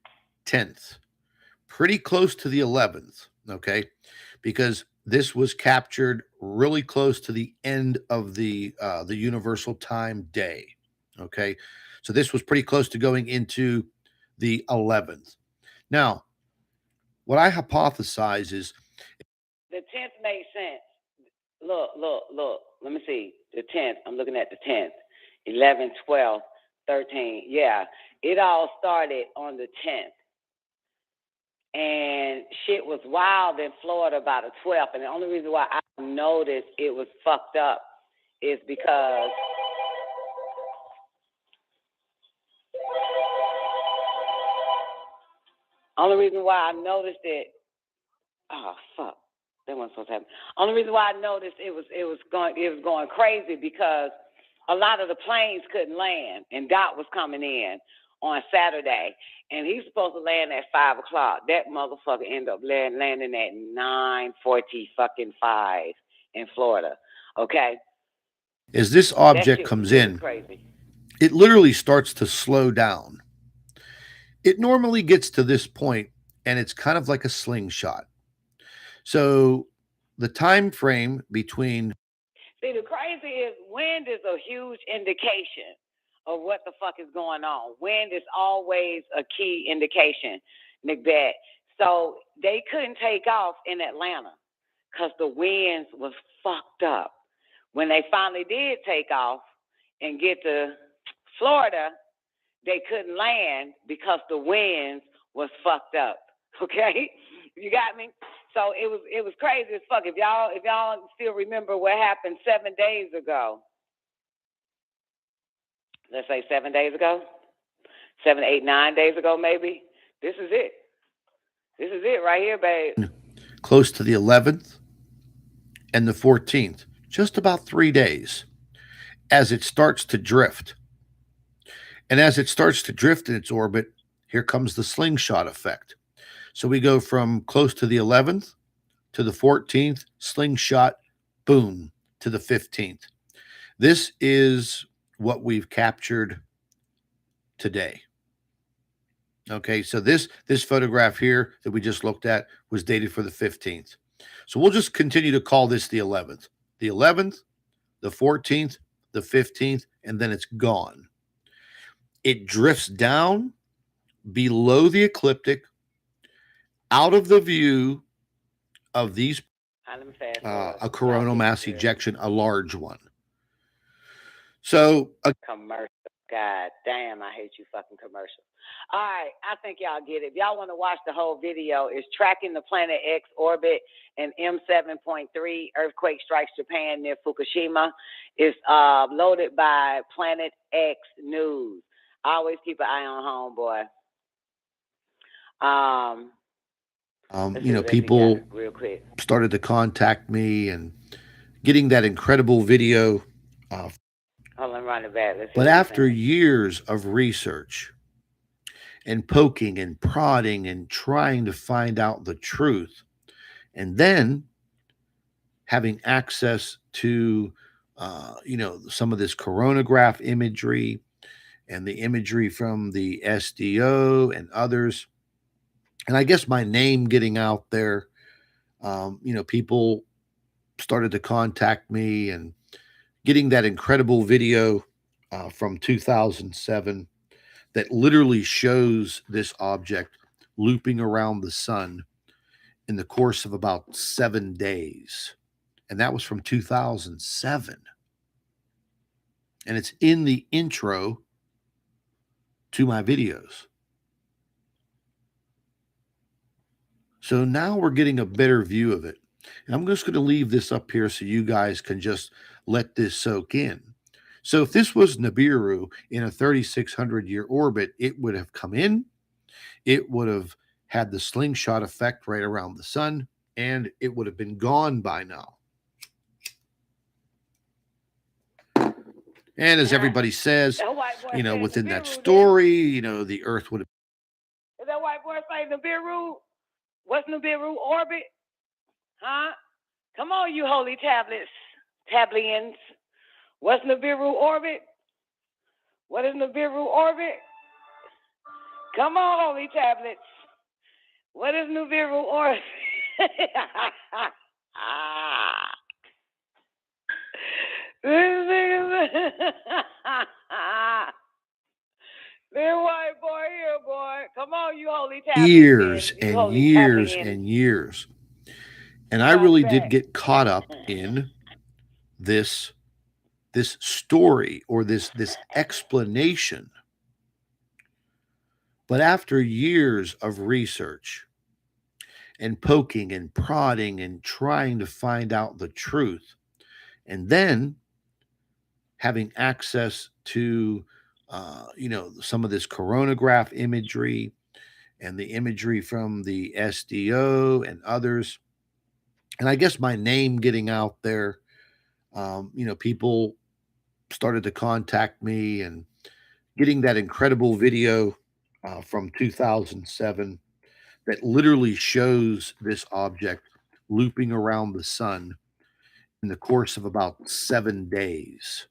10th, pretty close to the 11th, okay? Because this was captured really close to the end of the Universal Time Day, okay? So this was pretty close to going into the 11th. Now, what I hypothesize is the 10th makes sense. Look. Let me see. The 10th. I'm looking at the 10th. 11, 12, 13. Yeah. It all started on the 10th. And shit was wild in Florida by the 12th. And the only reason why I noticed it was fucked up is because only reason why I noticed it, oh fuck, that wasn't supposed to happen. Only reason why I noticed it was going crazy because a lot of the planes couldn't land, and Dot was coming in on Saturday, and he's supposed to land at 5 o'clock. That motherfucker ended up landing at 9:45 in Florida. Okay. As this object comes in, crazy. It literally starts to slow down. It normally gets to this point, and it's kind of like a slingshot. So the time frame between... See, the crazy is wind is a huge indication, of what the fuck is going on. Wind is always a key indication, Macbeth. So they couldn't take off in Atlanta because the winds was fucked up. When they finally did take off and get to Florida, they couldn't land because the winds was fucked up. Okay? You got me? So it was crazy as fuck. If y'all still remember what happened 7 days ago. Let's say 7 days ago. 7, 8, 9 days ago maybe. This is it. This is it right here, babe. Close to the 11th and the 14th. Just about 3 days as it starts to drift. And as it starts to drift in its orbit, here comes the slingshot effect. So we go from close to the 11th to the 14th, slingshot, boom, to the 15th. This is what we've captured today. Okay, so this photograph here that we just looked at was dated for the 15th. So we'll just continue to call this the 11th. The 11th, the 14th, the 15th, and then it's gone. It drifts down below the ecliptic, out of the view of these, a coronal mass ejection, a large one. So a commercial. God damn, I hate you fucking commercials. All right, I think y'all get it. If y'all want to watch the whole video, it's tracking the Planet X orbit and M7.3 earthquake strikes Japan near Fukushima. It's loaded by Planet X News. I always keep an eye on homeboy. People started to contact me and getting that incredible video. Hold on, run it back. But after years of research and poking and prodding and trying to find out the truth, and then having access to, some of this coronagraph imagery and the imagery from the SDO and others, and I guess my name getting out there, people started to contact me and getting that incredible video from 2007 that literally shows this object looping around the sun in the course of about 7 days. And that was from 2007. And it's in the intro to my videos. So now we're getting a better view of it. And I'm just going to leave this up here so you guys can just let this soak in. So if this was Nibiru in a 3,600-year orbit, it would have come in, it would have had the slingshot effect right around the sun, and it would have been gone by now. And as everybody says, within that story, the Earth would have. Is that white boy saying Nibiru? What's Nibiru orbit? Huh? Come on, you holy tablians. What's Nibiru orbit? What is Nibiru orbit? Come on, holy tablets. What is Nibiru orbit? This white boy here, boy. Come on, you holy tablets. Years and years and years. And I really did get caught up in this story or this explanation. But after years of research and poking and prodding and trying to find out the truth, and then having access to, some of this coronagraph imagery and the imagery from the SDO and others, and I guess my name getting out there, people started to contact me and getting that incredible video from 2007 that literally shows this object looping around the sun in the course of about 7 days.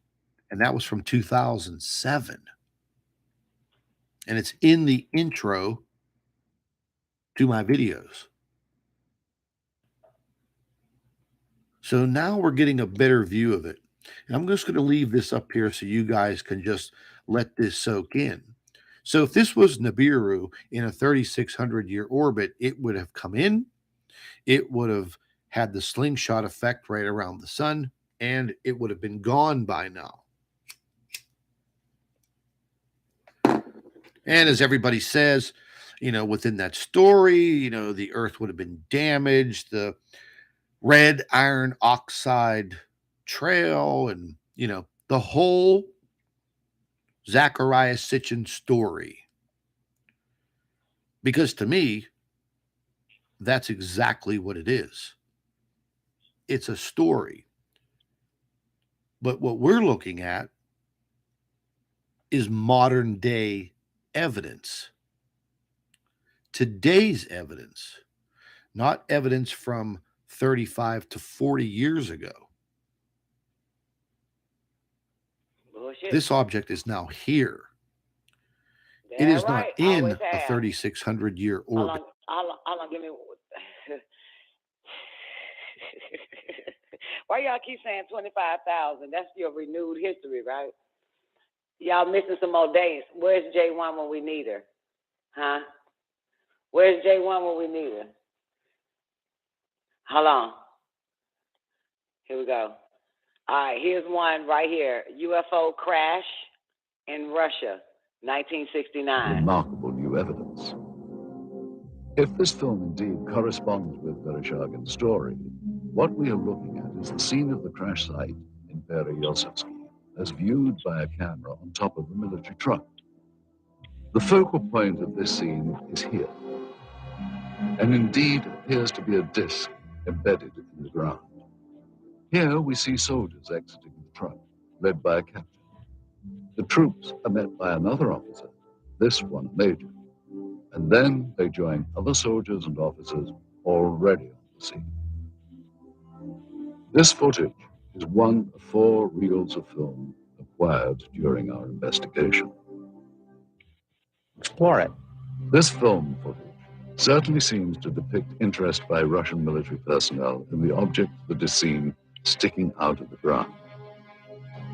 And that was from 2007. And it's in the intro to my videos. So now we're getting a better view of it. And I'm just going to leave this up here so you guys can just let this soak in. So if this was Nibiru in a 3,600-year orbit, it would have come in, it would have had the slingshot effect right around the sun, and it would have been gone by now. And as everybody says, within that story, the Earth would have been damaged, the red iron oxide trail, and, the whole Zecharia Sitchin story. Because to me, that's exactly what it is. It's a story. But what we're looking at is modern day evidence. Today's evidence, not evidence from 35 to 40 years ago. Bullshit. This object is now here. That's It is right. not in Always a have. 3,600-year orbit. Hold on, give me. Why y'all keep saying 25,000? That's your renewed history, right? Y'all missing some more days. Where's J1 when we need her? Huh? Where's J1 when we need her? Hold on. Here we go. All right, here's one right here. UFO crash in Russia, 1969. Remarkable new evidence. If this film indeed corresponds with Vereshchagin's story, what we are looking at is the scene of the crash site in Peru, as viewed by a camera on top of a military truck. The focal point of this scene is here, and indeed appears to be a disc embedded in the ground. Here we see soldiers exiting the truck, led by a captain. The troops are met by another officer, this one a major, and then they join other soldiers and officers already on the scene. This footage is one of 4 reels of film acquired during our investigation. Explore it. This film footage certainly seems to depict interest by Russian military personnel in the object that is seen sticking out of the ground.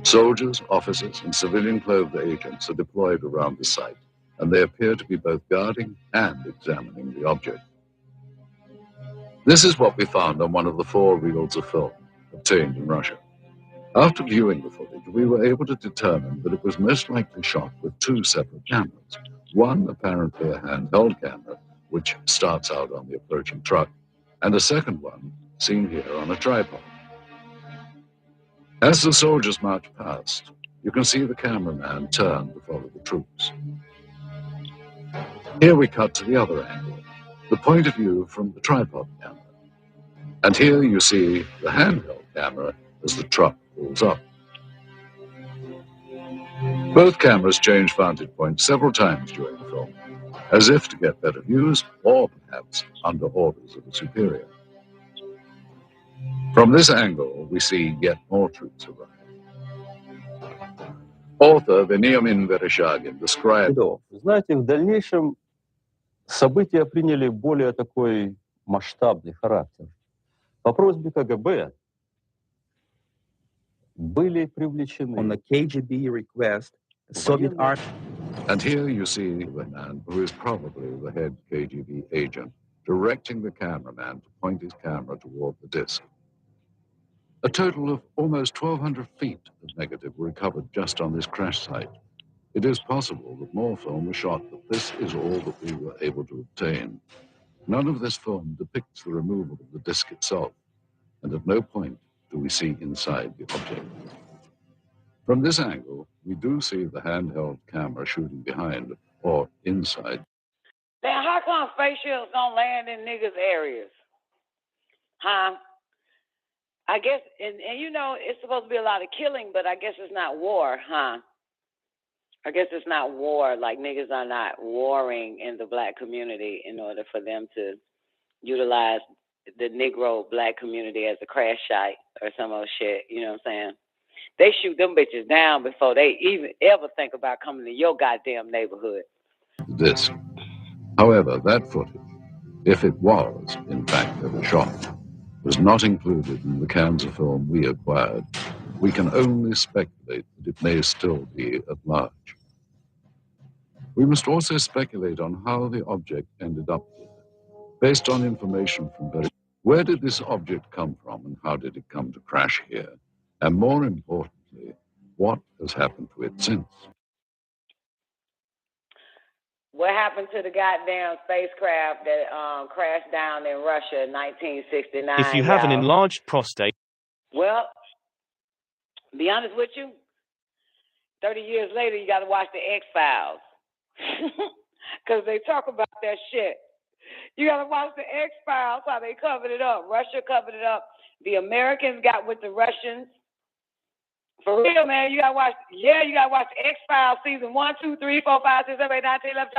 Soldiers, officers, and civilian-clothed agents are deployed around the site, and they appear to be both guarding and examining the object. This is what we found on one of the 4 reels of film obtained in Russia. After viewing the footage, we were able to determine that it was most likely shot with 2 separate cameras. One apparently a handheld camera, which starts out on the approaching truck, and a second one seen here on a tripod. As the soldiers march past, you can see the cameraman turn to follow the troops. Here we cut to the other angle, the point of view from the tripod camera. And here you see the handheld camera as the truck pulls up. Both cameras change vantage points several times during the film, as if to get better views or perhaps under orders of a superior. From this angle, we see yet more troops arrive. Author Veniamin Vereshchagin described... Знаете, в дальнейшем события приняли более такой масштабный характер. По просьбе КГБ были привлечены... On the KGB request, the Soviet Army... And here you see the man who is probably the head KGB agent, directing the cameraman to point his camera toward the disc. A total of almost 1,200 feet of negative were recovered just on this crash site. It is possible that more film was shot, but this is all that we were able to obtain. None of this film depicts the removal of the disc itself, and at no point do we see inside the object. From this angle, we do see the handheld camera shooting behind or inside. Then how come space ships don't land in niggas' areas? Huh? I guess, and it's supposed to be a lot of killing, but I guess it's not war, huh? I guess it's not war. Like, niggas are not warring in the black community in order for them to utilize the Negro black community as a crash site or some old shit. You know what I'm saying? They shoot them bitches down before they even ever think about coming to your goddamn neighborhood. This. However, that footage, if it was, in fact, ever shot, was not included in the cans of film we acquired We can only speculate that it may still be at large. We must also speculate on how the object ended up here, based on information from where did this object come from and how did it come to crash here? And more importantly, what has happened to it since? What happened to the goddamn spacecraft that crashed down in Russia in 1969? If you have an enlarged prostate. Well, be honest with you, 30 years later, you got to watch the X-Files. Because they talk about that shit. You got to watch the X-Files, how they covered it up. Russia covered it up. The Americans got with the Russians. For real, man, you got to watch the X-Files season 1, 2, 3, 4, 5, 6, 7, 8, 9, 10, 11,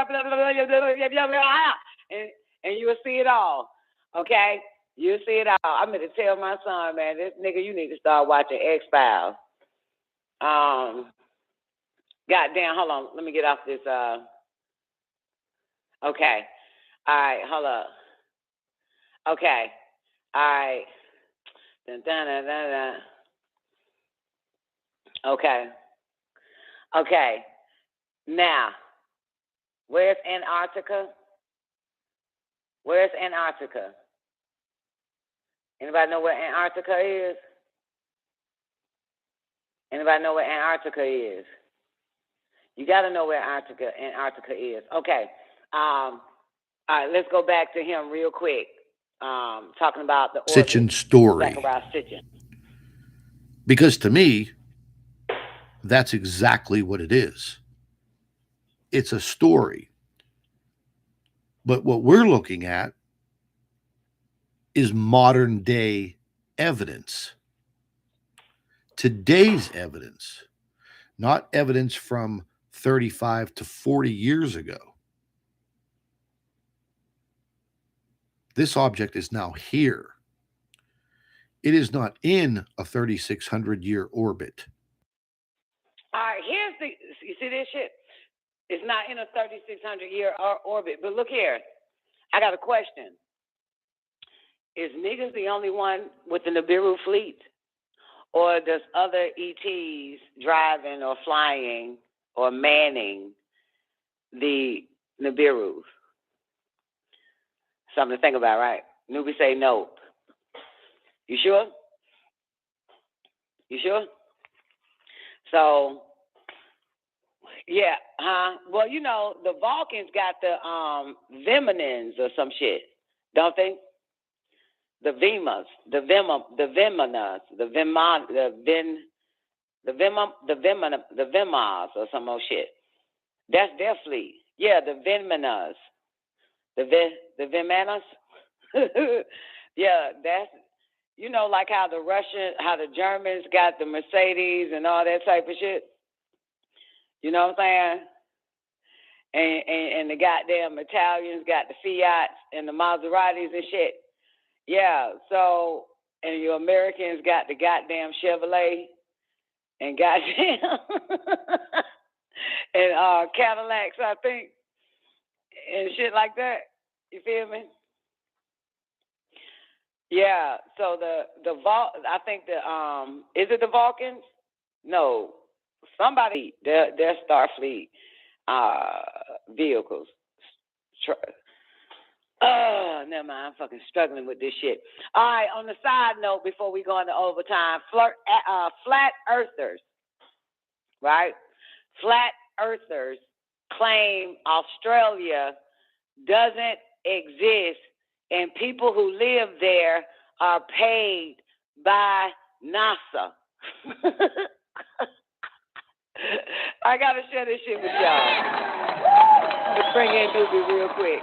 and you will see it all. Okay? You'll see it all. I'm going to tell my son, man, this nigga, you need to start watching X-Files. Goddamn, hold on. Let me get off this. Okay. All right, hold up. Okay. All right. Dun, dun, dun, dun, dun. Okay. Okay. Now, where's Antarctica? Where's Antarctica? Anybody know where Antarctica is? Anybody know where Antarctica is? You got to know where Antarctica is. Okay. All right, let's go back to him real quick. Talking about the Sitchin's story. Zachariah Sitchin. Because to me, that's exactly what it is. It's a story. But what we're looking at is modern day evidence. Today's evidence, not evidence from 35 to 40 years ago. This object is now here. It is not in a 3,600-year orbit. All right, you see this shit? It's not in a 3,600-year orbit. But look here, I got a question. Is niggas the only one with the Nibiru fleet? Or does other ETs driving or flying or manning the Nibiru? Something to think about, right? Newbie say no. You sure? You sure? So, yeah, well, you know, the Vulcans got the Viminans or some shit, don't they? The Vimas, the Vimanas, the Vimas or some more shit. That's their fleet. Yeah, the Vimanas. The Vimanas? Yeah, that's, you know, like how the Germans got the Mercedes and all that type of shit. You know what I'm saying? And the goddamn Italians got the Fiats and the Maseratis and shit. Yeah, so, and your Americans got the goddamn Chevrolet and goddamn and Cadillacs, I think, and shit like that. You feel me? Yeah, so I think is it the Vulcans? No, somebody, their Starfleet vehicles. Never mind, I'm fucking struggling with this shit. All right, on the side note, before we go into overtime, flat earthers, right? Flat earthers claim Australia doesn't exist and people who live there are paid by NASA. I gotta share this shit with y'all. Let's bring in Doobie real quick.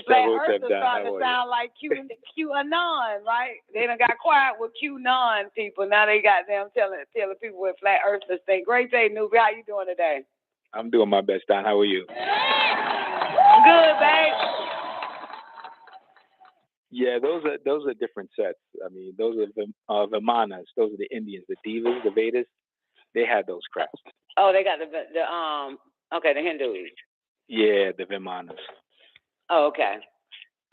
Flat earthers starting to sound like QAnon, right? They done got quiet with QAnon people. Now they got them telling people what flat earthers think. Great day, Newbie. How you doing today? I'm doing my best, Don. How are you? I'm good, babe. Yeah, those are different sets. I mean, those are Vimanas. Those are the Indians, the Devas, the Vedas. They had those crafts. Oh, they got the Hindus. Yeah, the Vimanas. Oh, okay.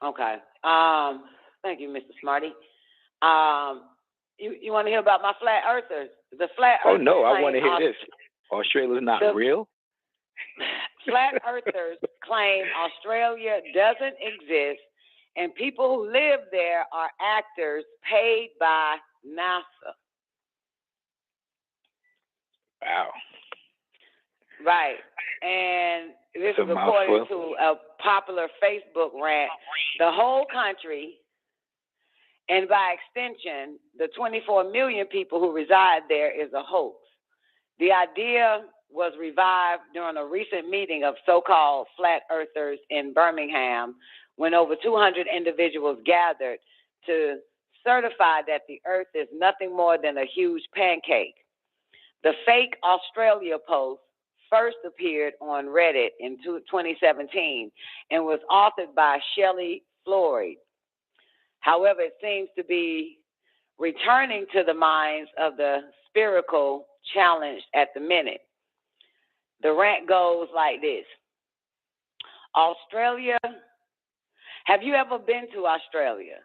Okay. Thank you, Mr. Smarty. You want to hear about my flat earthers? The flat Oh earthers. no, I claim want to hear this. Australia's not real? Flat earthers claim Australia doesn't exist, and people who live there are actors paid by NASA. Wow. Right. And this That's is a according mouthful. to a popular Facebook rant. The whole country, and by extension, the 24 million people who reside there, is a hoax. The idea was revived during a recent meeting of so-called flat earthers in Birmingham, when over 200 individuals gathered to certify that the earth is nothing more than a huge pancake. The fake Australia post first appeared on Reddit in 2017 and was authored by Shelley Floyd. However, it seems to be returning to the minds of the spherical challenged at the minute. The rant goes like this. Australia, have you ever been to Australia?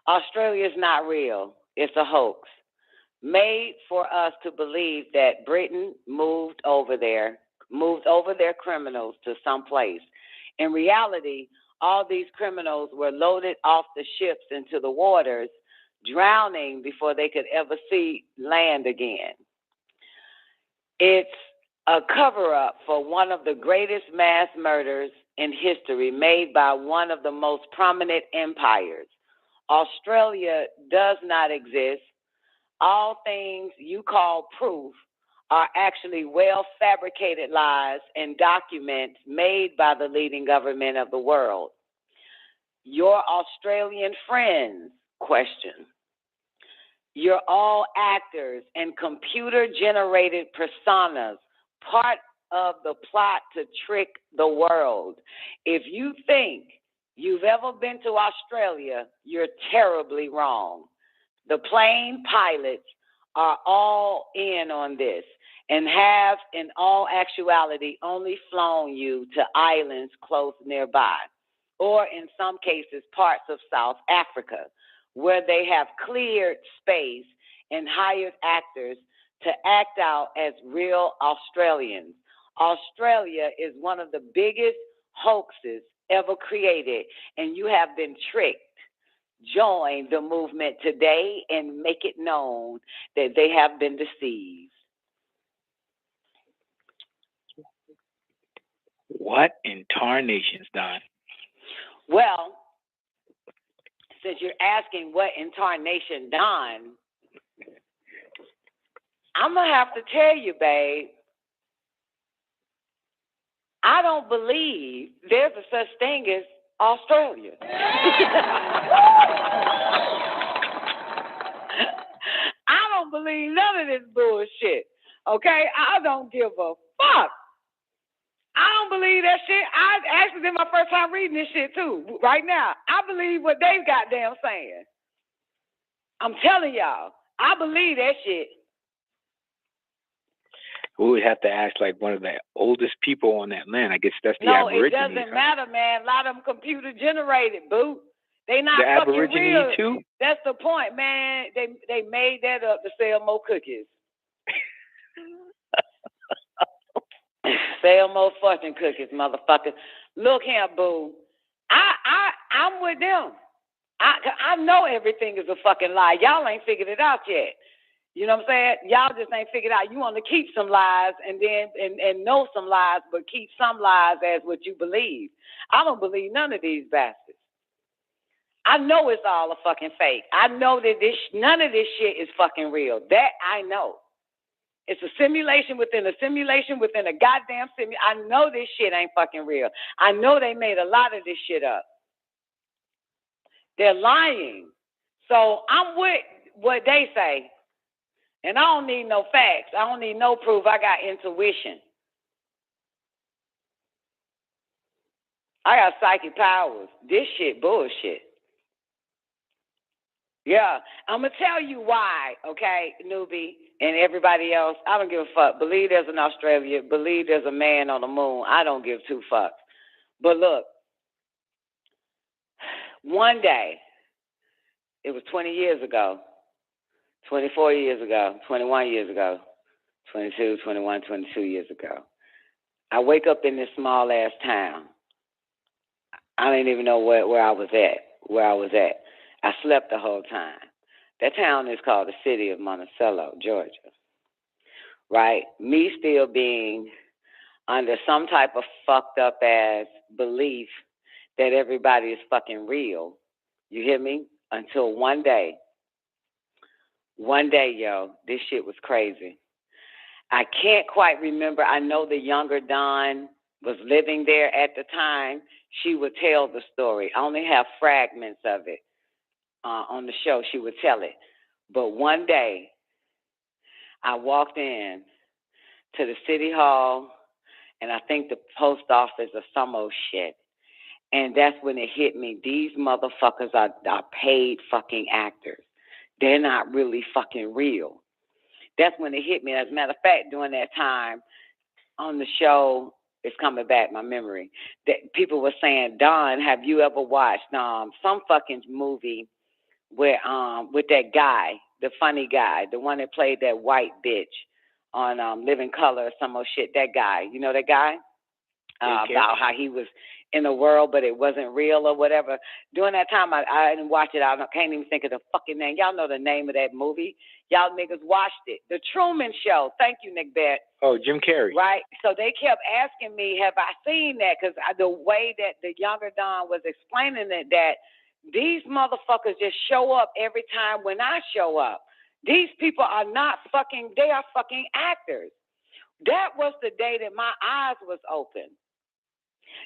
Australia is not real. It's a hoax made for us to believe that Britain moved over their criminals to some place. In reality, all these criminals were loaded off the ships into the waters, drowning before they could ever see land again. It's a cover-up for one of the greatest mass murders in history made by one of the most prominent empires. Australia does not exist. All things you call proof are actually well-fabricated lies and documents made by the leading government of the world. Your Australian friends, question. You're all actors and computer-generated personas, part of the plot to trick the world. If you think you've ever been to Australia, you're terribly wrong. The plane pilots are all in on this and have, in all actuality, only flown you to islands close nearby, or in some cases, parts of South Africa, where they have cleared space and hired actors to act out as real Australians. Australia is one of the biggest hoaxes ever created, and you have been tricked. Join the movement today and make it known that they have been deceived. What in tarnations, Don? Well, since you're asking what in tarnation, Don, I'm going to have to tell you, babe, I don't believe there's a such thing as Australia. I don't believe none of this bullshit, okay? I don't give a fuck. I don't believe that shit. I actually did my first time reading this shit too, right now. I believe what they goddamn saying. I'm telling y'all, I believe that shit. We would have to ask like one of the oldest people on that land. I guess that's the Aborigines. No, it doesn't matter, man. A lot of them computer generated, boo. They not the fucking Aborigines real. too? That's the point, man. They made that up to sell more cookies. Sell more fucking cookies, motherfucker. Look here, boo. I'm with them. I know everything is a fucking lie. Y'all ain't figured it out yet. You know what I'm saying? Y'all just ain't figured out. You want to keep some lies and then and know some lies, but keep some lies as what you believe. I don't believe none of these bastards. I know it's all a fucking fake. I know that none of this shit is fucking real. That I know. It's a simulation within a simulation within a goddamn simulation. I know this shit ain't fucking real. I know they made a lot of this shit up. They're lying. So I'm with what they say. And I don't need no facts. I don't need no proof. I got intuition. I got psychic powers. This shit bullshit. Yeah. I'm going to tell you why, okay, newbie and everybody else. I don't give a fuck. Believe there's an Australia. Believe there's a man on the moon. I don't give two fucks. But look, one day, It was 20 years ago, 24 years ago, 21 years ago, 22, 21, 22 years ago. I wake up in this small-ass town. I didn't even know where I was at. I slept the whole time. That town is called the city of Monticello, Georgia. Right? Me still being under some type of fucked up ass belief that everybody is fucking real. You hear me? Until one day, yo, this shit was crazy. I can't quite remember. I know the younger Dawn was living there at the time. She would tell the story. I only have fragments of it on the show. She would tell it. But one day, I walked in to the city hall, and I think the post office or some old shit. And that's when it hit me. These motherfuckers are paid fucking actors. They're not really fucking real. That's when it hit me. As a matter of fact, during that time on the show, it's coming back, my memory, that people were saying, Don, have you ever watched some fucking movie where with that guy, the funny guy, the one that played that white bitch on Living Color or some old shit, that guy, you know that guy? About how he was in the world, but it wasn't real or whatever. During that time, I didn't watch it. I can't even think of the fucking name. Y'all know the name of that movie. Y'all niggas watched it. The Truman Show. Thank you, Nick Bett. Oh, Jim Carrey. Right? So they kept asking me, have I seen that? Because the way that the younger Don was explaining it, that these motherfuckers just show up every time when I show up. These people are not fucking, they are fucking actors. That was the day that my eyes was open.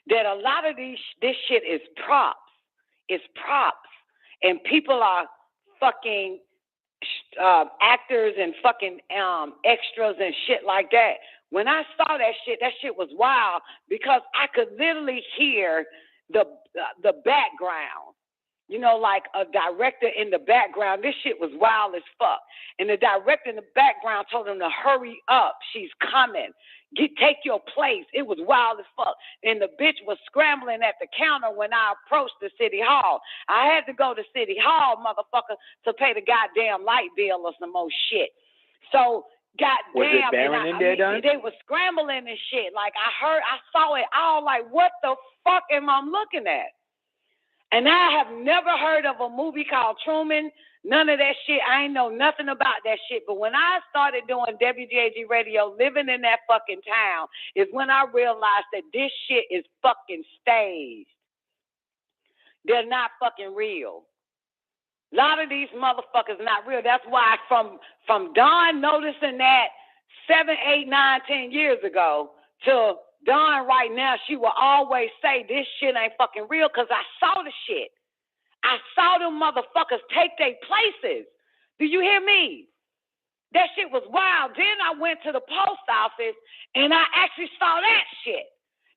That a lot of this shit is props. It's props. And people are fucking actors and fucking extras and shit like that. When I saw that shit was wild because I could literally hear the background. You know, like a director in the background. This shit was wild as fuck. And the director in the background told him to hurry up. She's coming. Take your place. It was wild as fuck. And the bitch was scrambling at the counter when I approached the city hall. I had to go to city hall, motherfucker, to pay the goddamn light bill or some more shit. So, goddamn. Was it Baron in there, Don? They were scrambling and shit. Like, I saw it all like, what the fuck am I looking at? And I have never heard of a movie called Truman. None of that shit. I ain't know nothing about that shit. But when I started doing WGAG Radio, living in that fucking town, is when I realized that this shit is fucking staged. They're not fucking real. A lot of these motherfuckers not real. That's why from Dawn noticing that 7, 8, 9, 10 years ago to Dawn right now, she will always say this shit ain't fucking real because I saw the shit. I saw them motherfuckers take their places. Do you hear me? That shit was wild. Then I went to the post office and I actually saw that shit.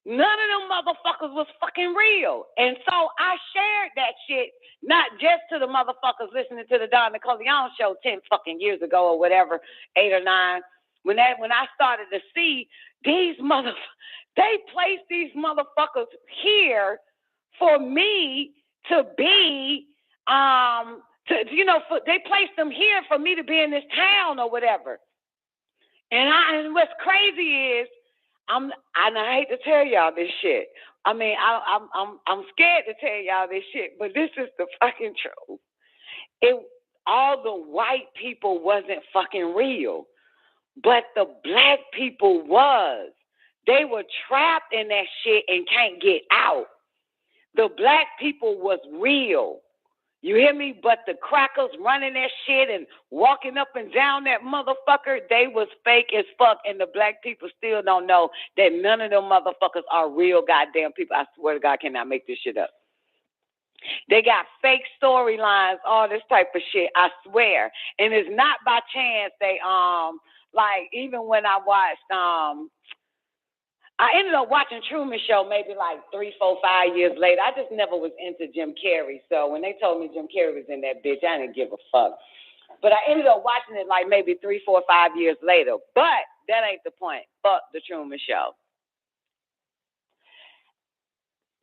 None of them motherfuckers was fucking real. And so I shared that shit, not just to the motherfuckers listening to the Don Nicoleone show 10 fucking years ago or whatever, 8 or 9. When I started to see these they placed these motherfuckers here for me to be, they placed them here for me to be in this town or whatever. And what's crazy is, I hate to tell y'all this shit. I mean, I'm scared to tell y'all this shit, but this is the fucking truth. All the white people wasn't fucking real, but the black people was. They were trapped in that shit and can't get out. The black people was real. You hear me? But the crackers running that shit and walking up and down that motherfucker, they was fake as fuck. And the black people still don't know that none of them motherfuckers are real goddamn people. I swear to God, I cannot make this shit up. They got fake storylines, all this type of shit, I swear. And it's not by chance they, like, even when I watched, I ended up watching Truman Show maybe like 3, 4, 5 years later. I just never was into Jim Carrey. So when they told me Jim Carrey was in that bitch, I didn't give a fuck. But I ended up watching it like maybe 3, 4, 5 years later. But that ain't the point. Fuck the Truman Show.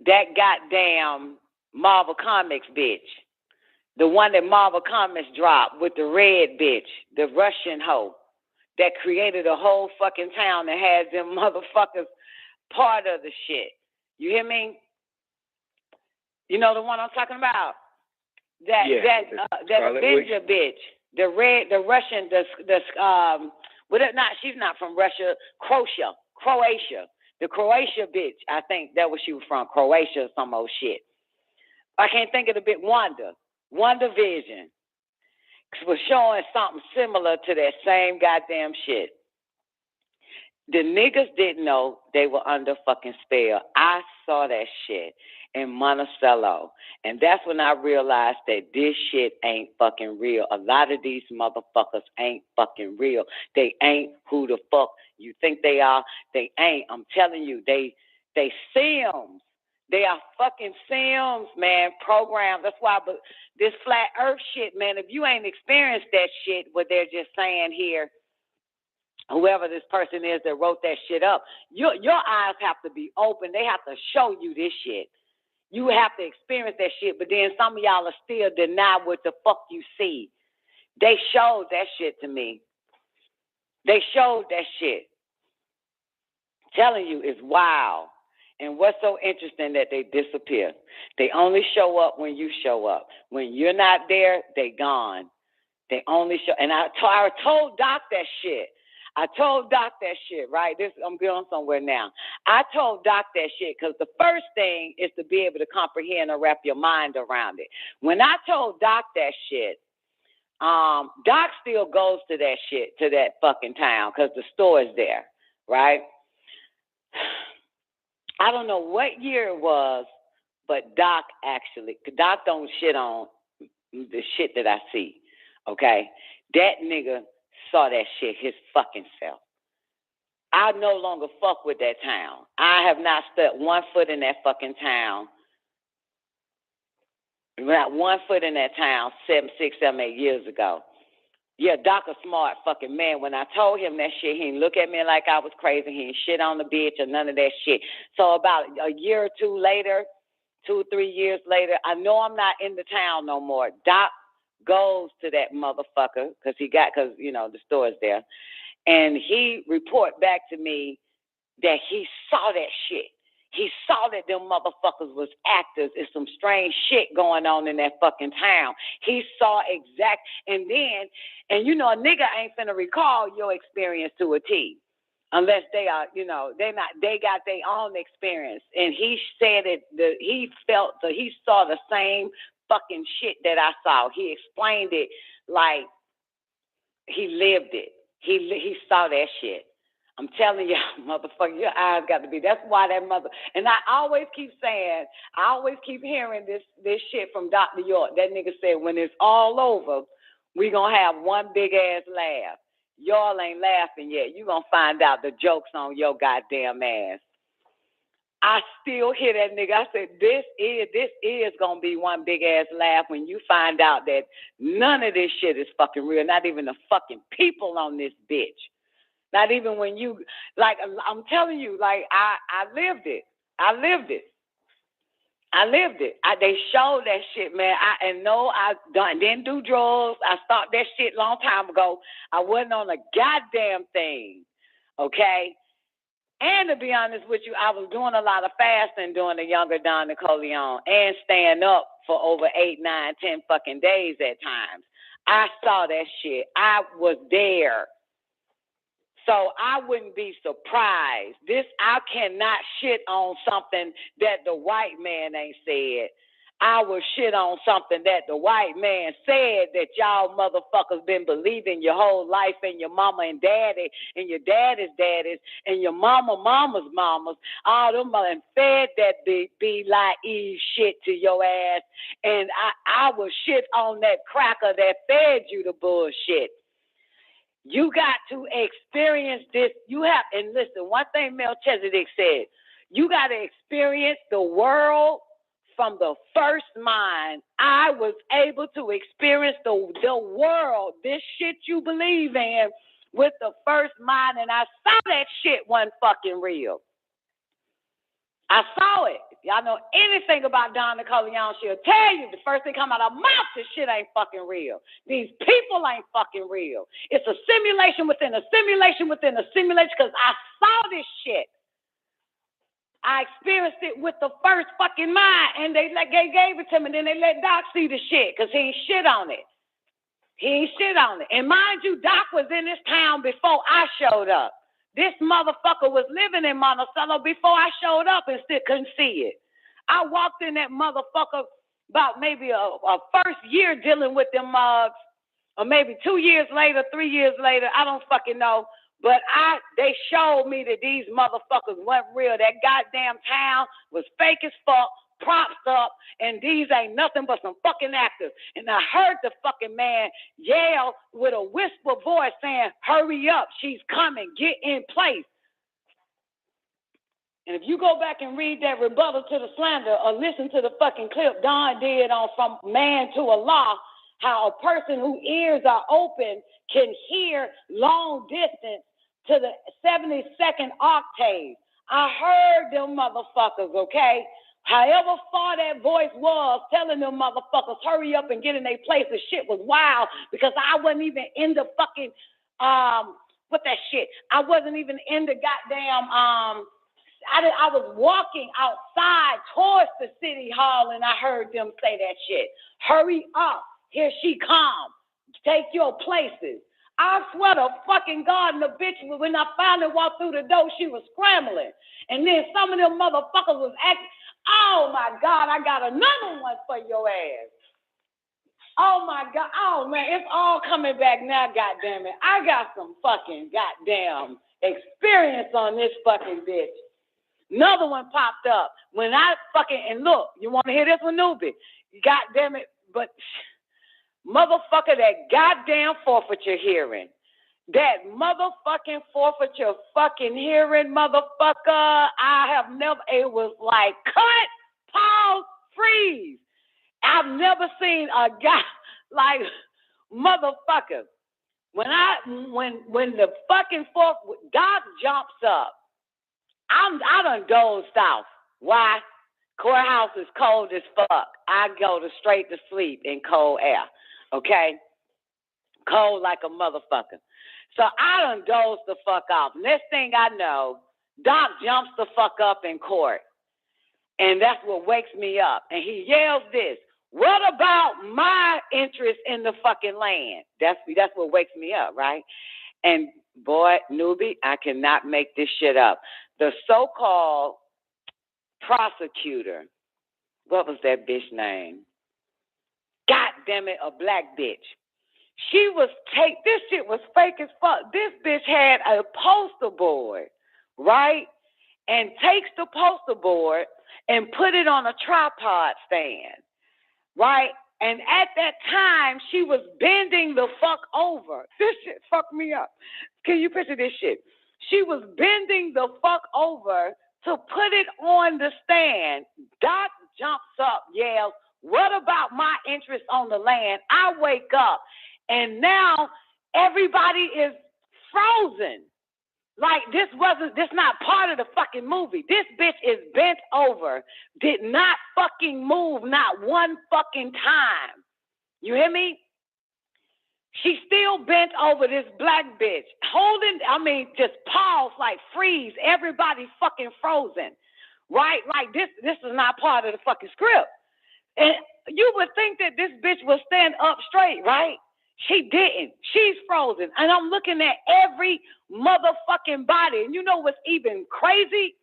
That goddamn Marvel Comics bitch. The one that Marvel Comics dropped with the red bitch, the Russian hoe, that created a whole fucking town that has them motherfuckers part of the shit. You hear me? You know the one I'm talking about? That Avenger bitch, the Russian, she's not from Russia, Croatia. The Croatia bitch, I think that was she was from, Croatia or some old shit. I can't think of the bit, WandaVision was showing something similar to that same goddamn shit. The niggas didn't know they were under fucking spell. I saw that shit in Monticello. And that's when I realized that this shit ain't fucking real. A lot of these motherfuckers ain't fucking real. They ain't who the fuck you think they are. They ain't. I'm telling you, they Sims. They are fucking Sims, man, programs. That's why, but this flat earth shit, man, if you ain't experienced that shit, what they're just saying here, whoever this person is that wrote that shit up, your eyes have to be open. They have to show you this shit. You have to experience that shit, but then some of y'all are still deny what the fuck you see. They showed that shit to me. They showed that shit. Telling you, it's wild. And what's so interesting that they disappear. They only show up when you show up. When you're not there, they gone. They only show. And I told Doc that shit. I told Doc that shit, right? I'm going somewhere now. I told Doc that shit because the first thing is to be able to comprehend or wrap your mind around it. When I told Doc that shit, Doc still goes to that shit, to that fucking town because the store is there, right? I don't know what year it was, but Doc don't shit on the shit that I see, okay? That nigga saw that shit his fucking self. I no longer fuck with that town. I have not stepped 1 foot in that fucking town. Not 1 foot in that town 7, 6, 7, 8 years ago. Yeah, Doc a smart fucking man. When I told him that shit, he didn't look at me like I was crazy. He didn't shit on the bitch or none of that shit. So about a year or two later, 2 or 3 years later, I know I'm not in the town no more. Doc goes to that motherfucker because the store is there. And he report back to me that he saw that shit. He saw that them motherfuckers was actors. It's some strange shit going on in that fucking town. He saw and a nigga ain't finna recall your experience to a T. Unless they are, they got their own experience. And he said he saw the same fucking shit that I saw. He explained it like he lived it. He saw that shit. I'm telling you, motherfucker, your eyes got to be. That's why that mother. And I always keep hearing this shit from Dr. York. That nigga said, when it's all over, we gonna have one big ass laugh. Y'all ain't laughing yet. You gonna find out the joke's on your goddamn ass. I still hear that nigga. I said, this is gonna be one big ass laugh when you find out that none of this shit is fucking real. Not even the fucking people on this bitch. Not even when you, like, I'm telling you, like, I lived it. They showed that shit, man. I didn't do drugs. I stopped that shit long time ago. I wasn't on a goddamn thing, okay? And to be honest with you, I was doing a lot of fasting during the younger Don Nicoleone and staying up for over 8, 9, 10 fucking days at times. I saw that shit. I was there. So I wouldn't be surprised. I cannot shit on something that the white man ain't said. I will shit on something that the white man said that y'all motherfuckers been believing your whole life, and your mama and daddy and your daddy's daddies and your mama's mamas, all them and fed that be like Eve shit to your ass. And I will shit on that cracker that fed you the bullshit. You got to experience this. And listen, one thing Melchizedek said, you got to experience the world from the first mind. I was able to experience the world, this shit you believe in, with the first mind, and I saw that shit wasn't fucking real. I saw it. If y'all know anything about Don Nicoleone, she'll tell you the first thing come out of her mouth, this shit ain't fucking real. These people ain't fucking real. It's a simulation within a simulation within a simulation because I saw this shit. I experienced it with the first fucking mind, and they gave it to me, and then they let Doc see the shit because he ain't shit on it. He ain't shit on it. And mind you, Doc was in this town before I showed up. This motherfucker was living in Monticello before I showed up and still couldn't see it. I walked in that motherfucker about maybe a first year dealing with them mugs, or maybe 2 years later, 3 years later, I don't fucking know. But they showed me that these motherfuckers weren't real. That goddamn town was fake as fuck, propped up, and these ain't nothing but some fucking actors. And I heard the fucking man yell with a whisper voice saying, hurry up, she's coming, get in place. And if you go back and read that rebuttal to the slander or listen to the fucking clip Don did on From Man to Allah, how a person whose ears are open can hear long distance to the 72nd octave. I heard them motherfuckers, okay? However far that voice was, telling them motherfuckers, hurry up and get in their place. The shit was wild because I wasn't even in the fucking, what that shit? I wasn't even in the goddamn, I was walking outside towards the city hall and I heard them say that shit. Hurry up. Here she comes. Take your places. I swear to fucking God, and the bitch, when I finally walked through the door, she was scrambling. And then some of them motherfuckers was acting, oh my God, I got another one for your ass. Oh my God, oh man, it's all coming back now, goddamn it. I got some fucking goddamn experience on this fucking bitch. Another one popped up. When I fucking, and look, you want to hear this one, newbie? Goddamn it, but motherfucker, that goddamn forfeiture hearing. That motherfucking forfeiture fucking hearing, motherfucker. I have never, it was like cut, pause, freeze. I've never seen a guy like motherfucker. When the fucking Doc jumps up, I done dozed off. Why? Courthouse is cold as fuck. I go straight to sleep in cold air. Okay? Cold like a motherfucker. So I done dozed the fuck off. Next thing I know, Doc jumps the fuck up in court. And that's what wakes me up. And he yells this, what about my interest in the fucking land? That's what wakes me up, right? And boy, newbie, I cannot make this shit up. The so-called prosecutor, what was that bitch name? God damn it, a black bitch. She was this shit was fake as fuck. This bitch had a poster board, right? And takes the poster board and put it on a tripod stand, right? And at that time, she was bending the fuck over. This shit fucked me up. Can you picture this shit? She was bending the fuck over to put it on the stand. Doc jumps up, yells, what about my interest on the land? I wake up, and now everybody is frozen. Like this not part of the fucking movie. This bitch is bent over, did not fucking move, not one fucking time. You hear me? She still bent over, this black bitch, just pause, like freeze, everybody fucking frozen, right? Like this is not part of the fucking script. And you would think that this bitch would stand up straight, right? She didn't. She's frozen. And I'm looking at every motherfucking body. And you know what's even crazy?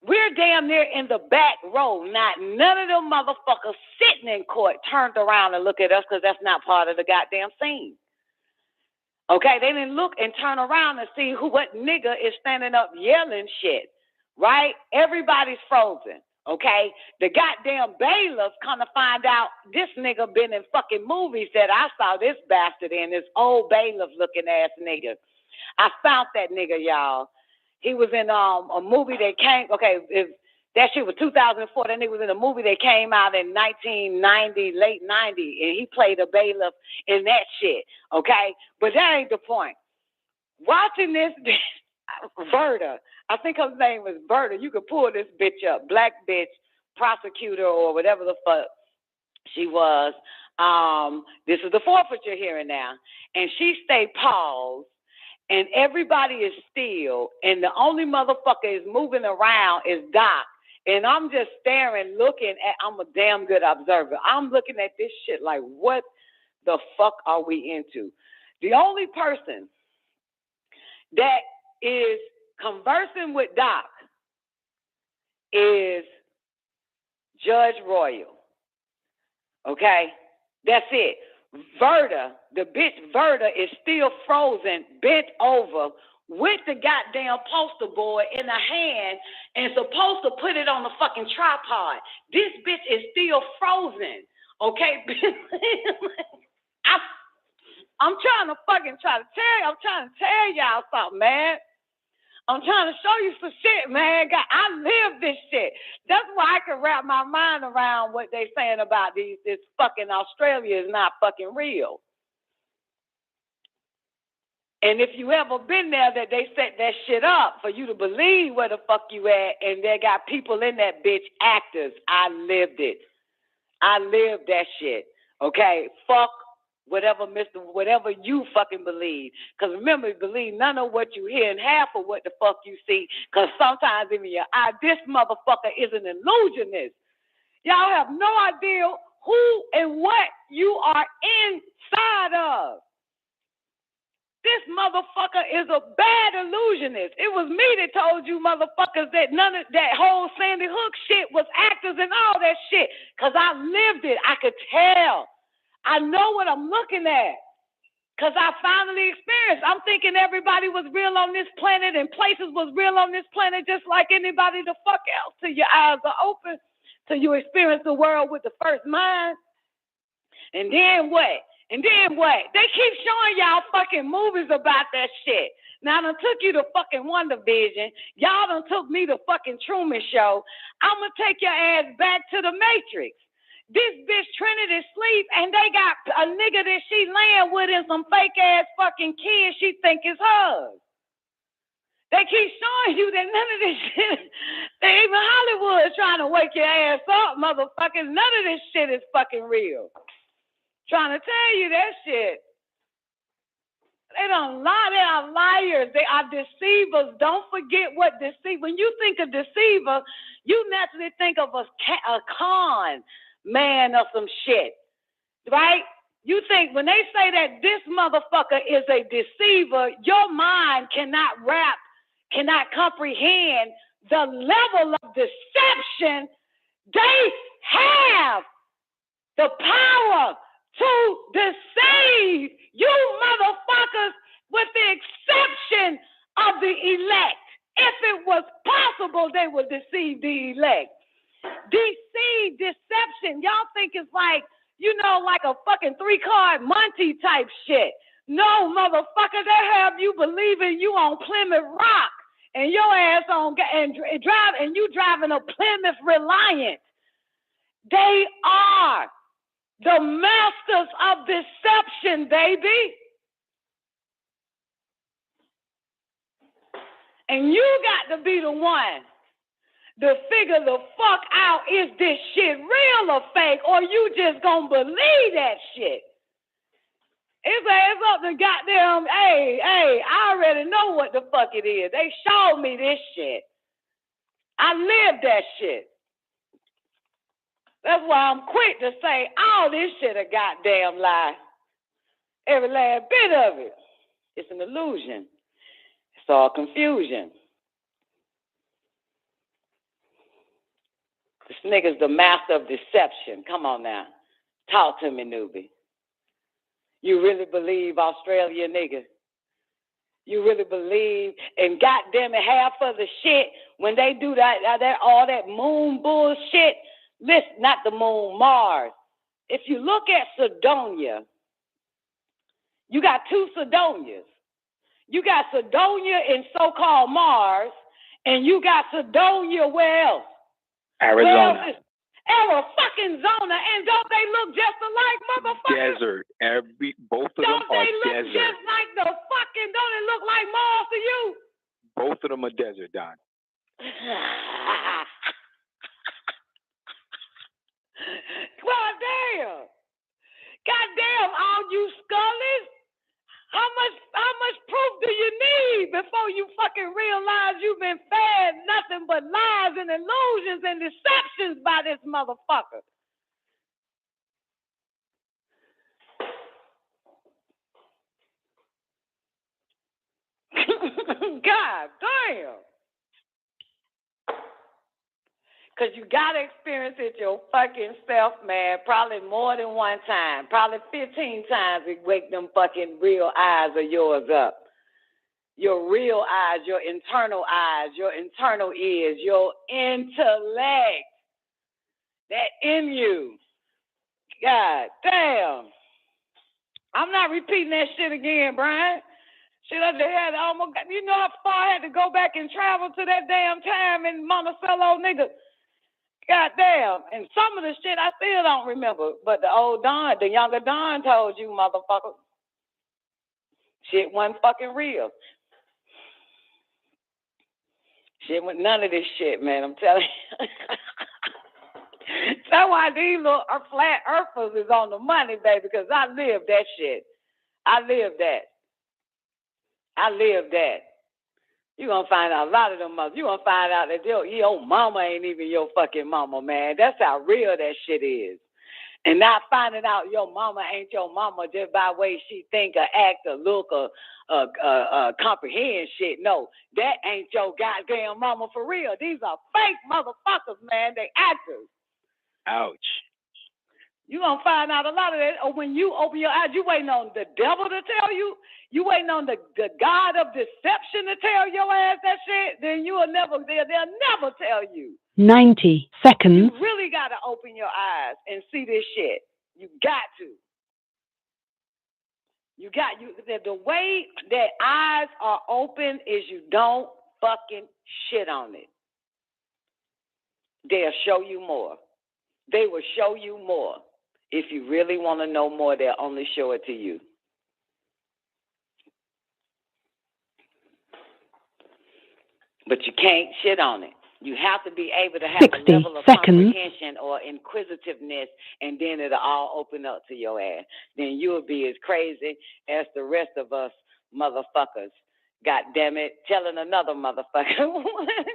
We're damn near in the back row. Not none of them motherfuckers sitting in court turned around and look at us because that's not part of the goddamn scene. Okay? They didn't look and turn around and see what nigga is standing up yelling shit. Right? Everybody's frozen. Okay, the goddamn bailiffs kind of find out this nigga been in fucking movies that I saw this bastard in, this old bailiff looking ass nigga. I found that nigga, y'all. He was in a movie that came, that shit was 2004. That nigga was in a movie that came out in 1990, late 90, and he played a bailiff in that shit, okay? But that ain't the point. Watching this, Verda. I think her name was Verda. You could pull this bitch up. Black bitch, prosecutor or whatever the fuck she was. This is the forfeiture you're hearing now. And she stayed paused. And everybody is still. And the only motherfucker is moving around is Doc. And I'm just staring, looking at, I'm a damn good observer. I'm looking at this shit like, what the fuck are we into? The only person that is conversing with Doc is Judge Royal. Okay? That's it. Verda, the bitch Verda is still frozen, bent over, with the goddamn poster board in her hand and supposed to put it on the fucking tripod. This bitch is still frozen. Okay? I'm trying to tell y'all something, man. I'm trying to show you some shit, man. God, I live this shit. That's why I can wrap my mind around what they saying about this fucking Australia is not fucking real. And if you ever been there, that they set that shit up for you to believe where the fuck you at, and they got people in that bitch, actors. I lived it. I lived that shit. Okay? Fuck whatever you fucking believe. Because remember, believe none of what you hear and half of what the fuck you see. Because sometimes in your eye, this motherfucker is an illusionist. Y'all have no idea who and what you are inside of. This motherfucker is a bad illusionist. It was me that told you motherfuckers that none of that whole Sandy Hook shit was actors and all that shit. Because I lived it. I could tell. I know what I'm looking at. Because I finally experienced. I'm thinking everybody was real on this planet and places was real on this planet just like anybody the fuck else till your eyes are open, till you experience the world with the first mind. And then what? They keep showing y'all fucking movies about that shit. Now I done took you to fucking WandaVision. Y'all done took me to fucking Truman Show. I'm going to take your ass back to the Matrix. This bitch Trinity sleep and they got a nigga that she laying with and some fake ass fucking kids she think is hers. They keep showing you that none of this shit, even Hollywood is trying to wake your ass up, motherfuckers. None of this shit is fucking real. Trying to tell you that shit. They don't lie. They are liars. They are deceivers. Don't forget what when you think of deceiver, you naturally think of a con man or some shit, right? You think when they say that this motherfucker is a deceiver, your mind cannot comprehend the level of deception they have. The power to deceive you motherfuckers with the exception of the elect. If it was possible, they would deceive the elect. Deception. Y'all think it's like, like a fucking 3-card Monty type shit. No, motherfucker, they have you believing you on Plymouth Rock and your ass on and you driving a Plymouth Reliant. They are the masters of deception, baby. And you got to be the one to figure the fuck out, is this shit real or fake, or you just gonna believe that shit? It's up to goddamn, hey, I already know what the fuck it is. They showed me this shit. I lived that shit. That's why I'm quick to say all this shit a goddamn lie. Every last bit of it. It's an illusion. It's all confusion. This nigga's the master of deception. Come on now. Talk to me, newbie. You really believe Australia, nigga? You really believe? And goddamn it, half of the shit, when they do that all that moon bullshit, listen, not the moon, Mars. If you look at Cydonia, you got two Cydonias. You got Cydonia in so-called Mars, and you got Cydonia where else? Arizona. Arizona, and don't they look just alike, motherfucker? Desert. Both of them are desert. Don't they look just like the fucking, don't it look like Mars to you? Both of them are desert, Don. God damn, all you scullies. How much proof do you need before you fucking realize you've been fed nothing but lies and illusions and deceptions by this motherfucker? God damn. Because you got to experience it your fucking self, man. Probably more than one time. Probably 15 times to wake them fucking real eyes of yours up. Your real eyes, your internal ears, your intellect. That in you. God damn. I'm not repeating that shit again, Brian. Shit, I had almost, you know how far I had to go back and travel to that damn time in Monticello, nigga. God damn. And some of the shit I still don't remember. But the old Don, the younger Don told you, motherfucker. Shit wasn't fucking real. Shit with none of this shit, man. I'm telling you. That's why these little flat earthers is on the money, baby, because I lived that shit. I lived that. You're going to find out a lot of them mothers. You're going to find out that your mama ain't even your fucking mama, man. That's how real that shit is. And not finding out your mama ain't your mama just by way she think or act or look or comprehend shit. No, that ain't your goddamn mama for real. These are fake motherfuckers, man. They actors. Ouch. You're going to find out a lot of that. Or when you open your eyes, you waiting on the devil to tell you. You waiting on the God of deception to tell your ass that shit. Then they'll never tell you. 90 seconds. You really got to open your eyes and see this shit. You got to. The way that eyes are open is you don't fucking shit on it. They'll show you more. They will show you more. If you really want to know more, they'll only show it to you. But you can't shit on it. You have to be able to have a level of comprehension or inquisitiveness, and then it'll all open up to your ass. Then you'll be as crazy as the rest of us motherfuckers. God damn it, telling another motherfucker.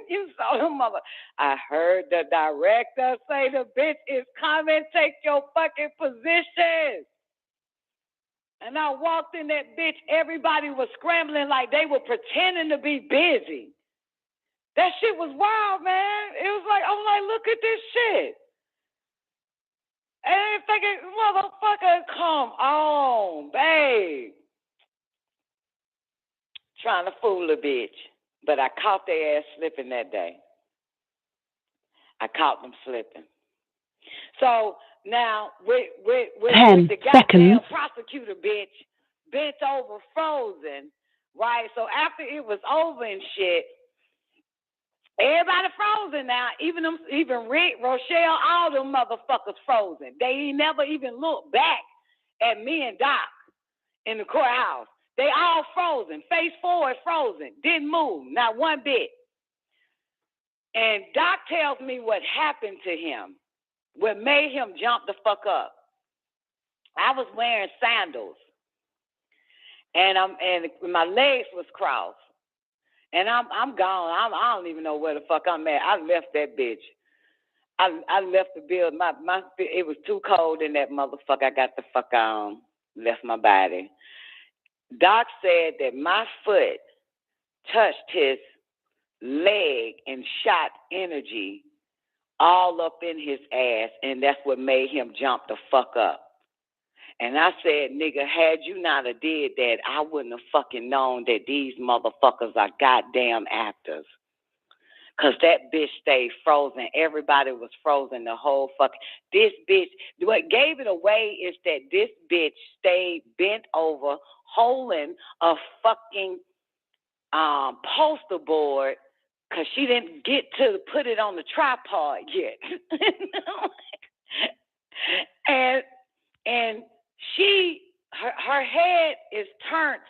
You saw the mother. I heard the director say the bitch is coming. Take your fucking position. And I walked in that bitch. Everybody was scrambling like they were pretending to be busy. That shit was wild, man. It was like, I'm like, look at this shit. And thinking, motherfucker, come on, babe. Trying to fool a bitch. But I caught their ass slipping that day. I caught them slipping. So now, with the goddamn prosecutor bitch bent over frozen, right? So after it was over and shit, everybody frozen now. Even Rick, Rochelle, all them motherfuckers frozen. They never even looked back at me and Doc in the courthouse. They all frozen, face forward frozen, didn't move, not one bit. And Doc tells me what happened to him, what made him jump the fuck up. I was wearing sandals, and my legs was crossed. And I'm gone. I don't even know where the fuck I'm at. I left that bitch. I left the building. It was too cold in that motherfucker. I got the fuck on. Left my body. Doc said that my foot touched his leg and shot energy all up in his ass, and that's what made him jump the fuck up. And I said, nigga, had you not have did that, I wouldn't have fucking known that these motherfuckers are goddamn actors. Because that bitch stayed frozen. Everybody was frozen the whole fucking... This bitch... What gave it away is that this bitch stayed bent over, holding a fucking poster board because she didn't get to put it on the tripod yet. And her head is turned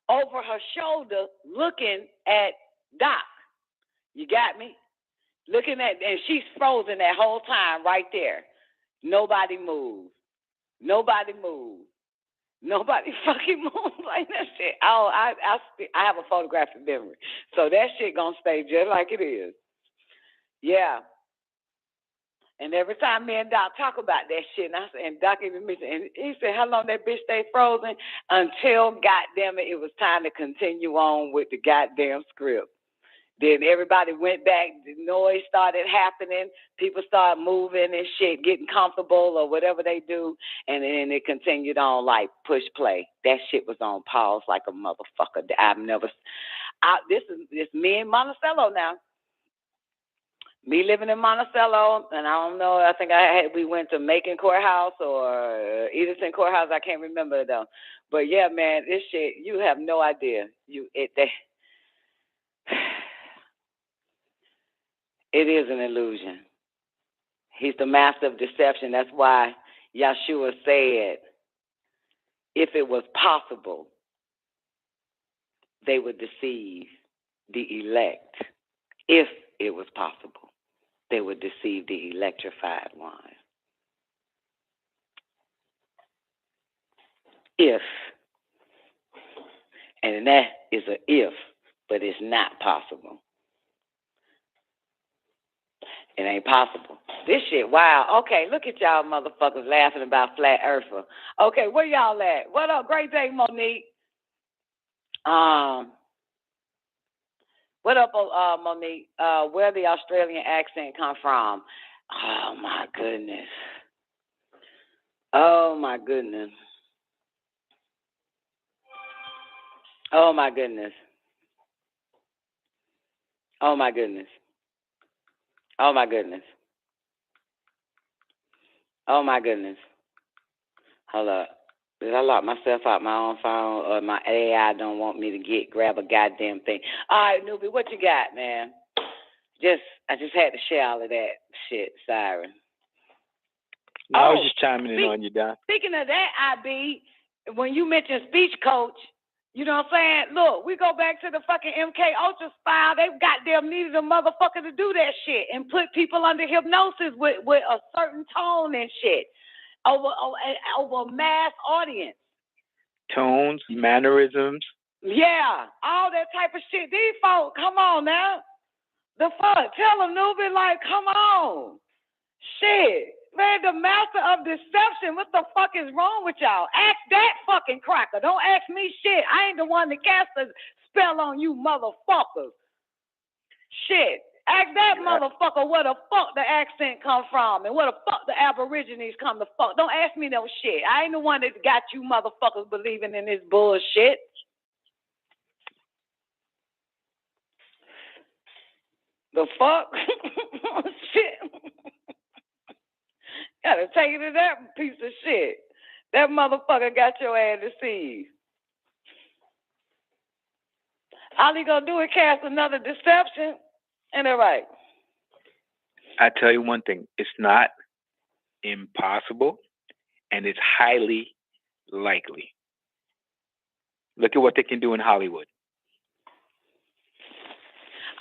over her shoulder looking at Doc. You got me? Looking at, and she's frozen that whole time right there. Nobody moved. Nobody moved. Nobody fucking moved like that shit. I have a photographic memory. So that shit gonna stay just like it is. Yeah. And every time me and Doc talk about that shit, and Doc even mentioned, and he said, how long that bitch stayed frozen? Until, goddamn it, it was time to continue on with the goddamn script. Then everybody went back, the noise started happening, people started moving and shit, getting comfortable or whatever they do, and then it continued on like push play. That shit was on pause like a motherfucker. This is me and Monticello now. Me living in Monticello, and I don't know, I think we went to Macon Courthouse or Edison Courthouse, I can't remember though. But yeah, man, this shit, you have no idea. It is an illusion. He's the master of deception. That's why Yeshua said, if it was possible, they would deceive the elect. If it was possible, they would deceive the electrified ones. If. And that is an if, but it's not possible. It ain't possible. This shit, wow. Okay, look at y'all motherfuckers laughing about Flat Earther. Okay, where y'all at? What up? Great day, Monique. What up, Monique? Where the Australian accent come from? Oh, my goodness. Oh, my goodness. Oh, my goodness. Oh, my goodness. Oh, my goodness. Oh, my goodness. Hold up. Did I lock myself out my own phone, or my AI don't want me to grab a goddamn thing? All right, newbie, what you got, man? I just had to share all of that shit. Sorry. I was just chiming in on you, Don. Speaking of that, IB, when you mentioned speech coach, you know what I'm saying? Look, we go back to the fucking MK Ultra file. They goddamn needed a motherfucker to do that shit and put people under hypnosis with a certain tone and shit over a mass audience. Tones, mannerisms. Yeah, all that type of shit. These folks, come on now. The fuck? Tell them, newbie, like, come on. Shit. Man, the master of deception, what the fuck is wrong with y'all? Ask that fucking cracker. Don't ask me shit. I ain't the one that cast a spell on you motherfuckers. Shit. Ask that motherfucker where the fuck the accent come from and where the fuck the Aborigines come the fuck. Don't ask me no shit. I ain't the one that got you motherfuckers believing in this bullshit. The fuck? Shit. Gotta take it to that piece of shit. That motherfucker got your ass deceived. All he gonna do is cast another deception. Ain't that right? I tell you one thing, it's not impossible, and it's highly likely. Look at what they can do in Hollywood.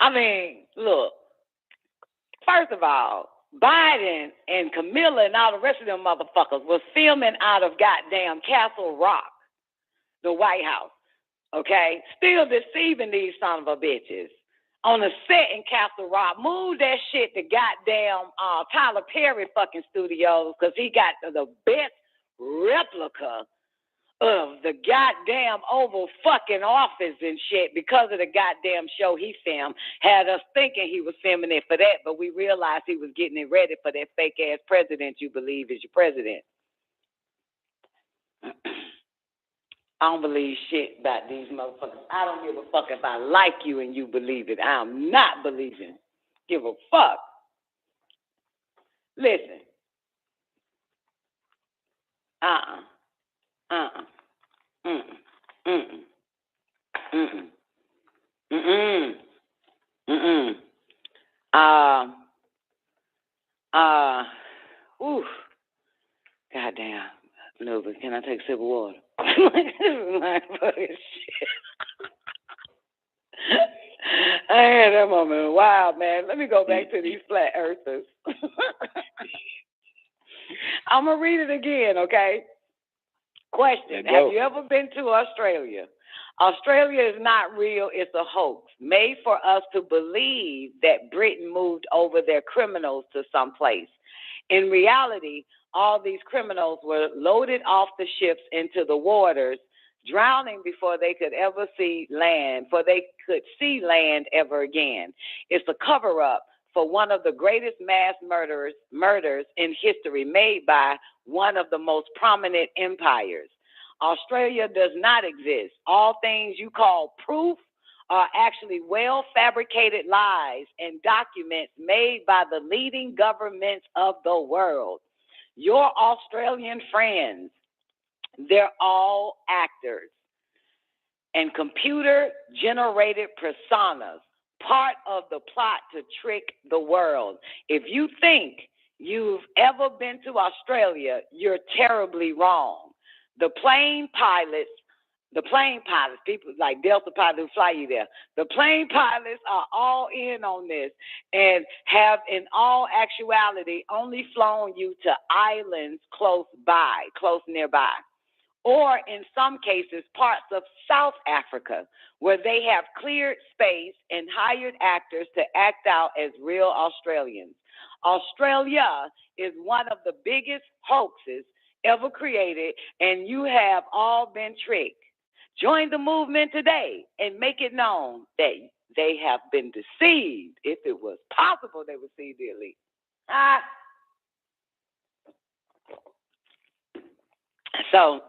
I mean, look, first of all, Biden and Camilla and all the rest of them motherfuckers was filming out of goddamn Castle Rock, the White House, okay? Still deceiving these son of a bitches. On the set in Castle Rock, move that shit to goddamn Tyler Perry fucking studios because he got the best replica of the goddamn Oval fucking office and shit because of the goddamn show he filmed. Had us thinking he was filming it for that, but we realized he was getting it ready for that fake ass president you believe is your president. I don't believe shit about these motherfuckers. I don't give a fuck if I like you and you believe it. I'm not believing. Give a fuck. Listen. Oof. Goddamn. No, but can I take a sip of water? My fucking shit. I had that moment. Wow, man. Let me go back to these flat earthers. I'm going to read it again, okay? Question. Have you ever been to Australia? Australia is not real. It's a hoax made for us to believe that Britain moved over their criminals to someplace. In reality, all these criminals were loaded off the ships into the waters, drowning before they could ever see land, ever again. It's a cover-up for one of the greatest mass murders in history, made by one of the most prominent empires. Australia does not exist. All things you call proof are actually well-fabricated lies and documents made by the leading governments of the world. Your Australian friends, they're all actors and computer-generated personas, part of the plot to trick the world. If you think you've ever been to Australia, you're terribly wrong. The plane pilots, people like Delta pilots who fly you there, the plane pilots are all in on this and have, in all actuality, only flown you to islands close nearby. Or in some cases, parts of South Africa, where they have cleared space and hired actors to act out as real Australians. Australia is one of the biggest hoaxes ever created, and you have all been tricked. Join the movement today and make it known that they have been deceived. If it was possible, they would see the elite. So,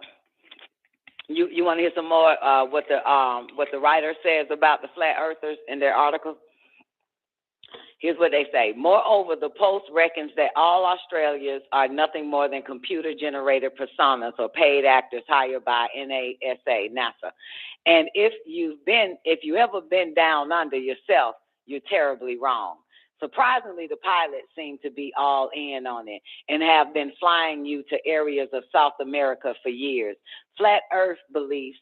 you want to hear some more what the writer says about the flat earthers in their article? Here's what they say. Moreover, the Post reckons that all Australians are nothing more than computer-generated personas or paid actors hired by NASA. And if you ever been down under yourself, you're terribly wrong. Surprisingly, the pilots seem to be all in on it and have been flying you to areas of South America for years. Flat Earth beliefs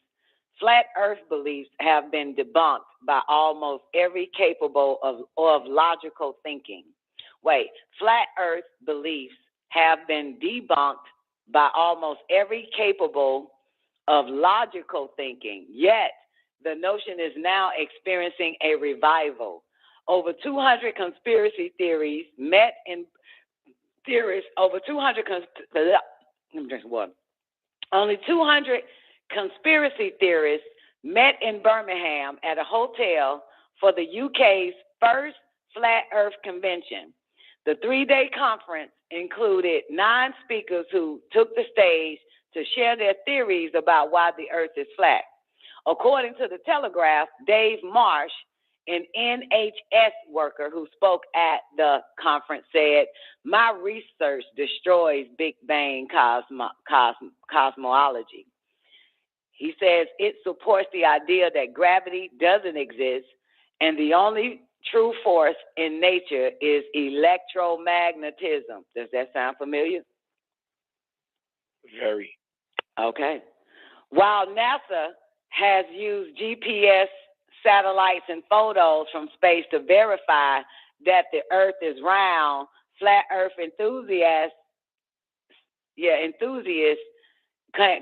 have been debunked by almost every capable of logical thinking. Flat Earth beliefs have been debunked by almost every capable of logical thinking. Yet, the notion is now experiencing a revival. Over 200 conspiracy theories met in Only 200 conspiracy theorists met in Birmingham at a hotel for the UK's first Flat Earth Convention. The 3-day conference included 9 speakers who took the stage to share their theories about why the Earth is flat. According to the Telegraph, Dave Marsh, an NHS worker who spoke at the conference, said, "My research destroys Big Bang cosmology." He says it supports the idea that gravity doesn't exist and the only true force in nature is electromagnetism. Does that sound familiar? Very. Okay. While NASA has used GPS satellites and photos from space to verify that the Earth is round, flat Earth enthusiasts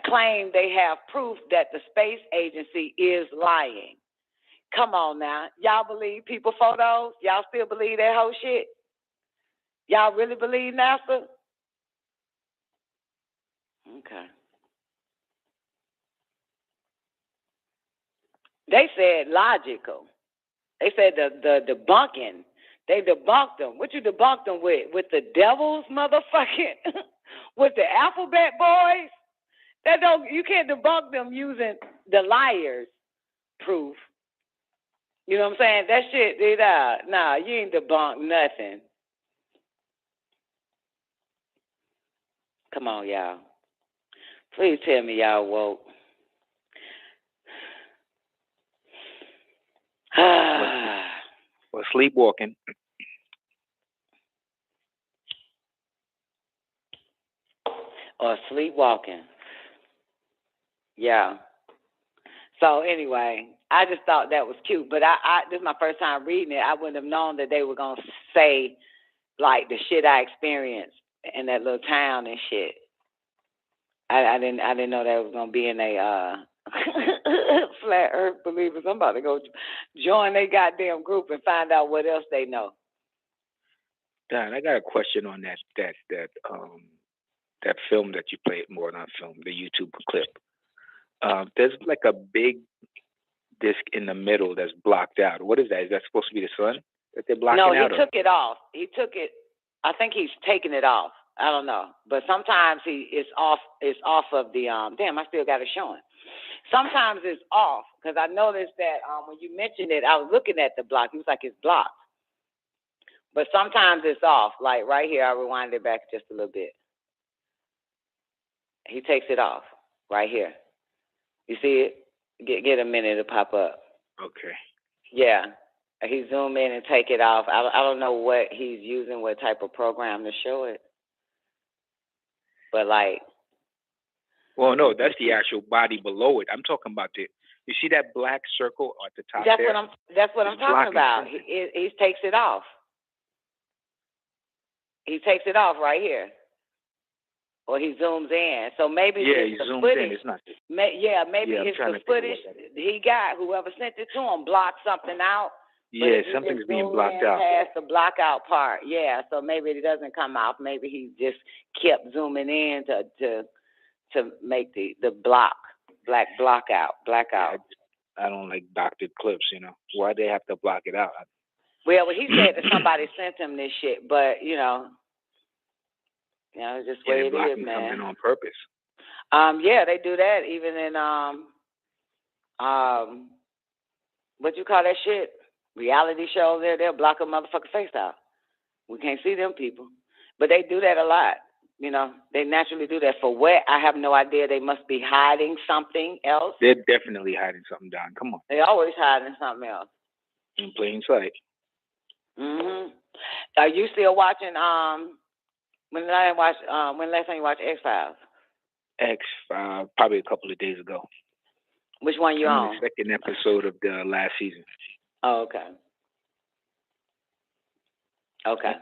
claim they have proof that the space agency is lying. Come on now. Y'all believe people photos? Y'all still believe that whole shit? Y'all really believe NASA? Okay. They said logical. They said the debunking. They debunked them. What you debunked them with? With the devil's motherfucking, with the alphabet boys? You can't debunk them using the liars proof. You know what I'm saying? That shit, nah, you ain't debunked nothing. Come on, y'all. Please tell me y'all woke. Or sleepwalking. Or sleepwalking. Yeah. So anyway, I just thought that was cute. But I this is my first time reading it. I wouldn't have known that they were gonna say like the shit I experienced in that little town and shit. I didn't know that was gonna be in a flat earth believers. I'm about to go join their goddamn group and find out what else they know. Don, I got a question on that film that you played, more than film, the YouTube clip. There's like a big disc in the middle that's blocked out. What is that? Is that supposed to be the sun that they're blocking out? No, he took it off. He took it. I think he's taking it off. I don't know, but sometimes it's off. It's off of the Damn, I still got it showing. Sometimes it's off because I noticed that when you mentioned it, I was looking at the block. It was like it's blocked, but sometimes it's off. Like right here, I rewind it back just a little bit. He takes it off right here. You see it? Get a minute to pop up. Okay. Yeah. He zoom in and take it off. I don't know what he's using, what type of program to show it. But like. Well, no, that's the actual body below it. I'm talking about you see that black circle at the top there? That's what I'm talking about. He takes it off. He takes it off right here. Or he zooms in. So maybe he it's the zooms footage. in. It's not. Maybe it's the footage he got. Whoever sent it to him blocked something out. Yeah, something's being blocked out. Past the blockout part. Yeah, so maybe it doesn't come out. Maybe he just kept zooming in to make the blackout. I don't like doctored clips. Why they have to block it out? Well, he said that somebody sent him this shit, but it's just the way it is, man. Something on purpose. Yeah, they do that even in what you call that shit? Reality shows. They'll block a motherfucking face out. We can't see them people, but they do that a lot. They naturally do that. For what? I have no idea. They must be hiding something else. They're definitely hiding something, Don. Come on. They're always hiding something else. In plain sight. Mhm. Are you still watching? When last time you watched X-Files? X-Files, probably a couple of days ago. Which one you on? The second episode of the last season. Oh, okay. Okay.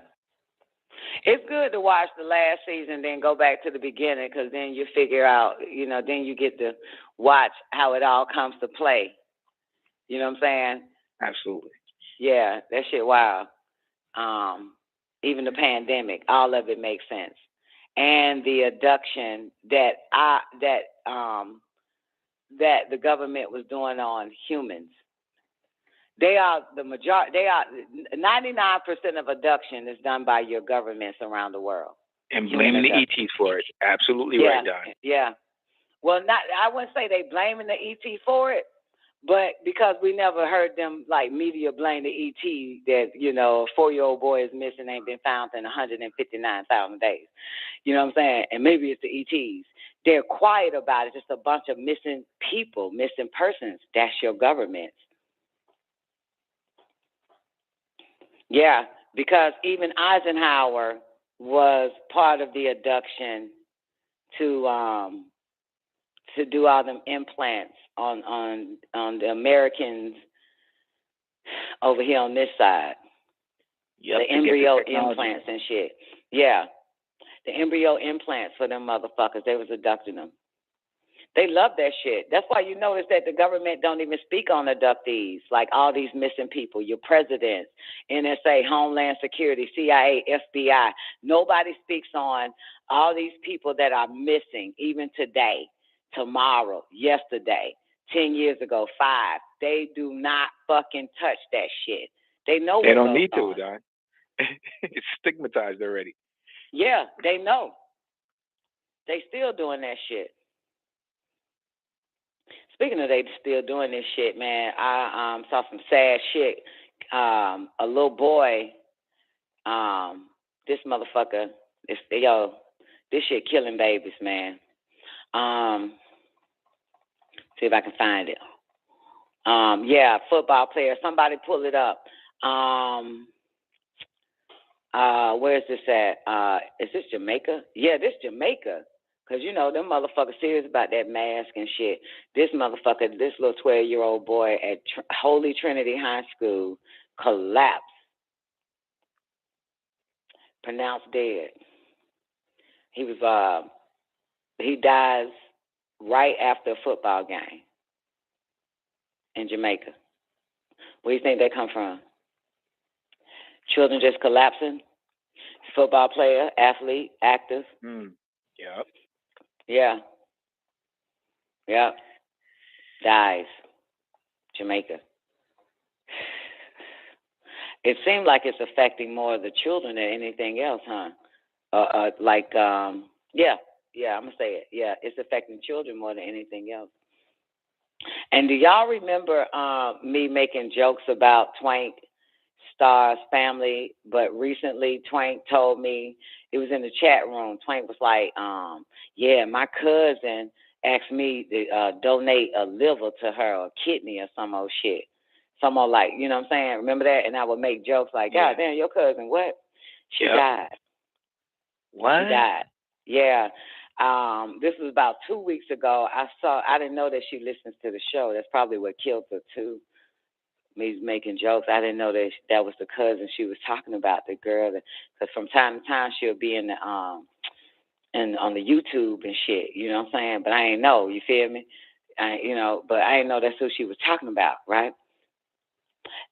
It's good to watch the last season, then go back to the beginning, because then you figure out, then you get to watch how it all comes to play. You know what I'm saying? Absolutely. Yeah, that shit wild. Even the pandemic, all of it makes sense. And the abduction that the government was doing on humans. They are the majority. 99% of abduction is done by your governments around the world. And blaming the ETs for it. Absolutely right, Don. Yeah. Well, I wouldn't say they blaming the ET for it, but because we never heard them like media blame the ET that a 4-year-old boy is missing, ain't been found in 159,000 days. You know what I'm saying? And maybe it's the ETs. They're quiet about it. Just a bunch of missing people, missing persons. That's your government. Yeah, because even Eisenhower was part of the abduction to do all them implants on the Americans over here on this side. Yep, the embryo implants and shit. Yeah, the embryo implants for them motherfuckers. They was abducting them. They love that shit. That's why you notice that the government don't even speak on abductees, like all these missing people, your presidents, NSA, Homeland Security, CIA, FBI. Nobody speaks on all these people that are missing, even today, tomorrow, yesterday, 10 years ago, 5. They do not fucking touch that shit. They know they don't need to, Don. It's stigmatized already. Yeah, they know. They still doing that shit. Speaking of they still doing this shit, man, I saw some sad shit. A little boy, this motherfucker, this shit killing babies, man. See if I can find it. Yeah, football player. Somebody pull it up. Where is this at? Is this Jamaica? Yeah, this Jamaica. Because, you know, them motherfuckers serious about that mask and shit. This motherfucker, this little 12-year-old boy at Holy Trinity High School collapsed, pronounced dead. He dies right after a football game in Jamaica. Where do you think they come from? Children just collapsing? Football player, athlete, active? Yep. Yeah. Yep. Dies. Jamaica. It seems like it's affecting more of the children than anything else, huh? Yeah, I'm going to say it. Yeah, it's affecting children more than anything else. And do y'all remember me making jokes about Twank Star's family? But recently, Twank told me, it was in the chat room, Twank was like, yeah, my cousin asked me to donate a liver to her or a kidney or some old shit. Some old, like, you know what I'm saying? Remember that? And I would make jokes like, God damn, your cousin, what? She died. What? She died. Yeah. This was about 2 weeks ago. I didn't know that she listens to the show. That's probably what killed her too. Me making jokes. I didn't know that was the cousin she was talking about, the girl. Because from time to time she'll be in the on the YouTube and shit. You know what I'm saying? But I ain't know. You feel me? But I didn't know that's who she was talking about, right?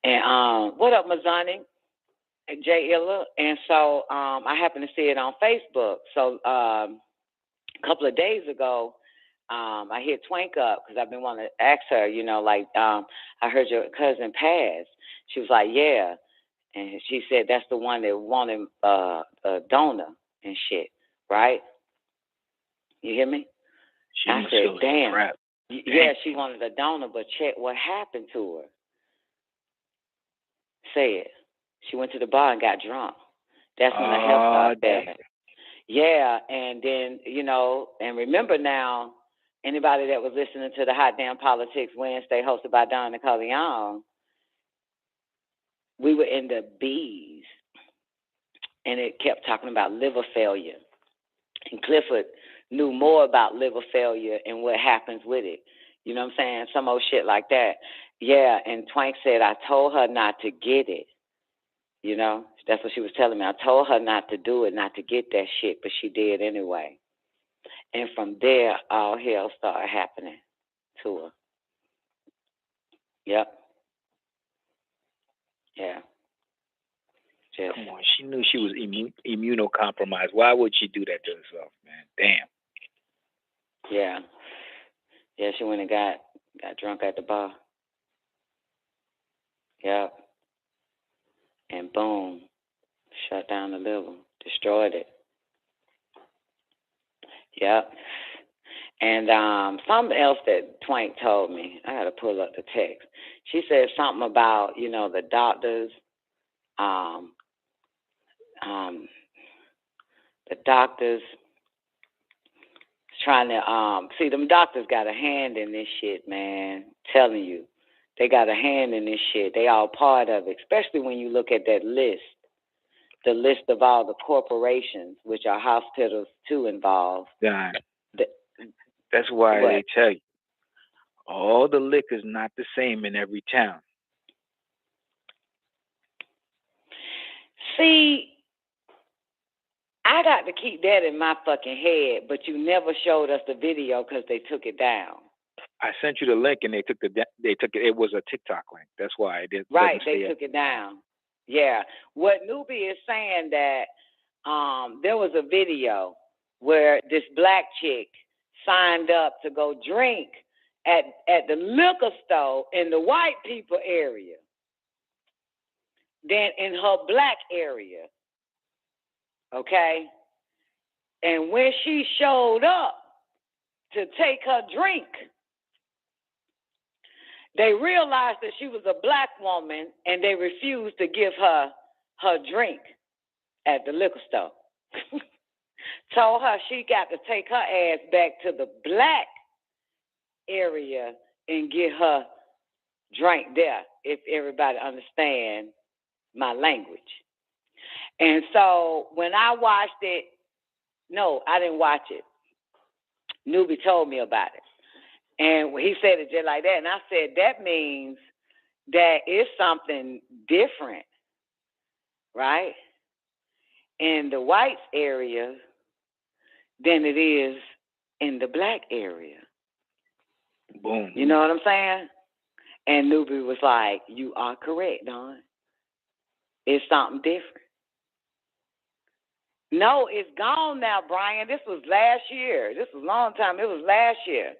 And what up, Mazani? Jay Illa. And so I happened to see it on Facebook. So a couple of days ago, I hit Twank up because I've been wanting to ask her, I heard your cousin passed. She was like, yeah. And she said that's the one that wanted a donor and shit, right? You hear me? I said, damn. Yeah, she wanted a donor, but check what happened to her. Say it. She went to the bar and got drunk. That's when the health started failing. Yeah, and then, and remember now, anybody that was listening to the Hot Damn Politics Wednesday hosted by Don Nicoleone, we were in the B's, and it kept talking about liver failure. And Clifford knew more about liver failure and what happens with it. You know what I'm saying? Some old shit like that. Yeah, and Twank said, I told her not to get it. That's what she was telling me. I told her not to do it, not to get that shit, but she did anyway. And from there, all hell started happening to her. Yep. Yeah. Come on, she knew she was immunocompromised. Why would she do that to herself, man? Damn. Yeah. Yeah, she went and got drunk at the bar. Yep. And boom, shut down the liver, destroyed it. Yep. And something else that Twank told me, I got to pull up the text. She said something about, the doctors, trying to, see, them doctors got a hand in this shit, man. Telling you. They got a hand in this shit. They all part of it, especially when you look at that list, the list of all the corporations, which are hospitals too involved. Yeah. That's why they tell you, all the liquor's not the same in every town. See, I got to keep that in my fucking head, but you never showed us the video because they took it down. I sent you the link, and they took it. It was a TikTok link. That's why I did. Right, they took it down. Yeah. What Newbie is saying that there was a video where this black chick signed up to go drink at the liquor store in the white people area, then in her black area. Okay? And when she showed up to take her drink, they realized that she was a black woman and they refused to give her her drink at the liquor store. Told her she got to take her ass back to the black area and get her drink there, if everybody understand my language. And so when I watched it, no, I didn't watch it. Newbie told me about it. And he said it just like that. And I said, that means that it's something different, right, in the whites area than it is in the black area. Boom. You know what I'm saying? And Newbie was like, you are correct, Don. It's something different. No, it's gone now, Brian. This was last year. This was a long time. It was last year.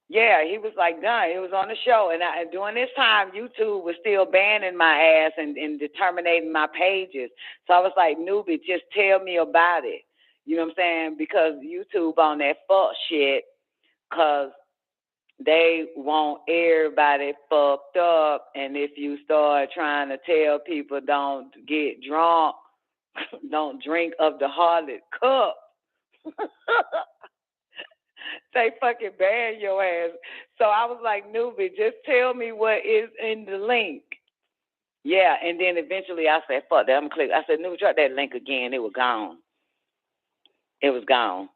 Yeah, he was like done. He was on the show. And during this time, YouTube was still banning my ass and determining my pages. So I was like, Newbie, just tell me about it. You know what I'm saying? Because YouTube on that fuck shit, because they want everybody fucked up. And if you start trying to tell people don't get drunk, don't drink of the harlot cup, they fucking ban your ass. So I was like, Newbie, just tell me what is in the link. Yeah, and then eventually I said, fuck that, I'm gonna click. I said, Newbie, try that link again. It was gone. It was gone.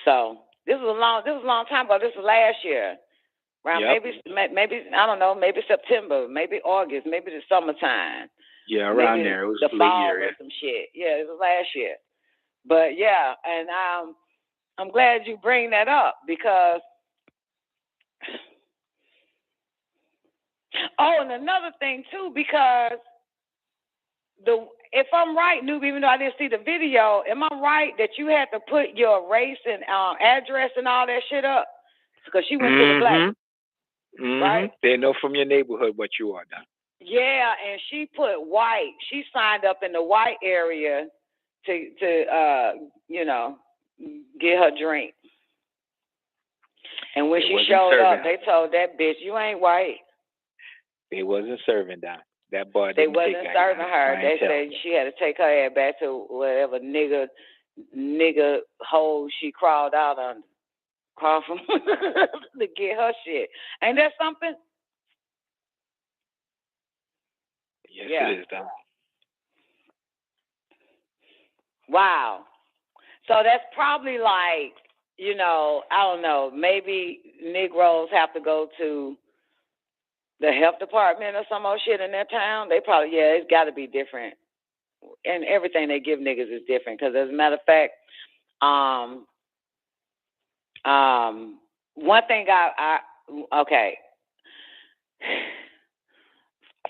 So this was a long time ago. This was last year. Around maybe I don't know, maybe September, maybe August, maybe the summertime. Yeah, around maybe there. It was the late fall year. or some shit. Yeah, it was last year. But yeah, and I'm glad you bring that up because and another thing too, because if I'm right, Noob, even though I didn't see the video, am I right that you had to put your race and address and all that shit up? Because she went to the black. Right? They know from your neighborhood what you are now. Yeah, and she put white. She signed up in the white area to get her drink. And when she showed up, they told that bitch, you ain't white. They wasn't serving down. That boy They didn't wasn't take serving her. They clientele. said she had to take her ass back to whatever nigga hole she crawled out under. Crawled from to get her shit. Ain't that something? Yes, Yeah. it is, Don. Wow. So that's probably like, I don't know, maybe Negroes have to go to the health department or some old shit in their town. They probably, it's got to be different. And everything they give niggas is different. Because as a matter of fact, one thing okay.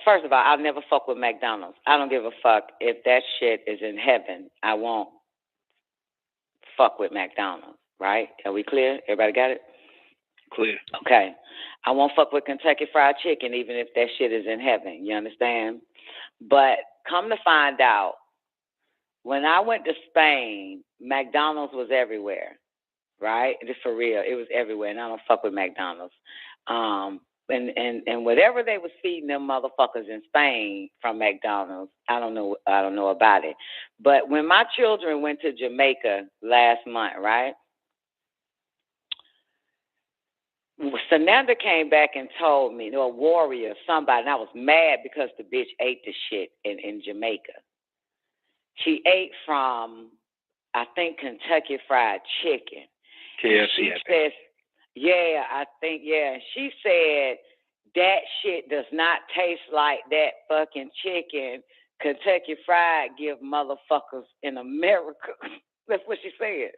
First of all, I'll never fuck with McDonald's. I don't give a fuck if that shit is in heaven. I won't fuck with McDonald's, right? Are we clear? Everybody got it? Clear. Okay. I won't fuck with Kentucky Fried Chicken even if that shit is in heaven. You understand? But come to find out, when I went to Spain, McDonald's was everywhere, right? Just for real. It was everywhere, and I don't fuck with McDonald's. And whatever they was feeding them motherfuckers in Spain from McDonald's, I don't know about it. But when my children went to Jamaica last month, right? Sananda came back and told me, a warrior, somebody, and I was mad because the bitch ate the shit in Jamaica. She ate from, I think, Kentucky Fried Chicken. KFC, I think. She said that shit does not taste like that fucking chicken Kentucky Fried give motherfuckers in America. That's what she said.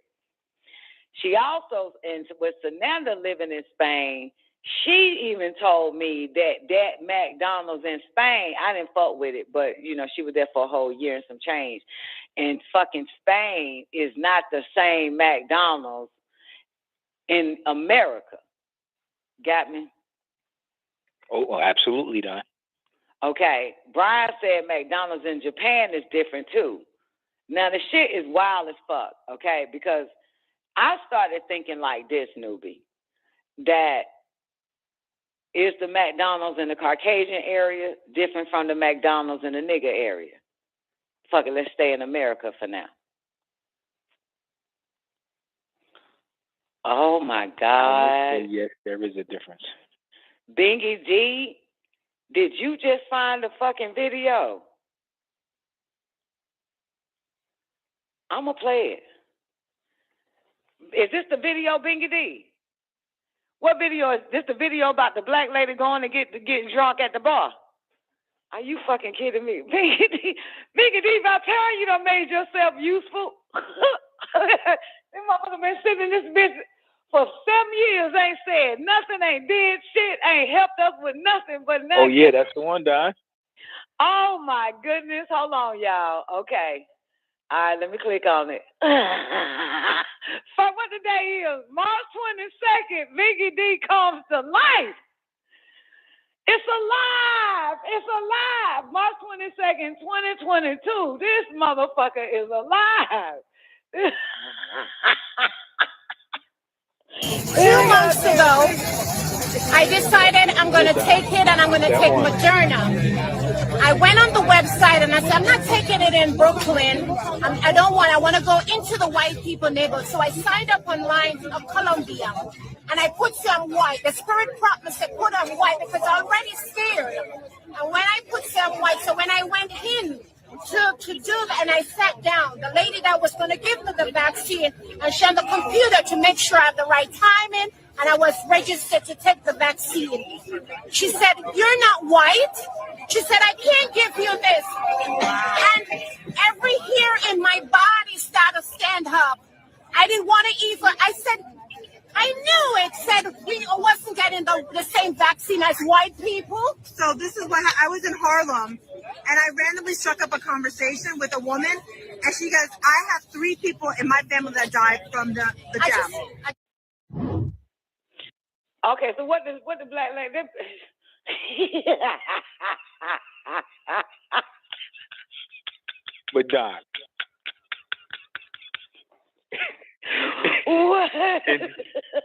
She also, and with Sananda living in Spain, she even told me that McDonald's in Spain, I didn't fuck with it, but, she was there for a whole year and some change. And fucking Spain is not the same McDonald's in America. Got me? Oh, absolutely, Don. Okay. Brian said McDonald's in Japan is different, too. Now, the shit is wild as fuck, okay? Because I started thinking like this, newbie, that is the McDonald's in the Caucasian area different from the McDonald's in the nigger area? Fuck it, let's stay in America for now. Oh, my God. Yes, there is a difference. Bingy D, did you just find the fucking video? I'm going to play it. Is this the video, Bingy D? What video is this? The video about the black lady going to get drunk at the bar? Are you fucking kidding me? Bingy D, if I tell you done made yourself useful. Them motherfuckers been sitting in this bitch for 7 years, ain't said nothing, ain't did shit, ain't helped us with nothing but nothing. Oh yeah, that's the one, Don. Oh my goodness. Hold on, y'all. Okay. All right, let me click on it. For what the day is, March 22nd, Bingy D comes to life. It's alive. It's alive. March 22nd, 2022. This motherfucker is alive. 2 months ago, I decided I'm going to take it and I'm going to take Moderna. I went on the website and I said, I'm not taking it in Brooklyn. I want to go into the white people neighborhood. So I signed up online to Colombia and I put some white. The spirit prop me said, put on white because I'm already scared. And when I put some white, so when I went in to do that and I sat down, the lady that was going to give me the vaccine and she on the computer to make sure I have the right timing and I was registered to take the vaccine. She said, you're not white. She said, I can't give you this. And every hair in my body started to stand up. I didn't want to even, I said, I knew it said we wasn't getting the same vaccine as white people. So this is what I was in Harlem, and I randomly struck up a conversation with a woman, and she goes, I have 3 people in my family that died from the jab. Okay, so what the black lady? But Don,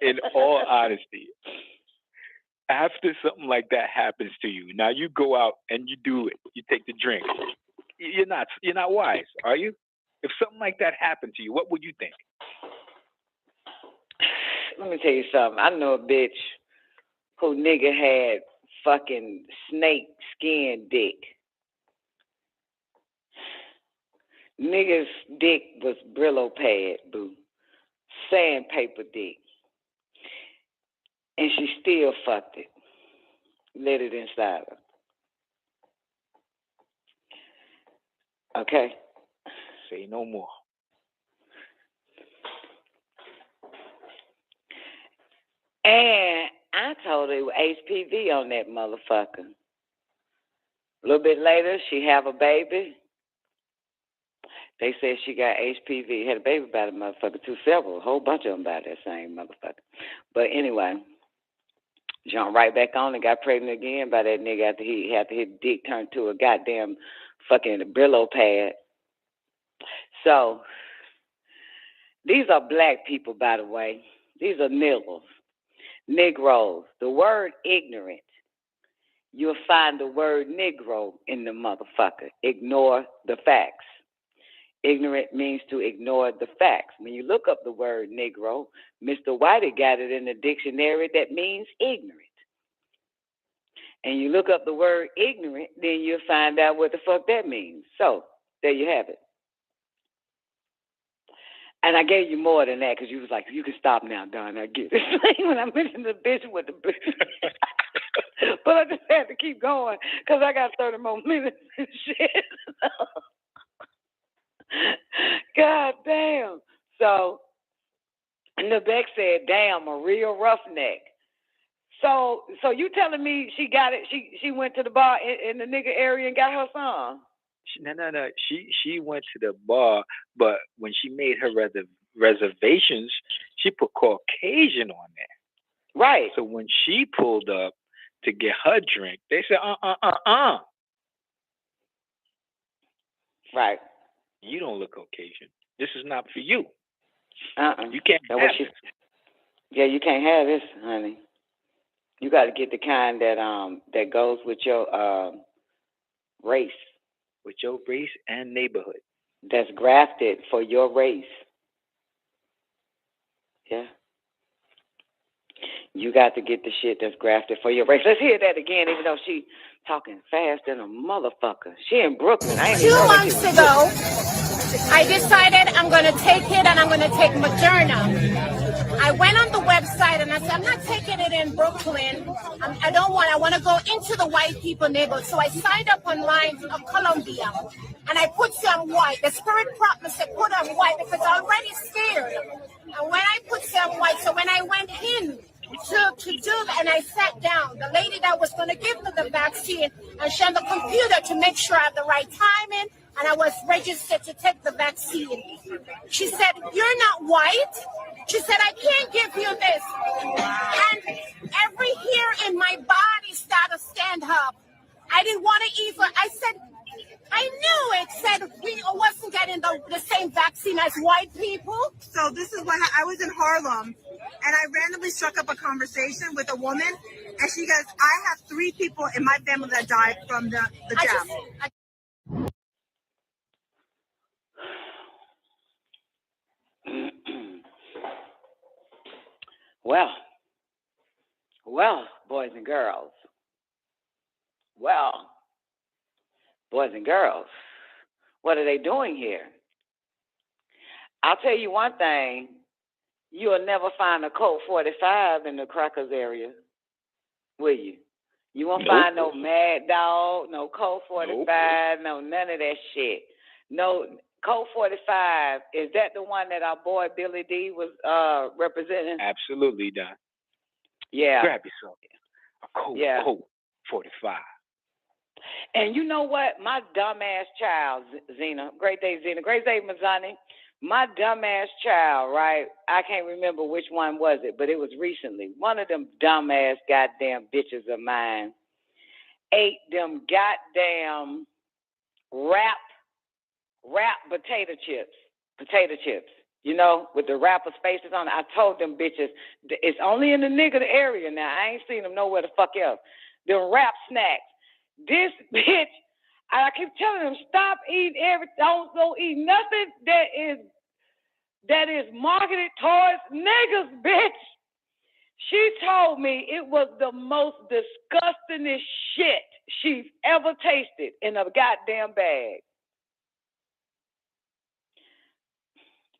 in all honesty, after something like that happens to you, now you go out and you do it. You take the drink. You're not wise, are you? If something like that happened to you, what would you think? Let me tell you something. I know a bitch who nigga had fucking snake skin dick. Nigga's dick was Brillo pad, boo. Sandpaper dick. And she still fucked it. Let it inside her. Okay? Say no more. And I told her it was HPV on that motherfucker. A little bit later, she have a baby. They said she got HPV. Had a baby by the motherfucker, too. Several, a whole bunch of them by that same motherfucker. But anyway, jumped right back on and got pregnant again by that nigga after his dick turned to a goddamn fucking Brillo pad. So, these are black people, by the way. These are niggas. Negroes. The word ignorant, you'll find the word Negro in the motherfucker. Ignore the facts. Ignorant means to ignore the facts. When you look up the word Negro, Mr. Whitey got it in the dictionary that means ignorant. And you look up the word ignorant, then you'll find out what the fuck that means. So, there you have it. And I gave you more than that because you was like, you can stop now, Don. I get it. When I mentioned the bitch with the bitch. But I just had to keep going because I got 30 more minutes and shit. God damn. So, Nebeck said, damn, a real roughneck. So you telling me she got it, she went to the bar in the nigga area and got her son? No. She went to the bar, but when she made her reservations, she put Caucasian on there. Right. So when she pulled up to get her drink, they said, Right. You don't look Caucasian. This is not for you. You can't have this. Yeah, you can't have this, honey. You got to get the kind that goes with your race. With your race and neighborhood. That's grafted for your race. Yeah. You got to get the shit that's grafted for your race. Let's hear that again, even though she talking fast than a motherfucker. She in Brooklyn. I ain't 2 months ago, I decided I'm going to take it and I'm going to take Moderna. I went on the website and I said, I'm not taking it in Brooklyn. I want to go into the white people neighborhood. So I signed up online to Colombia and I put some white. The spirit prop me said, put on white because I'm already scared. And when I put some white, so when I went in to do that and I sat down, the lady that was going to give me the vaccine and she on the computer to make sure I have the right timing and I was registered to take the vaccine. She said, you're not white. She said, I can't give you this. And every hair in my body started to stand up. I didn't want to even, I said, I knew it said we wasn't getting the same vaccine as white people. So this is what I was in Harlem, and I randomly struck up a conversation with a woman, and she goes, I have 3 people in my family that died from the jab. Well, boys and girls. Well, boys and girls, what are they doing here? I'll tell you one thing. You'll never find a Colt 45 in the Crackers area, will you? You won't find no Mad Dog, no Colt 45, no none of that shit. No, Colt 45, is that the one that our boy Billy D was representing? Absolutely, Don. Yeah. Grab yourself. A Colt 45. And you know what? My dumbass child, Zena, great day, Mazzani. My dumbass child, right? I can't remember which one was it, but it was recently. One of them dumbass goddamn bitches of mine ate them goddamn wrap potato chips, you know, with the wrapper spaces on it. I told them bitches, it's only in the nigga area now. I ain't seen them nowhere the fuck else. Them wrap snacks. This bitch, I keep telling them, stop eating don't eat nothing that is marketed towards niggas, bitch. She told me it was the most disgustingest shit she's ever tasted in a goddamn bag.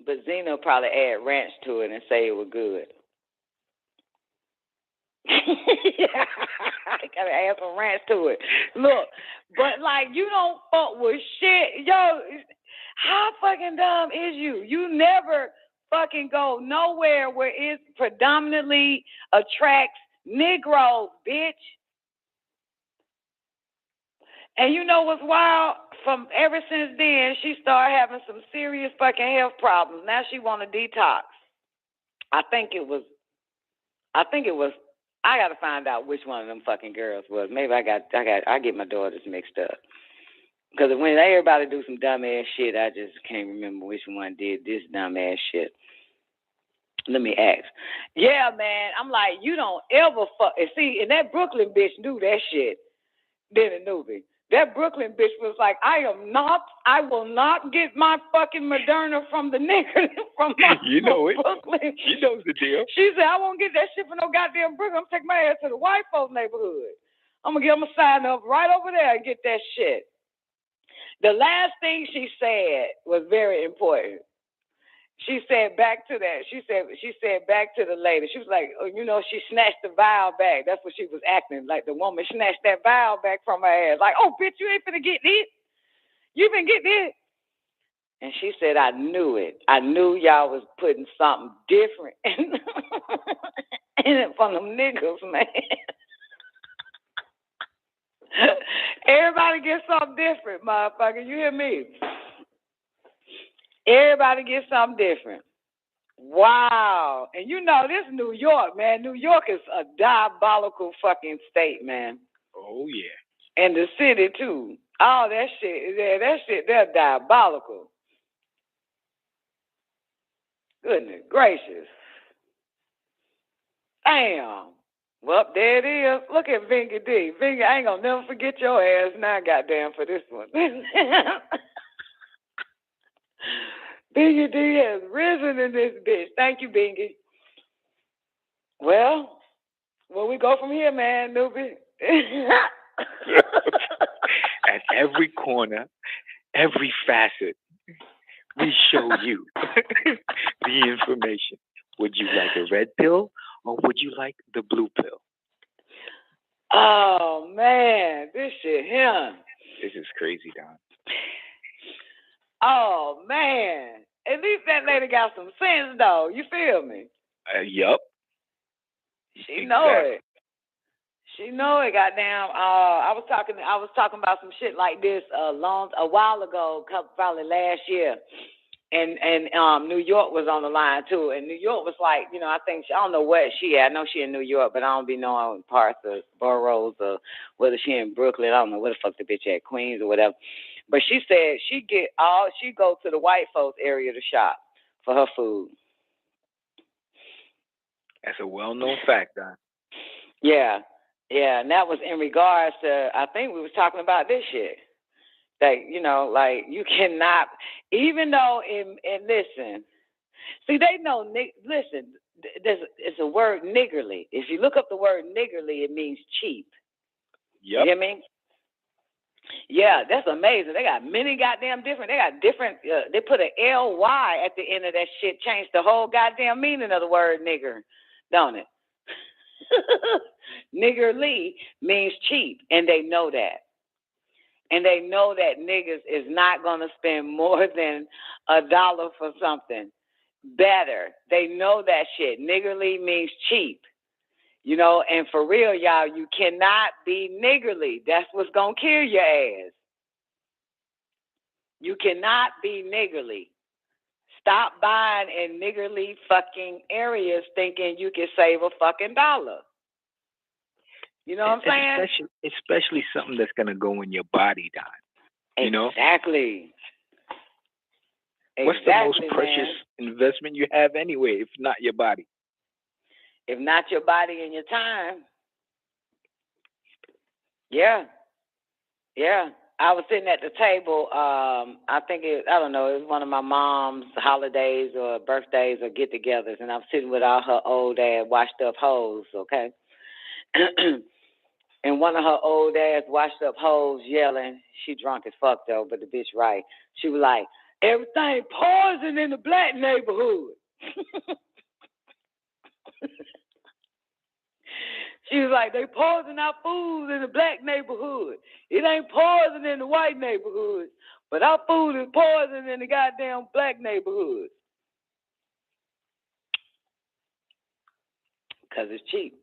But Zena probably add ranch to it and say it was good. Yeah, I gotta add some ranch to it. Look, but like you don't fuck with shit. Yo, how fucking dumb is you? You never fucking go nowhere where it predominantly attracts Negroes, bitch. And you know what's wild? From ever since then, she started having some serious fucking health problems. Now she want to detox. I think it was. I got to find out which one of them fucking girls was. Maybe I get my daughters mixed up. Because when everybody do some dumb ass shit, I just can't remember which one did this dumb ass shit. Let me ask. Yeah, man. I'm like, you don't ever fuck. And see, and that Brooklyn bitch knew that shit. Then it knew me. That Brooklyn bitch was like, I will not get my fucking Moderna from the nigga from Brooklyn. She knows the deal. She said, I won't get that shit from no goddamn Brooklyn. I'm taking my ass to the white folks neighborhood. I'm going to sign up right over there and get that shit. The last thing she said was very important. She said back to that. She said back to the lady. She was like, oh, you know, she snatched the vial back. That's what she was acting like. The woman snatched that vial back from her ass. Like, oh, bitch, you ain't finna get this. You been getting it. And she said, I knew it. I knew y'all was putting something different in it from them niggas, man. Everybody gets something different, motherfucker. You hear me? Everybody gets something different. Wow. And you know, this is New York, man. New York is a diabolical fucking state, man. Oh, yeah. And the city, too. All that shit, they're diabolical. Goodness gracious. Damn. Well, there it is. Look at Vingy D. Vingy, I ain't gonna never forget your ass now, goddamn, for this one. Bingy D has risen in this bitch. Thank you, Bingy. Well, where we go from here, man, newbie? At every corner, every facet, We show you the information. Would you like a red pill or would you like the blue pill? Oh man, this shit here. This is crazy, Don. Oh man, at least that lady got some sense, though. You feel me? Yup. She know it. She know it. Goddamn. I was talking about some shit like this a while ago, probably last year, and New York was on the line too. And New York was like, you know, I don't know where she at. I know she in New York, but I don't be knowing parts of boroughs or whether she in Brooklyn. I don't know where the fuck the bitch at, Queens or whatever. But she said she go to the white folks area to shop for her food. That's a well-known fact, Don. Yeah, and that was in regards to, I think we was talking about this shit. That, you know, like, you cannot, even though, and listen, see, they know, listen, it's a word, niggerly. If you look up the word niggerly, it means cheap. Yep. You hear me? Yeah, that's amazing. They got many goddamn different, they put an L-Y at the end of that shit, changed the whole goddamn meaning of the word nigger, don't it? Niggerly means cheap, and they know that. And they know that niggas is not going to spend more than $1 for something better. They know that shit. Niggerly means cheap. You know, and for real, y'all, you cannot be niggerly. That's what's going to kill your ass. You cannot be niggerly. Stop buying in niggerly fucking areas thinking you can save a fucking $1. You know what I'm saying? Especially something that's going to go in your body, Don. You know? Exactly. What's the most precious investment you have anyway, if not your body? If not your body and your time. Yeah. I was sitting at the table, I don't know, it was one of my mom's holidays or birthdays or get-togethers, and I'm sitting with all her old ass washed up hoes, okay? And one of her old ass washed up hoes yelling, she drunk as fuck though, but the bitch right. She was like, everything poison in the black neighborhood. She was like, they poison our food in the black neighborhood. It ain't poison in the white neighborhood, but our food is poison in the goddamn black neighborhood. Because it's cheap.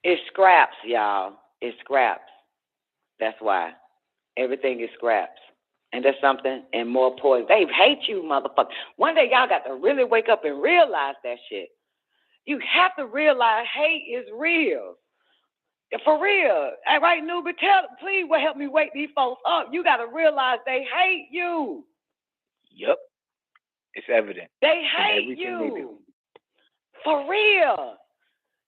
It's scraps, y'all. It's scraps. That's why. Everything is scraps. And that's something, and more poison. They hate you, motherfucker. One day y'all got to really wake up and realize that shit. You have to realize hate is real. For real. All right, Nuba, please help me wake these folks up. You got to realize they hate you. Yep. It's evident. They hate you. They do. For real.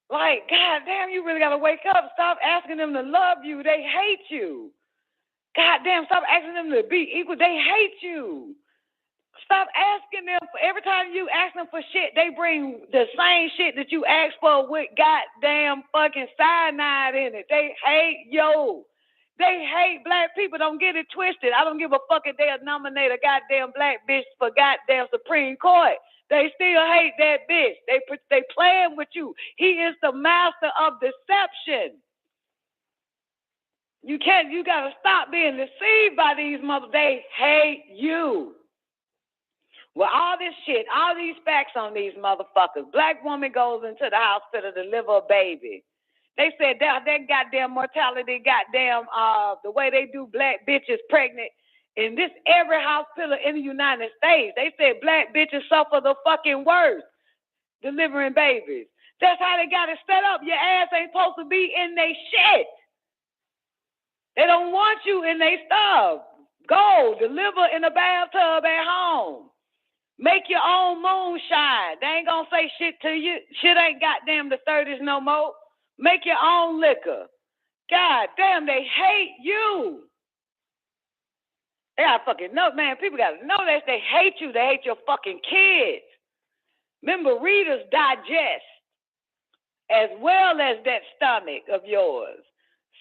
Like, goddamn, you really got to wake up. Stop asking them to love you. They hate you. Goddamn, stop asking them to be equal. They hate you. Stop asking them. Every time you ask them for shit, they bring the same shit that you asked for with goddamn fucking cyanide in it. They hate you. They hate black people. Don't get it twisted. I don't give a fuck if they'll nominate a goddamn black bitch for goddamn Supreme Court. They still hate that bitch. They playing with you. He is the master of deception. You gotta stop being deceived by these mother. They hate you. Well, all this shit, all these facts on these motherfuckers. Black woman goes into the hospital to deliver a baby. They said that goddamn mortality, goddamn, the way they do black bitches pregnant in this every hospital in the United States. They said black bitches suffer the fucking worst delivering babies. That's how they got it set up. Your ass ain't supposed to be in they shit. They don't want you in they stuff. Go deliver in a bathtub at home. Make your own moonshine. They ain't gonna say shit to you. Shit ain't goddamn the 30s no more. Make your own liquor. God damn, they hate you. They gotta fucking know, man. People gotta know that they hate you. They hate your fucking kids. Remember, Reader's Digest, as well as that stomach of yours.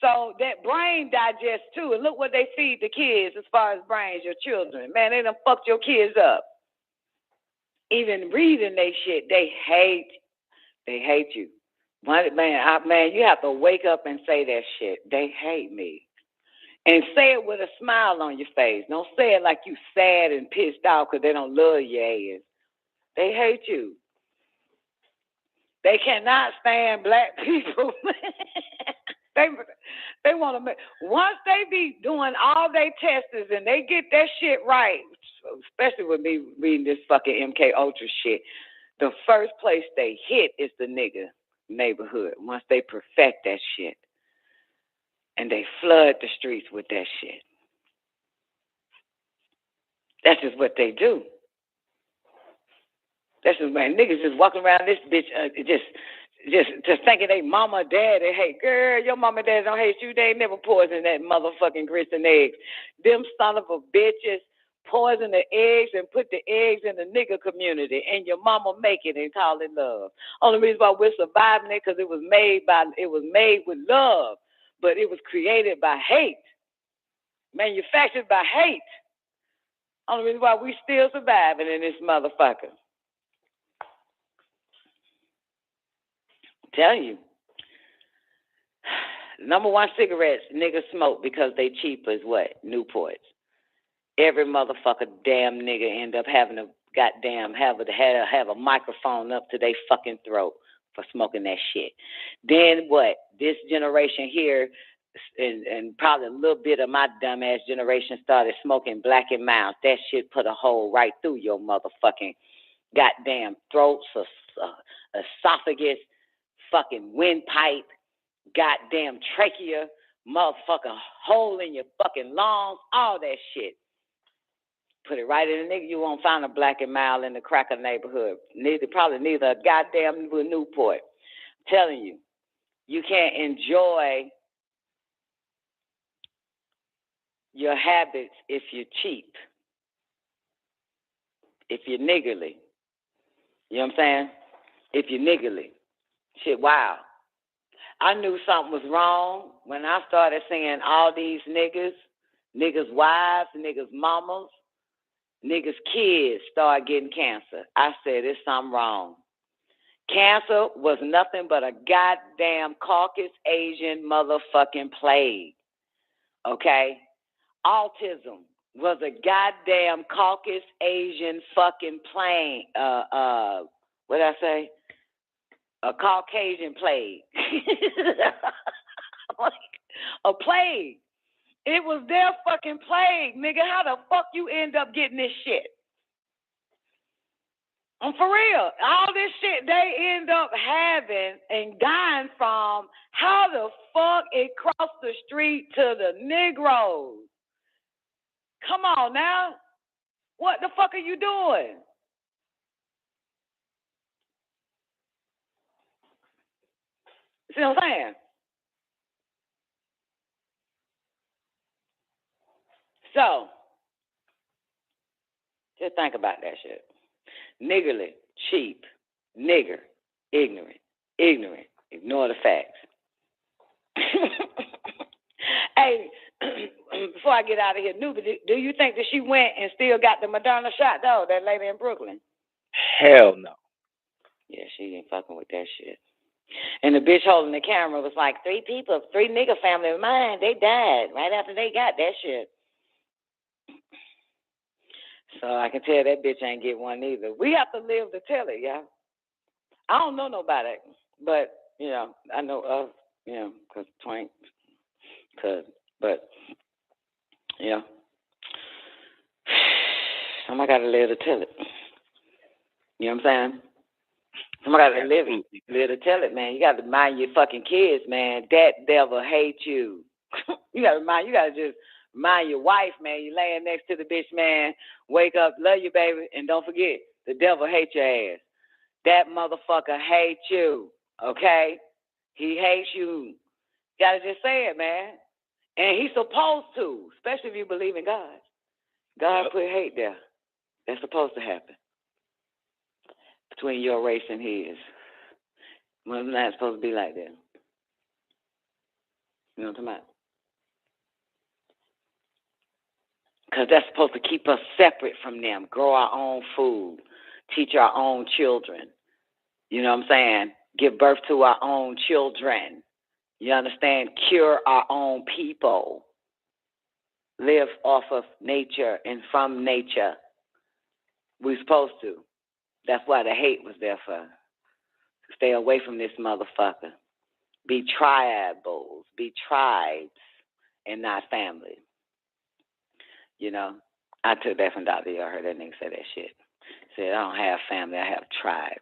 So that brain digests too. And look what they feed the kids as far as brains, your children. Man, they done fucked your kids up. Even reading they shit, they hate you. Man, you have to wake up and say that shit. They hate me. And say it with a smile on your face. Don't say it like you sad and pissed off because they don't love your ass. They hate you. They cannot stand black people. They want to make, once they be doing all their tests and they get that shit right, especially with me reading this fucking MK Ultra shit, the first place they hit is the nigga neighborhood once they perfect that shit. And they flood the streets with that shit. That's just what they do. That's just, man, niggas just walking around this bitch just thinking they mama or daddy hate. Girl, your mama and daddy don't hate you. They ain't never poisoned that motherfucking grits and eggs. Them son of a bitches poison the eggs and put the eggs in the nigga community, and your mama make it and call it love. Only reason why we're surviving it because it was made with love. But it was created by hate, manufactured by hate. Only reason why we still surviving in this motherfucker. I'm telling you. Number one cigarettes niggas smoke because they cheap as what? Newports. Every motherfucker damn nigga end up having to goddamn have a microphone up to their fucking throat for smoking that shit. Then what? This generation here, and probably a little bit of my dumbass generation started smoking Black and Miles. That shit put a hole right through your motherfucking goddamn throats, esophagus, fucking windpipe, goddamn trachea, motherfucking hole in your fucking lungs, all that shit. Put it right in the nigga. You won't find a Black and Mild in the cracker neighborhood. Probably neither a goddamn Newport. I'm telling you, you can't enjoy your habits if you're cheap, if you're niggerly. You know what I'm saying? If you're niggerly. Shit, wow. I knew something was wrong when I started seeing all these niggas' wives, niggas' mamas, niggas' kids start getting cancer. I said, there's something wrong. Cancer was nothing but a goddamn Caucasus Asian motherfucking plague. Okay? Autism was a goddamn Caucasus Asian fucking plague. What did I say? A Caucasian plague. A plague. It was their fucking plague, nigga. How the fuck you end up getting this shit? I'm for real. All this shit they end up having and dying from, how the fuck it crossed the street to the Negroes? Come on now. What the fuck are you doing? See what I'm saying? So, just think about that shit. Niggerly, cheap, nigger, ignorant, ignore the facts. Hey, before I get out of here, Nuba, do you think that she went and still got the Moderna shot, though, that lady in Brooklyn? Hell no. Yeah, she ain't fucking with that shit. And the bitch holding the camera was like, 3 nigga family of mine, they died right after they got that shit. So I can tell that bitch ain't get one either. We have to live to tell it, y'all. I don't know nobody, but, you know, I know of, you know, because Twank could, but, you know, somebody got to live to tell it. You know what I'm saying? Somebody got to live to tell it, man. You got to mind your fucking kids, man. That devil hates you. You got to just mind your wife, man. You laying next to the bitch, man. Wake up, love you, baby, and don't forget, the devil hates your ass. That motherfucker hates you, okay? He hates you. You gotta just say it, man. And he's supposed to, especially if you believe in God. God put hate there. That's supposed to happen between your race and his. Well, it's not supposed to be like that. You know what I'm talking about? Because that's supposed to keep us separate from them, grow our own food, teach our own children. You know what I'm saying? Give birth to our own children. You understand? Cure our own people. Live off of nature and from nature. We're supposed to. That's why the hate was there for. Stay away from this motherfucker. Be tribals. Be tribes and not family. You know, I took that from Dr. I heard that nigga say that shit. Said, I don't have family, I have tribes.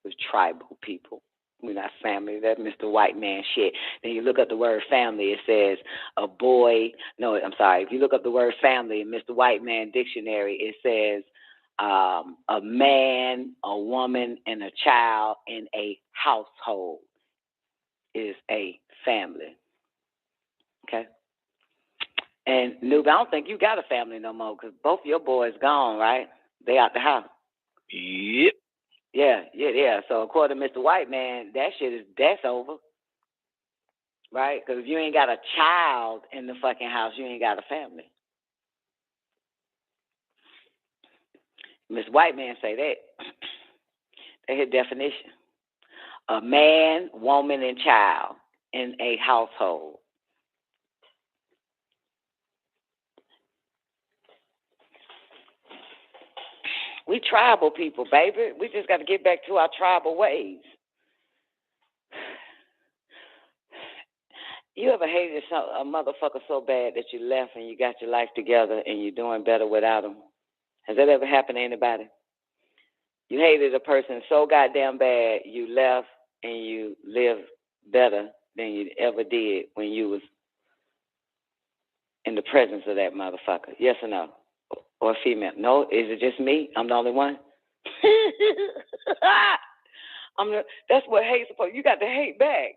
It's tribal people. We're not family. That's Mr. White Man shit. Then you look up the word family, it says a boy. No, I'm sorry. If you look up the word family in Mr. White Man dictionary, it says a man, a woman, and a child in a household is a family. Okay? And Noob, I don't think you got a family no more because both your boys gone, right? They out the house. Yep. Yeah. So according to Mr. White Man, that's over, right? Because if you ain't got a child in the fucking house, you ain't got a family. Mr. White Man say that. That's his definition. A man, woman, and child in a household. We tribal people, baby. We just got to get back to our tribal ways. You ever hated a motherfucker so bad that you left and you got your life together and you're doing better without them? Has that ever happened to anybody? You hated a person so goddamn bad you left and you lived better than you ever did when you was in the presence of that motherfucker. Yes or no? Or female? No? Is it just me? I'm the only one? That's what hate's supposed. You got to hate back.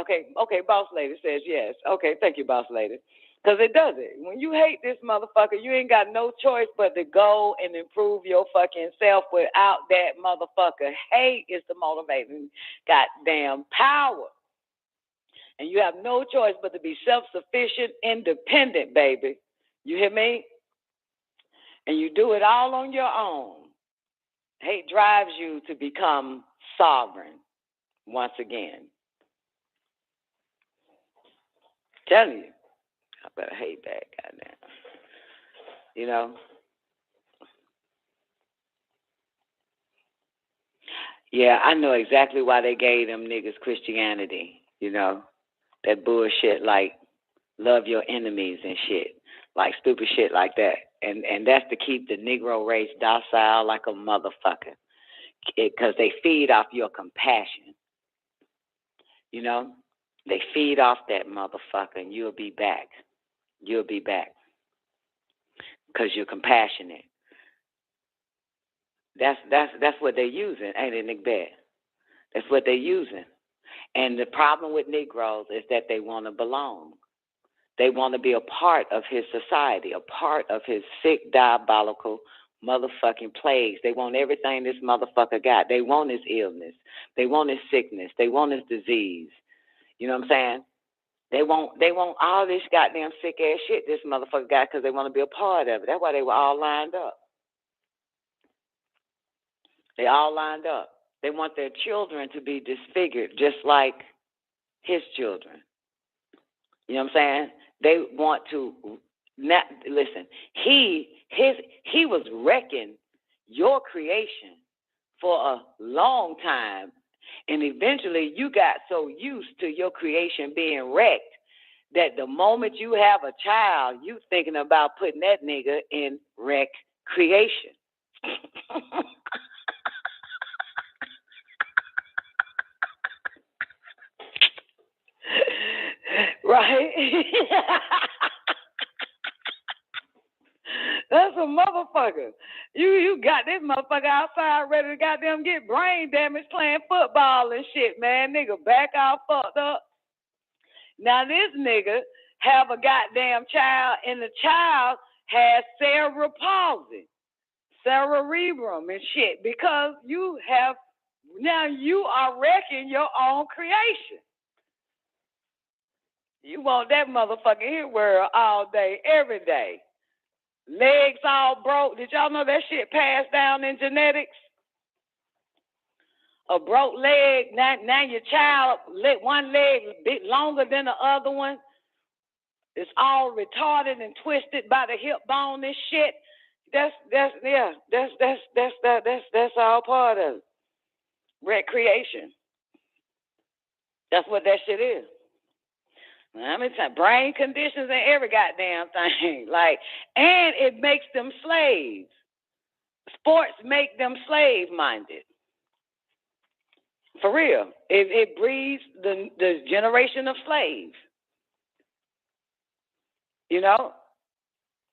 Okay, boss lady says yes. Okay, thank you, boss lady. Because it does it. When you hate this motherfucker, you ain't got no choice but to go and improve your fucking self without that motherfucker. Hate is the motivating goddamn power. And you have no choice but to be self-sufficient, independent, baby. You hear me? And you do it all on your own. Hate drives you to become sovereign once again. Telling you, I better hate back, goddamn. You know? Yeah, I know exactly why they gave them niggas Christianity, you know? That bullshit like love your enemies and shit. Like stupid shit like that. And that's to keep the Negro race docile like a motherfucker. Because they feed off your compassion. You know? They feed off that motherfucker and you'll be back. You'll be back. Because you're compassionate. That's what they're using, ain't it, Nick Bear? That's what they're using. And the problem with Negroes is that they want to belong. They want to be a part of his society, a part of his sick, diabolical motherfucking plagues. They want everything this motherfucker got. They want his illness. They want his sickness. They want his disease. You know what I'm saying? They want all this goddamn sick ass shit this motherfucker got because they want to be a part of it. That's why they were all lined up. They all lined up. They want their children to be disfigured just like his children. You know what I'm saying? They want to not listen. He was wrecking your creation for a long time. And eventually you got so used to your creation being wrecked that the moment you have a child, you thinking about putting that nigga in wreck creation. Right? That's a motherfucker. You got this motherfucker outside ready to goddamn get brain damage playing football and shit, man. Nigga back all fucked up. Now this nigga have a goddamn child and the child has cerebral palsy, cerebrum and shit because you are wrecking your own creation. You want that motherfucking hit world all day, every day. Legs all broke. Did y'all know that shit passed down in genetics? A broke leg. Now your child, one leg a bit longer than the other one. It's all retarded and twisted by the hip bone and shit. That's all part of it. Recreation. That's what that shit is. I mean, brain conditions and every goddamn thing. And it makes them slaves. Sports make them slave-minded. For real. It breeds the generation of slaves. You know?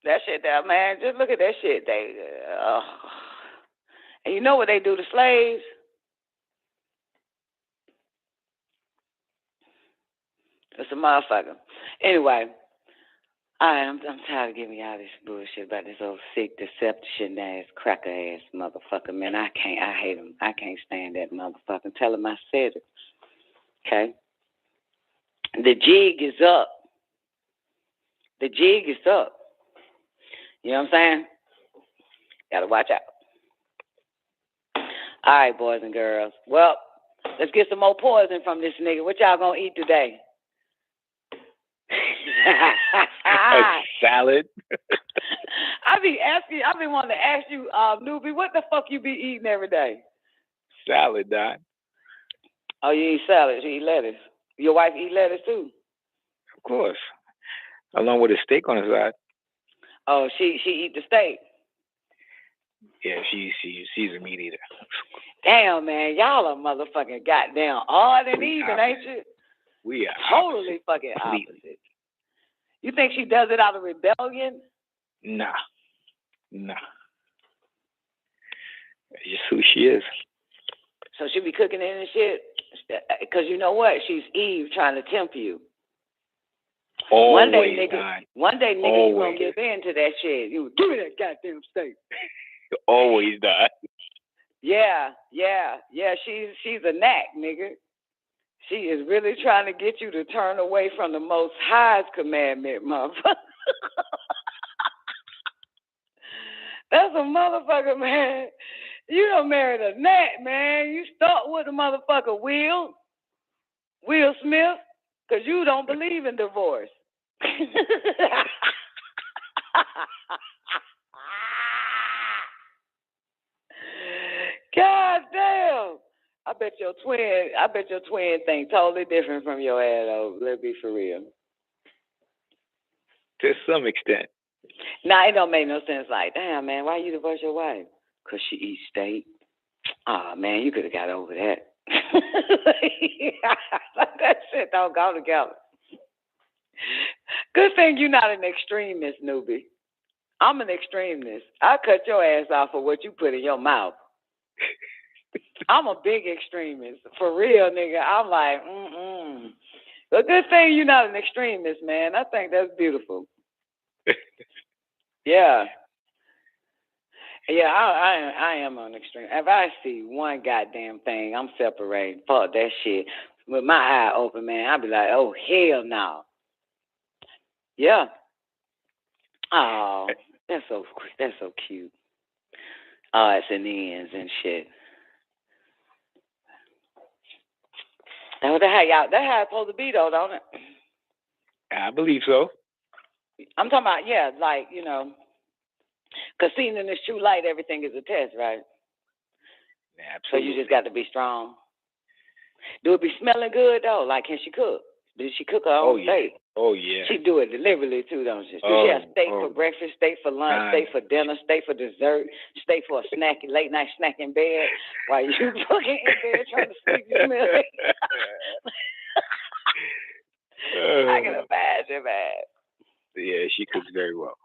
That shit there, man. Just look at that shit. And you know what they do to slaves? It's a motherfucker. Anyway, I'm tired of giving y'all this bullshit about this old sick, deception ass, cracker ass motherfucker, man. I hate him. I can't stand that motherfucker. Tell him I said it. Okay? The jig is up. The jig is up. You know what I'm saying? Gotta watch out. All right, boys and girls. Well, let's get some more poison from this nigga. What y'all gonna eat today? A salad. I've been wanting to ask you, newbie, what the fuck you be eating every day? Salad, Don. Oh, you eat salad, you eat lettuce. Your wife eat lettuce too? Of course. Along with a steak on the side. Oh, she eat the steak. Yeah, she's a meat eater. Damn, man, y'all are motherfucking goddamn odd and even, ain't you? We are totally fucking opposite. You think she does it out of rebellion? Nah. It's just who she is. So she be cooking it and shit? Because you know what? She's Eve trying to tempt you. Always, one day, nigga, you gonna give in to that shit. You give me that goddamn steak. Always, Don. Yeah. She's a knack, nigga. She is really trying to get you to turn away from the Most High's commandment, motherfucker. That's a motherfucker, man. You done married a gnat, man. You start with the motherfucker Will Smith, because you don't believe in divorce. God damn. I bet your twin think totally different from your ass, though. Let's be for real. To some extent. Nah, it don't make no sense. Like, damn, man, why you divorce your wife? Because she eats steak. Oh, man, you could have got over that. That shit don't go together. Good thing you're not an extremist, newbie. I'm an extremist. I cut your ass off for what you put in your mouth. I'm a big extremist. For real, nigga. I'm like, But good thing you're not an extremist, man. I think that's beautiful. Yeah. Yeah, I am an extreme. If I see one goddamn thing, I'm separating. Fuck that shit. With my eye open, man, I'll be like, oh, hell no. Yeah. Oh, that's so cute. Odds and ends and shit. That's how it's supposed to be, though, don't it? I believe so. I'm talking about, yeah, like, you know, because seeing in this true light, everything is a test, right? Yeah, absolutely. So you just got to be strong. Do it be smelling good, though? Like, can she cook? Did she cook her own steak? Oh, yeah. She do it deliberately, too, don't she? She have steak for breakfast, steak for lunch, steak for dinner, steak for dessert, steak for a late night snack in bed while you fucking in bed trying to sleep. You smell it. I can imagine, man. Yeah, she cooks very well.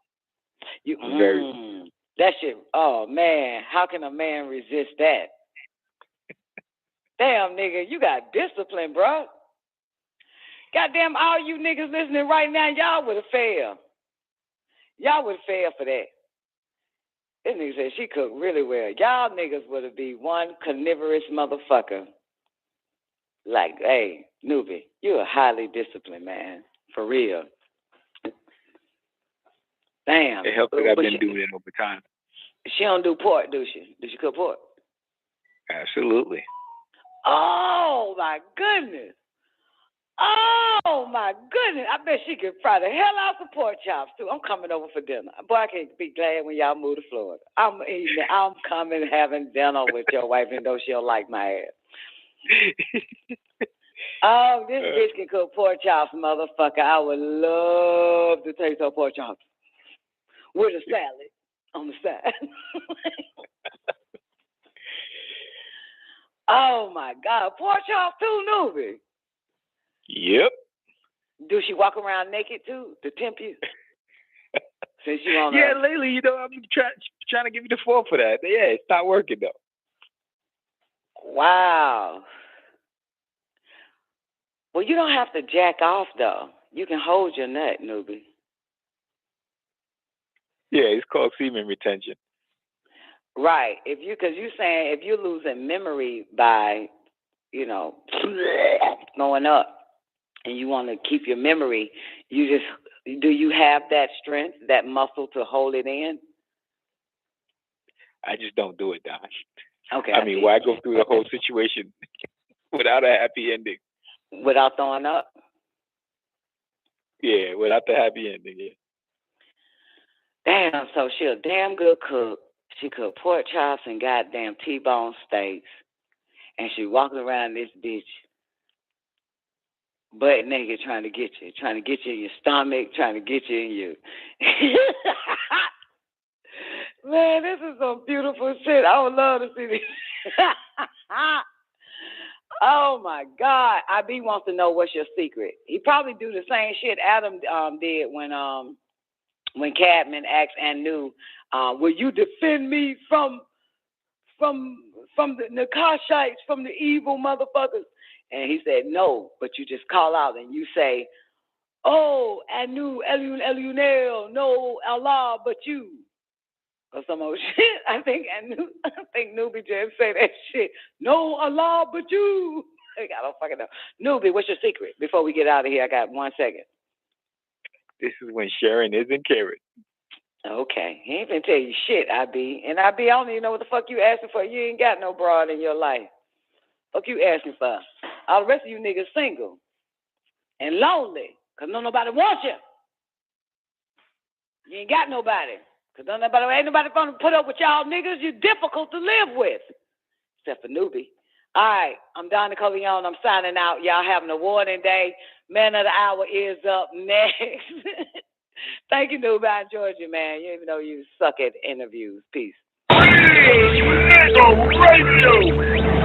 Very. That shit, oh, man, how can a man resist that? Damn, nigga, you got discipline, bro. Goddamn, all you niggas listening right now, y'all would have failed. Y'all would have failed for that. This nigga said she cooked really well. Y'all niggas would have been one carnivorous motherfucker. Like, hey, newbie, you're a highly disciplined man. For real. Damn. It helps that I've been doing it over time. She don't do pork, do she? Does she cook pork? Absolutely. Oh, my goodness. Oh, my goodness. I bet she could fry the hell out some pork chops, too. I'm coming over for dinner. Boy, I can't be glad when y'all move to Florida. I'm coming having dinner with your wife, even though she don't like my ass. Oh, this bitch can cook pork chops, motherfucker. I would love to taste her pork chops with a salad on the side. Oh, my God. Pork chops, too, Newbie. Yep. Do she walk around naked too to tempt you? Since you on yeah, lately, you know, I'm trying to give you the fall for that. Yeah, it's not working though. Wow. Well, you don't have to jack off though. You can hold your nut, Newbie. Yeah, it's called semen retention. Right. Because you're saying if you're losing memory by, going up. And you want to keep your memory, do you have that strength, that muscle to hold it in? I just don't do it, Don. Okay. I mean, why go through the whole situation without a happy ending? Without throwing up? Yeah, without the happy ending, yeah. Damn, so she a damn good cook. She cooked pork chops and goddamn T-bone steaks. And she walking around this bitch butt naked trying to get you in your stomach, trying to get you in your... Man, this is some beautiful shit. I would love to see this. Oh, my God. IB wants to know what's your secret. He probably do the same shit Adam did when Cadman asked Anu, will you defend me from the Nakashites, from the evil motherfuckers? And he said, no, but you just call out and you say, oh, Anu, Elunel, no Allah but you. Or some old shit. I think Newbie just say that shit. No Allah but you. I don't fucking know. Newbie, what's your secret? Before we get out of here, I got 1 second. This is when Sharon isn't caring. Okay. He ain't gonna tell you shit, IB. And IB, I don't even know what the fuck you asking for. You ain't got no broad in your life. Fuck you asking for? All the rest of you niggas single and lonely because nobody wants you. You ain't got nobody because ain't nobody gonna put up with y'all niggas. You're difficult to live with. Except for Newbie. All right, I'm Don Nicoleone. I'm signing out. Y'all have an awarding day. Man of the Hour is up next. Thank you, Newbie. I enjoyed you, man. Even though you suck at interviews. Peace. WEEKDAYS Radio.